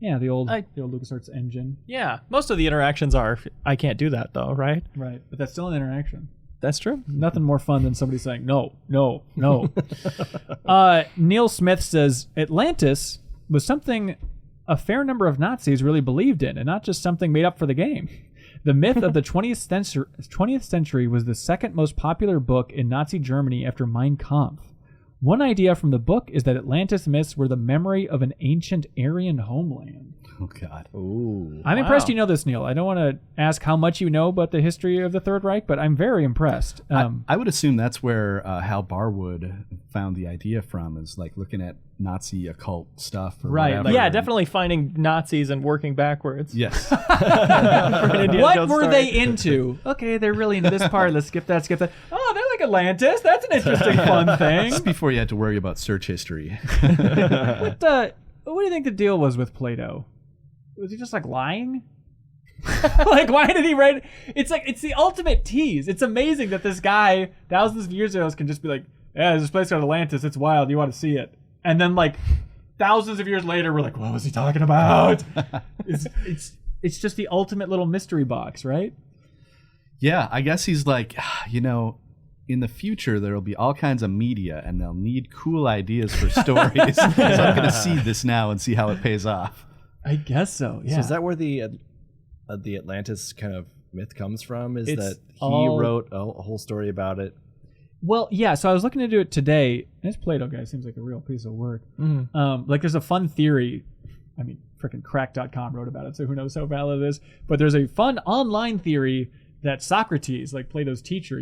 Yeah, the old LucasArts engine. Yeah, most of the interactions are, I can't do that though, right? Right, but that's still an interaction. That's true. Nothing more fun than somebody saying, no. Neil Smith says, Atlantis was something a fair number of Nazis really believed in, and not just something made up for the game. The myth of the 20th century was the second most popular book in Nazi Germany after Mein Kampf. One idea from the book is that Atlantis myths were the memory of an ancient Aryan homeland. Oh, God. Ooh. I'm impressed you know this, Neil. I don't want to ask how much you know about the history of the Third Reich, but I'm very impressed. I would assume that's where Hal Barwood found the idea from, is like looking at Nazi occult stuff. Or Right, whatever. Yeah, definitely finding Nazis and working backwards. Yes. For an Indiana What Jones were story. they into? Okay, they're really into this part. Let's skip that, Oh, they're like Atlantis. That's an interesting, fun thing. Just before you had to worry about search history. What do you think the deal was with Plato? Was he just like lying? Like, why did he write? It's like, it's the ultimate tease. It's amazing that this guy thousands of years ago can just be like, yeah, there's this place called Atlantis. It's wild. You want to see it? And then like thousands of years later, we're like, what was he talking about? It's just the ultimate little mystery box, right? Yeah, I guess he's like, in the future, there'll be all kinds of media, and they'll need cool ideas for stories. So I'm going to seed this now and see how it pays off. I guess so. Yeah. So is that where the Atlantis kind of myth comes from? Is It's that he all- wrote a whole story about it? Well, yeah. So I was looking into it today. This Plato guy seems like a real piece of work. Like, there's a fun theory. I mean, freaking crack.com wrote about it, so who knows how valid it is. But there's a fun online theory that Socrates, like Plato's teacher,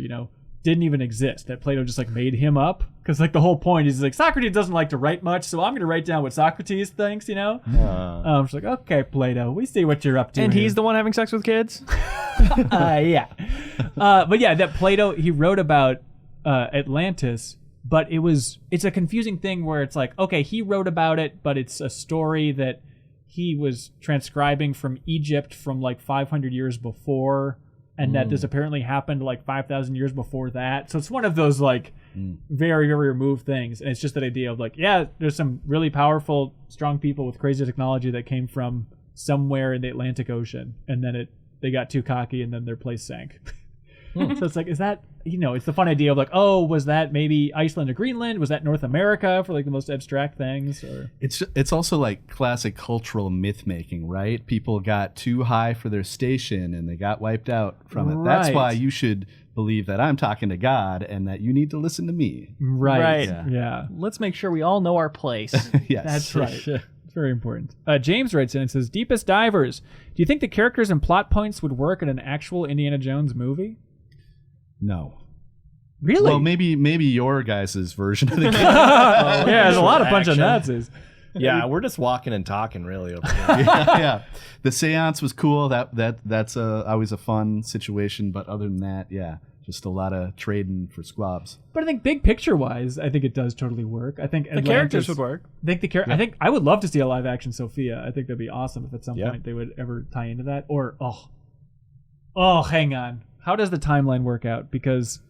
didn't even exist. That Plato just like made him up. Because like the whole point is like Socrates doesn't like to write much, so I'm going to write down what Socrates thinks. She's like, okay, Plato, we see what you're up to. And here. he's the one having sex with kids? Yeah. But yeah, that Plato, he wrote about Atlantis, but it's a confusing thing where it's like, okay, he wrote about it, but it's a story that he was transcribing from Egypt from like 500 years before, and that this apparently happened like 5,000 years before that. So it's one of those like very, very removed things. And it's just that idea of like, yeah, there's some really powerful, strong people with crazy technology that came from somewhere in the Atlantic Ocean, and then they got too cocky and then their place sank. So it's like, is that, it's the fun idea of like, oh, was that maybe Iceland or Greenland? Was that North America for like the most abstract things? Or It's also like classic cultural myth making, right? People got too high for their station and they got wiped out from it. That's Right. why you should believe that I'm talking to God and that you need to listen to me. right. Right. Yeah. Let's make sure we all know our place. Yes. That's right. It's very important. James writes in and says, Deepest Divers, do you think the characters and plot points would work in an actual Indiana Jones movie? No. Really? Well, maybe your guys' version of the game. yeah, there's a lot of bunch of action. Nazis. Yeah, we're just walking and talking really over here. yeah. The seance was cool. That's always a fun situation. But other than that, yeah, just a lot of trading for squabs. But I think big picture wise, I think it does totally work. I think The characters would work. I think I would love to see a live action Sophia. I think that'd be awesome if at some point they would ever tie into that. Or hang on. How does the timeline work out? Because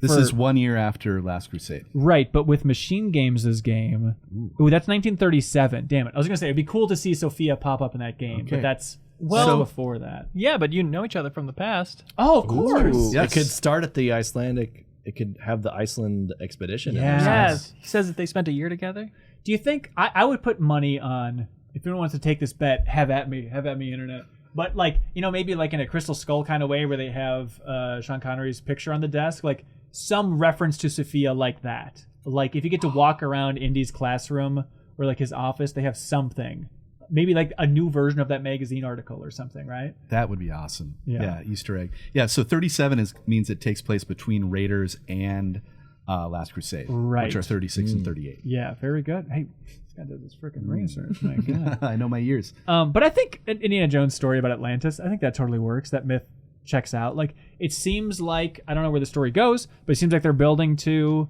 This is 1 year after Last Crusade. right, but with Machine Games' game, ooh, that's 1937. Damn it! I was gonna say it'd be cool to see Sophia pop up in that game, but Okay. that's Well- before that. Yeah, but you know each other from the past. Oh, of course. Ooh, Yes. It could start at the Icelandic. It could have the Iceland expedition. in Yeah. there. Yes. He says that they spent a year together. Do you think I would put money on if anyone wants to take this bet? Have at me, internet. But like maybe like in a Crystal Skull kind of way where they have Sean Connery's picture on the desk, like some reference to Sophia like that. Like if you get to walk around Indy's classroom or like his office, they have something. Maybe like a new version of that magazine article or something, right? That would be awesome. Yeah. Easter egg. Yeah, so 37 means it takes place between Raiders and Last Crusade, Right. which are 36 and 38. Yeah, very good. Hey, this guy did this freaking research. My God. I know my years. But I think an Indiana Jones story about Atlantis, I think that totally works. That myth checks out. Like, it seems like, I don't know where the story goes, but it seems like they're building to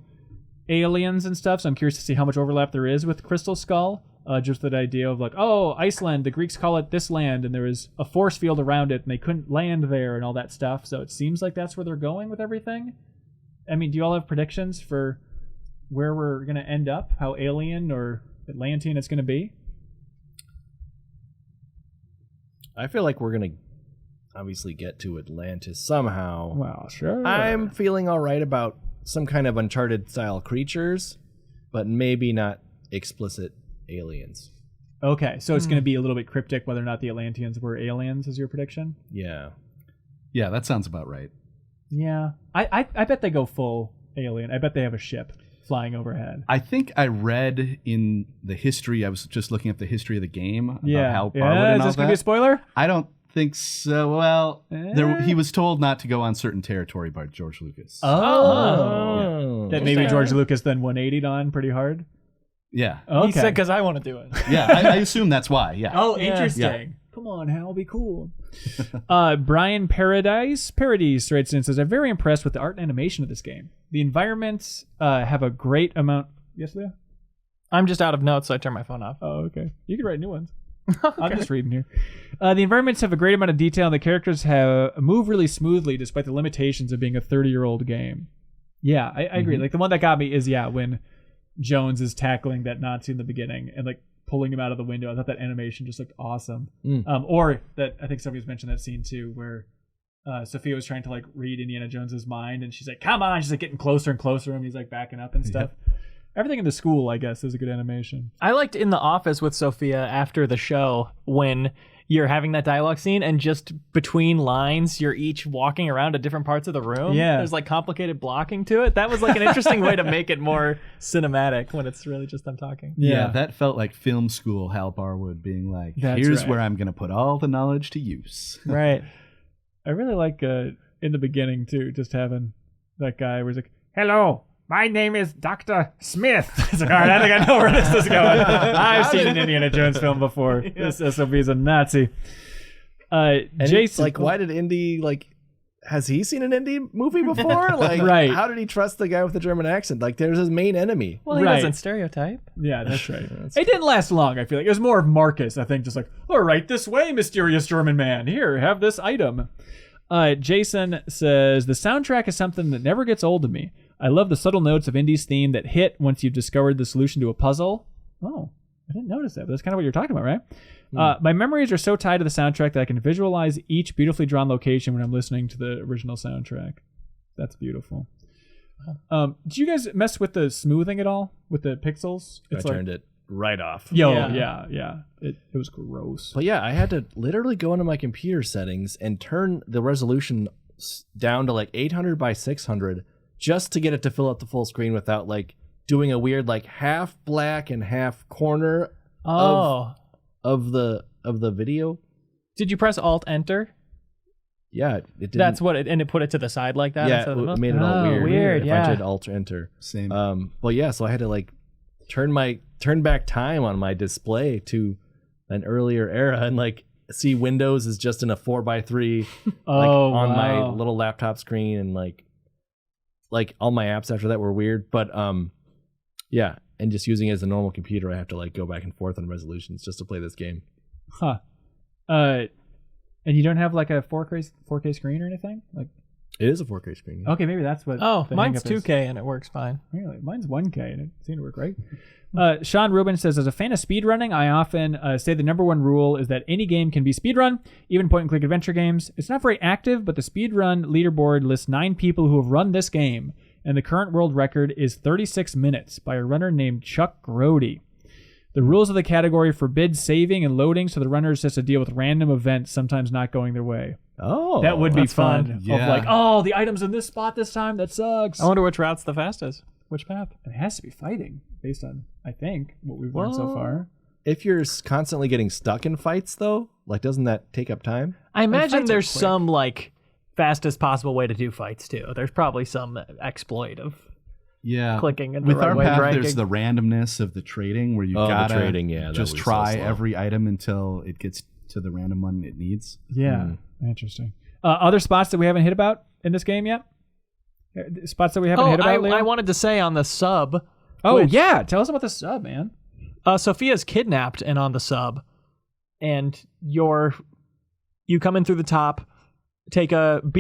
aliens and stuff. So I'm curious to see how much overlap there is with Crystal Skull. Just that idea of like, oh, Iceland, the Greeks call it this land, and there was a force field around it, and they couldn't land there and all that stuff. So it seems like that's where they're going with everything. I mean, do you all have predictions for where we're going to end up? How alien or Atlantean it's going to be? I feel like we're gonna obviously get to Atlantis somehow. Well, sure. I'm feeling all right about some kind of Uncharted style creatures, but maybe not explicit aliens. Okay, so it's going to be a little bit cryptic whether or not the Atlanteans were aliens, is your prediction? Yeah. Yeah, that sounds about right. Yeah. I bet they go full alien. I bet they have a ship. flying overhead. I think I read in the history. I was just looking up the history of the game. About how Barwood and is all this gonna that. be a spoiler? I don't think so. Well, he was told not to go on certain territory by George Lucas. That maybe George Lucas then 180'd on pretty hard. Yeah. Okay. He said, because I want to do it. Yeah, I assume that's why. Yeah. Oh, interesting. Yeah. Come on, Hal, be cool. Brian Paradise writes in and says, I'm very impressed with the art and animation of this game. The environments have a great amount. Yes, Leah? I'm just out of notes, so I turned my phone off. Oh, okay. You can write new ones. I'm just reading here. The environments have a great amount of detail, and the characters move really smoothly despite the limitations of being a 30-year-old game. Yeah, I agree. Like, the one that got me is, when Jones is tackling that Nazi in the beginning and, like, pulling him out of the window. I thought that animation just looked awesome. Or that, I think somebody's mentioned that scene, too, where Sophia was trying to, like, read Indiana Jones's mind, and she's like, come on! She's, like, getting closer and closer to him, and he's, like, backing up and stuff. Everything in the school, I guess, is a good animation. I liked In the Office with Sophia after the show when you're having that dialogue scene and just between lines, you're each walking around to different parts of the room. Yeah. There's like complicated blocking to it. That was like an interesting way to make it more cinematic when it's really just them talking. Yeah, that felt like film school Hal Barwood being like, That's here's right. where I'm going to put all the knowledge to use. Right. I really like, in the beginning, too, just having that guy where he's like, hello. My name is Dr. Smith. It's like, all right, I think I know where this is going. I've seen an Indiana Jones film before. This SOB is a Nazi. Jason, like, why did Indy, like, has he seen an Indy movie before? Like, Right. How did he trust the guy with the German accent? Like, there's his main enemy. Well, he Right. doesn't stereotype. Yeah, that's right. It didn't last long, I feel like. It was more of Marcus, I think, just like, all right, this way, mysterious German man. Here, have this item. Jason says, the soundtrack is something that never gets old to me. I love the subtle notes of Indy's theme that hit once you've discovered the solution to a puzzle. Oh, I didn't notice that, but that's kind of what you're talking about, right? My memories are so tied to the soundtrack that I can visualize each beautifully drawn location when I'm listening to the original soundtrack. That's beautiful. Did you guys mess with the smoothing at all? With the pixels? I turned it right off. Yeah. It was gross. But yeah, I had to literally go into my computer settings and turn the resolution down to like 800 by 600 just to get it to fill up the full screen without like doing a weird like half black and half corner of the video. Did you press Alt Enter? Yeah, it didn't. That's what it put it to the side like that. Yeah, instead of the it made it all Oh, weird. weird, If yeah. I did Alt Enter. Same. Well, yeah, so I had to like turn back time on my display to an earlier era and like see Windows is just in a 4:3 on my little laptop screen, and like all my apps after that were weird. But yeah, and just using it as a normal computer, I have to like go back and forth on resolutions just to play this game. Huh. And you don't have like a 4K screen or anything? Like, It is a 4K screen. Yeah. okay, maybe that's what. Oh, the mine's hang-up is. 2K and it works fine. Really? Mine's 1K and it seemed to work great. Sean Rubin says, as a fan of speedrunning, I often say the number one rule is that any game can be speedrun, even point-and-click adventure games. It's not very active, but the speedrun leaderboard lists 9 people who have run this game, and the current world record is 36 minutes by a runner named Chuck Grody. The rules of the category forbid saving and loading, so the runners has to deal with random events sometimes not going their way. Oh, That would be that's fun. fun. Of Yeah. like, oh, the item's in this spot this time. That sucks. I wonder which route's the fastest. Which path? It has to be fighting, based on, I think, what we've learned so far. If you're constantly getting stuck in fights, though, like, doesn't that take up time? I imagine fights are there's quick. some like fastest possible way to do fights too. There's probably some exploit of Yeah. clicking in the With right our way, path, dragging. there's the randomness of the trading where you Oh, the gotta trading, yeah, that just was so try slow. every item until it gets to the random one it needs. Yeah, interesting. Other spots that we haven't hit about in this game yet? Spots that we haven't hit about, Leo? I wanted to say on the sub. Oh, which- yeah. Tell us about the sub, man. Sophia's kidnapped and on the sub, and you come in through the top, beat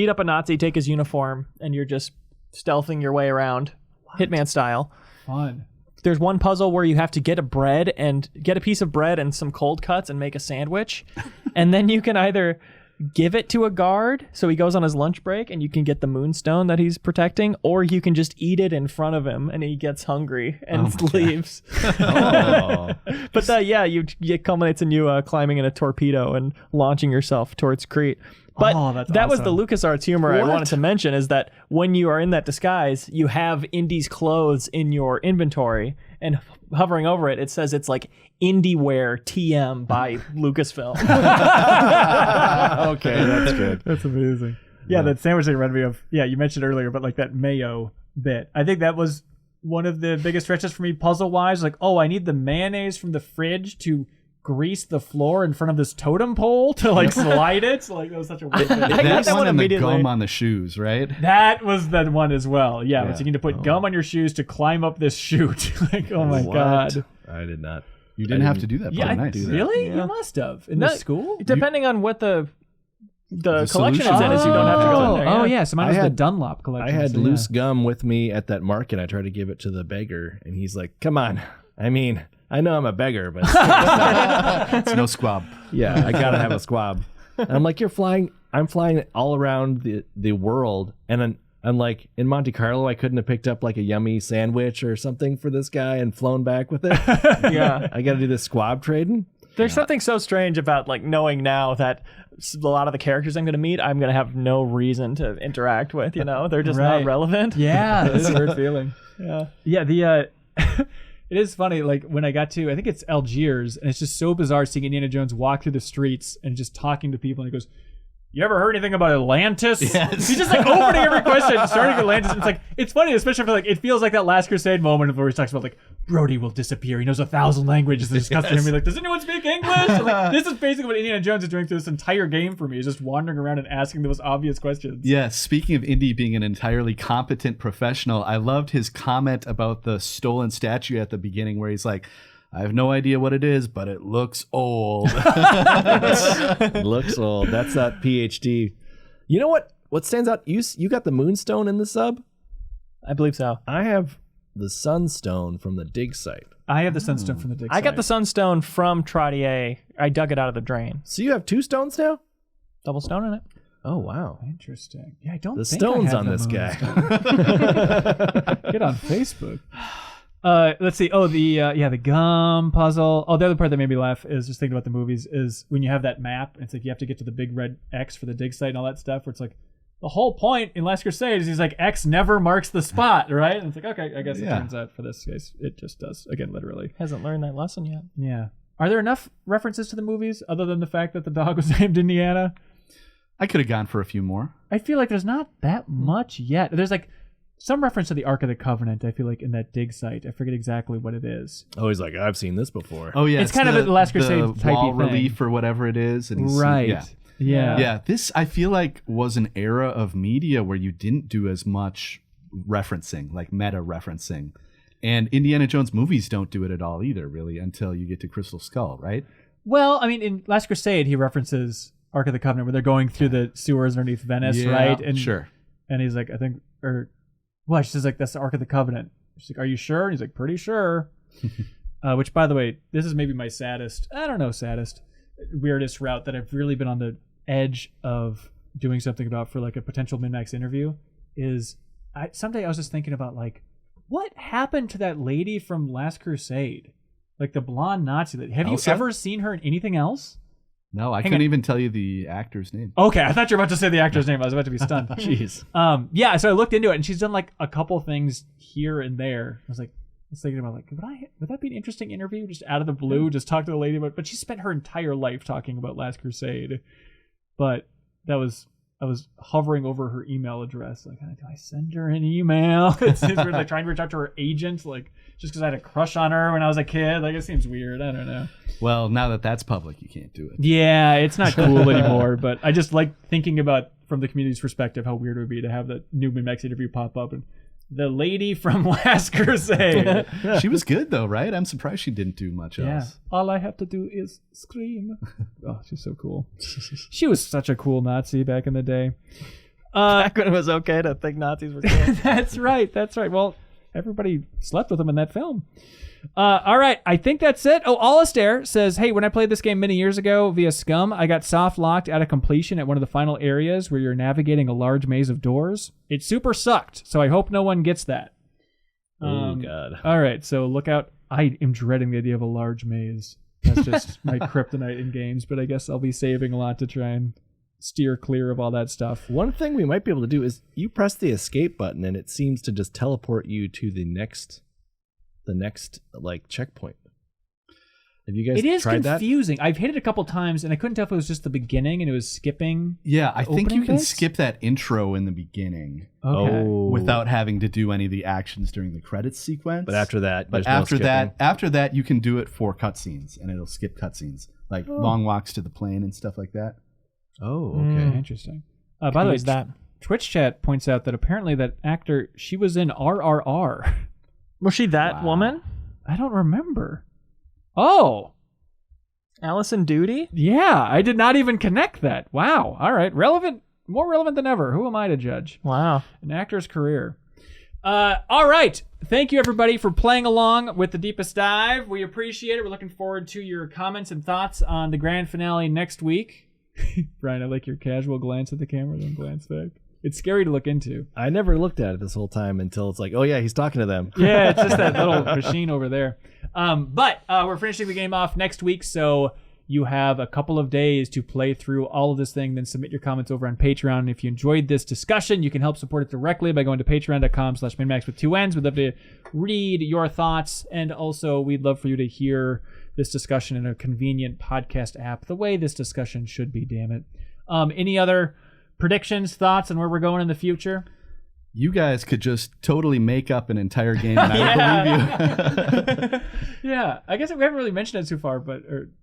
up a Nazi, take his uniform, and you're just stealthing your way around, Hitman style. Fun. There's one puzzle where you have to get a piece of bread and some cold cuts and make a sandwich, and then you can either give it to a guard so he goes on his lunch break and you can get the moonstone that he's protecting, or you can just eat it in front of him and he gets hungry and leaves. Oh. But it culminates in you climbing in a torpedo and launching yourself towards Crete. But Oh, that's that was the awesome. LucasArts humor I wanted to mention, is that when you are in that disguise, you have Indy's clothes in your inventory, and hovering over it, it says it's like Indie Wear TM by Lucasfilm. Okay, that's good. That's amazing. Yeah, that sandwich thing reminded me of, you mentioned earlier, but like that mayo bit. I think that was one of the biggest stretches for me puzzle-wise. Like, I need the mayonnaise from the fridge to grease the floor in front of this totem pole to like slide it. So, like, that was such a weird bit. got That that one one and the immediately. gum on the shoes, right? That was that one as well. Yeah, Yeah. so you need to put gum on your shoes to climb up this chute. Like, oh my God. I did not. You didn't have to do that. Yeah, Part. Nice. really? Yeah. You must have. In No, the school? Depending on what the collection solution is in, is you don't have to go in there. Oh, yeah. So mine was I the had- Dunlop collection. I had so, loose gum with me at that market. I tried to give it to the beggar, and he's like, "Come on. I mean, I know I'm a beggar, but It's no squab. yeah, I gotta have a squab." And I'm like, I'm flying all around the world, and then I'm like, in Monte Carlo, I couldn't have picked up like a yummy sandwich or something for this guy and flown back with it. Yeah. I got to do this squab trading. There's something so strange about like knowing now that a lot of the characters I'm going to meet, I'm going to have no reason to interact with. They're just Right. not relevant. Yeah, that's a weird feeling. Yeah. Yeah, the it is funny, like when I got to, I think it's Algiers, and it's just so bizarre seeing Indiana Jones walk through the streets and just talking to people, and he goes, "You ever heard anything about Atlantis?" Yes. He's just like opening every question, starting with Atlantis. It's like, it's funny, especially for like, it feels like that Last Crusade moment where he talks about like, Brody will disappear. He knows 1,000 languages. It's disgusting to me. Like, does anyone speak English? And, like, this is basically what Indiana Jones is doing through this entire game for me. He's just wandering around and asking the most obvious questions. Yeah, speaking of Indy being an entirely competent professional, I loved his comment about the stolen statue at the beginning where he's like, "I have no idea what it is, but it looks old." It looks old. That's that PhD. You know what? What stands out? You got the Moonstone in the sub? I believe so. I have the Sunstone from the dig site. I have the Sunstone from the dig I got the site. Sunstone from Trottier. I dug it out of the drain. So you have 2 stones now? Double stone in it. Oh, wow. Interesting. Yeah, I don't The think I stones have on the this guy. Moonstone. Get on Facebook. Let's see. Oh, the gum puzzle. Oh, the other part that made me laugh is just thinking about the movies is when you have that map. It's like you have to get to the big red X for the dig site and all that stuff. Where it's like the whole point in Last Crusade is he's like X never marks the spot, right? And it's like, okay, I guess it Yeah. turns out for this case it just does again, literally. Hasn't learned that lesson yet. Yeah. Are there enough references to the movies other than the fact that the dog was named Indiana? I could have gone for a few more. I feel like there's not that much yet. There's like some reference to the Ark of the Covenant, I feel like, in that dig site. I forget exactly what it is. Oh, he's like, I've seen this before. Oh yeah, It's kind of a Last Crusade the typey wall thing. relief or whatever it is, and he's, Right. Yeah. Yeah. This I feel like was an era of media where you didn't do as much referencing, like meta referencing. And Indiana Jones movies don't do it at all either, really, until you get to Crystal Skull, right? Well, I mean, in Last Crusade, he references Ark of the Covenant where they're going through the sewers underneath Venice, Yeah, right? And sure. And he's like, I think, or, well, she says like, that's the Ark of the Covenant. She's like, are you sure? And he's like, pretty sure. Which, by the way, this is maybe my saddest, weirdest route that I've really been on the edge of doing something about for like a potential Min-Max interview is someday I was just thinking about like, what happened to that lady from Last Crusade? Like the blonde Nazi. Have you Elsa? ever seen her in anything else? No, I Hang couldn't on. even tell you the actor's name. Okay, I thought you were about to say the actor's name. I was about to be stunned. Jeez. Yeah, so I looked into it, and she's done like a couple things here and there. I was thinking about like, would that be an interesting interview? Just out of the blue, just talk to the lady about. But she spent her entire life talking about Last Crusade. But I was hovering over her email address, like, do I send her an email? It seems weird, like trying to reach out to her agent, like just because I had a crush on her when I was a kid. Like it seems weird. I don't know. Well, now that that's public, you can't do it. Yeah, it's not cool anymore. But I just like thinking about from the community's perspective how weird it would be to have the new Min-Max interview pop up and the lady from Last Crusade. She was good though, right? I'm surprised she didn't do much Yeah. else. All I have to do is scream. Oh, she's so cool. She was such a cool Nazi back in the day. Back when it was okay to think Nazis were cool. That's right. Well, everybody slept with him in that film. All right. I think that's it. Oh, Alistair says, hey, when I played this game many years ago via Scum, I got soft locked out of completion at one of the final areas where you're navigating a large maze of doors. It super sucked, so I hope no one gets that. Oh, God. All right, so look out. I am dreading the idea of a large maze. That's just my kryptonite in games, but I guess I'll be saving a lot to try and steer clear of all that stuff. One thing we might be able to do is you press the escape button and it seems to just teleport you to the next like checkpoint. Have you guys It is tried confusing. I've hit it a couple times and I couldn't tell if it was just the beginning and it was skipping. Yeah, I think you can bits? skip that intro in the beginning Okay. without having to do any of the actions during the credits sequence. But after that, But after that, you can do it for cutscenes, and it'll skip cutscenes, like long walks to the plane and stuff like that. Oh, okay. Interesting. By the way, Twitch chat points out that apparently that actor, she was in RRR. Was she that woman? I don't remember. Oh, Allison Duty? yeah. I did not even connect that. Wow. All right. Relevant. More relevant than ever. Who am I to judge? Wow. An actor's career. All right. Thank you, everybody, for playing along with the Deepest Dive. We appreciate it. We're looking forward to your comments and thoughts on the grand finale next week. Brian, I like your casual glance at the camera, then glance back. It's scary to look into. I never looked at it this whole time until it's like, oh yeah, he's talking to them. Yeah, it's just that little machine over there. But we're finishing the game off next week, so you have a couple of days to play through all of this thing, then submit your comments over on Patreon. And if you enjoyed this discussion, you can help support it directly by going to patreon.com/minmax with 2 N's. We'd love to read your thoughts, and also we'd love for you to hear this discussion in a convenient podcast app, the way this discussion should be, damn it. Any other predictions, thoughts on where we're going in the future? You guys could just totally make up an entire game, and I would believe you. Yeah, I guess we haven't really mentioned it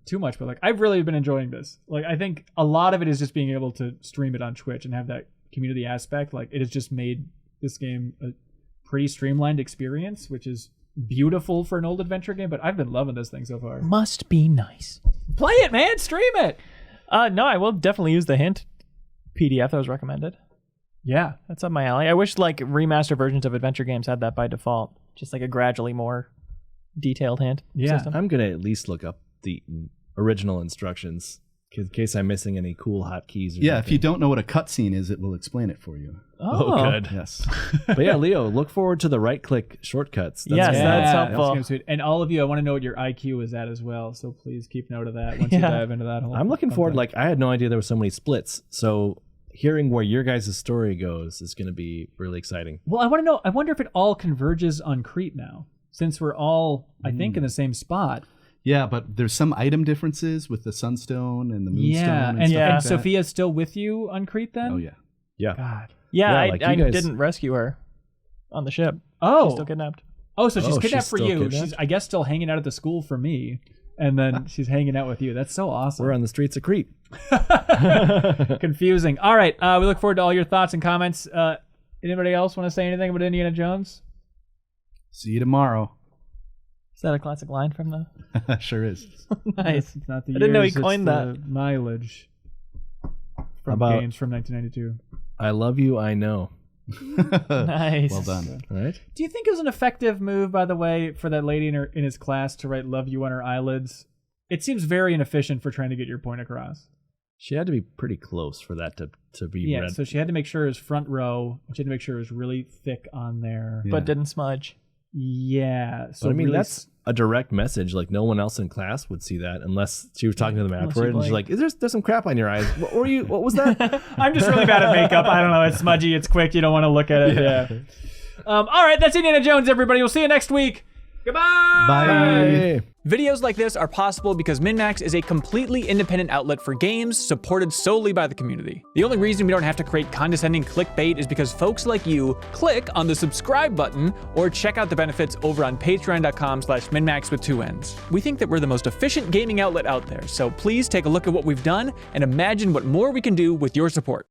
too much, but like I've really been enjoying this. Like I think a lot of it is just being able to stream it on Twitch and have that community aspect. Like it has just made this game a pretty streamlined experience, which is beautiful for an old adventure game. But I've been loving this thing so far. Must be nice. Play it, man. Stream it. No, I will definitely use the hint PDF that was recommended. Yeah, That's up my alley. I wish like remaster versions of adventure games had that by default. Just like a gradually more detailed hint system. I'm going to at least look up the original instructions in case I'm missing any cool hotkeys. Yeah, if you don't know what a cutscene is, it will explain it for you. Oh, good. Yes. But yeah, Leo, look forward to the right-click shortcuts. Yes, gonna- that's gonna helpful. be sweet. And all of you, I want to know what your IQ is at as well. So please keep note of that once you dive into that whole. I'm looking forward. content. Like I had no idea there were so many splits. So hearing where your guys' story goes is going to be really exciting. Well, I want to know. I wonder if it all converges on Crete now, since we're all, I think, in the same spot. Yeah, but there's some item differences with the Sunstone and the Moonstone. Yeah, and and, stuff like that. Sophia's still with you on Crete then? Oh yeah. Yeah. God. Yeah, Yeah, I, like you I guys- didn't rescue her on the ship. Oh. She's still kidnapped. Oh, so she's Oh, kidnapped she's for still you. kidnapped? She's, I guess, still hanging out at the school for me, and then she's hanging out with you. That's so awesome. We're on the streets of Crete. Confusing. All right. We look forward to all your thoughts and comments. Anybody else want to say anything about Indiana Jones? See you tomorrow. Is that a classic line from the? Sure is. Nice. It's not the I didn't know he years, it's coined the mileage from About- games from 1992. I love you, I know. Nice. Well done. All right. Do you think it was an effective move, by the way, for that lady in his class to write "Love You" on her eyelids? It seems very inefficient for trying to get your point across. She had to be pretty close for that to be Yeah, read. so she had to make sure it was front row. She had to make sure it was really thick on there. Yeah. But didn't smudge. Yeah. So But I mean, really that's a direct message. Like no one else in class would see that unless she was talking to them Unless afterward, you and she's like, "There's some crap on your eyes. What were you? What was that?" I'm just really bad at makeup. I don't know. It's smudgy. It's quick. You don't want to look at it. Yeah. All right. That's Indiana Jones, everybody. We'll see you next week. Goodbye. Bye. Videos like this are possible because MinMax is a completely independent outlet for games supported solely by the community. The only reason we don't have to create condescending clickbait is because folks like you click on the subscribe button or check out the benefits over on patreon.com/minmax with 2 N's. We think that we're the most efficient gaming outlet out there, so please take a look at what we've done and imagine what more we can do with your support.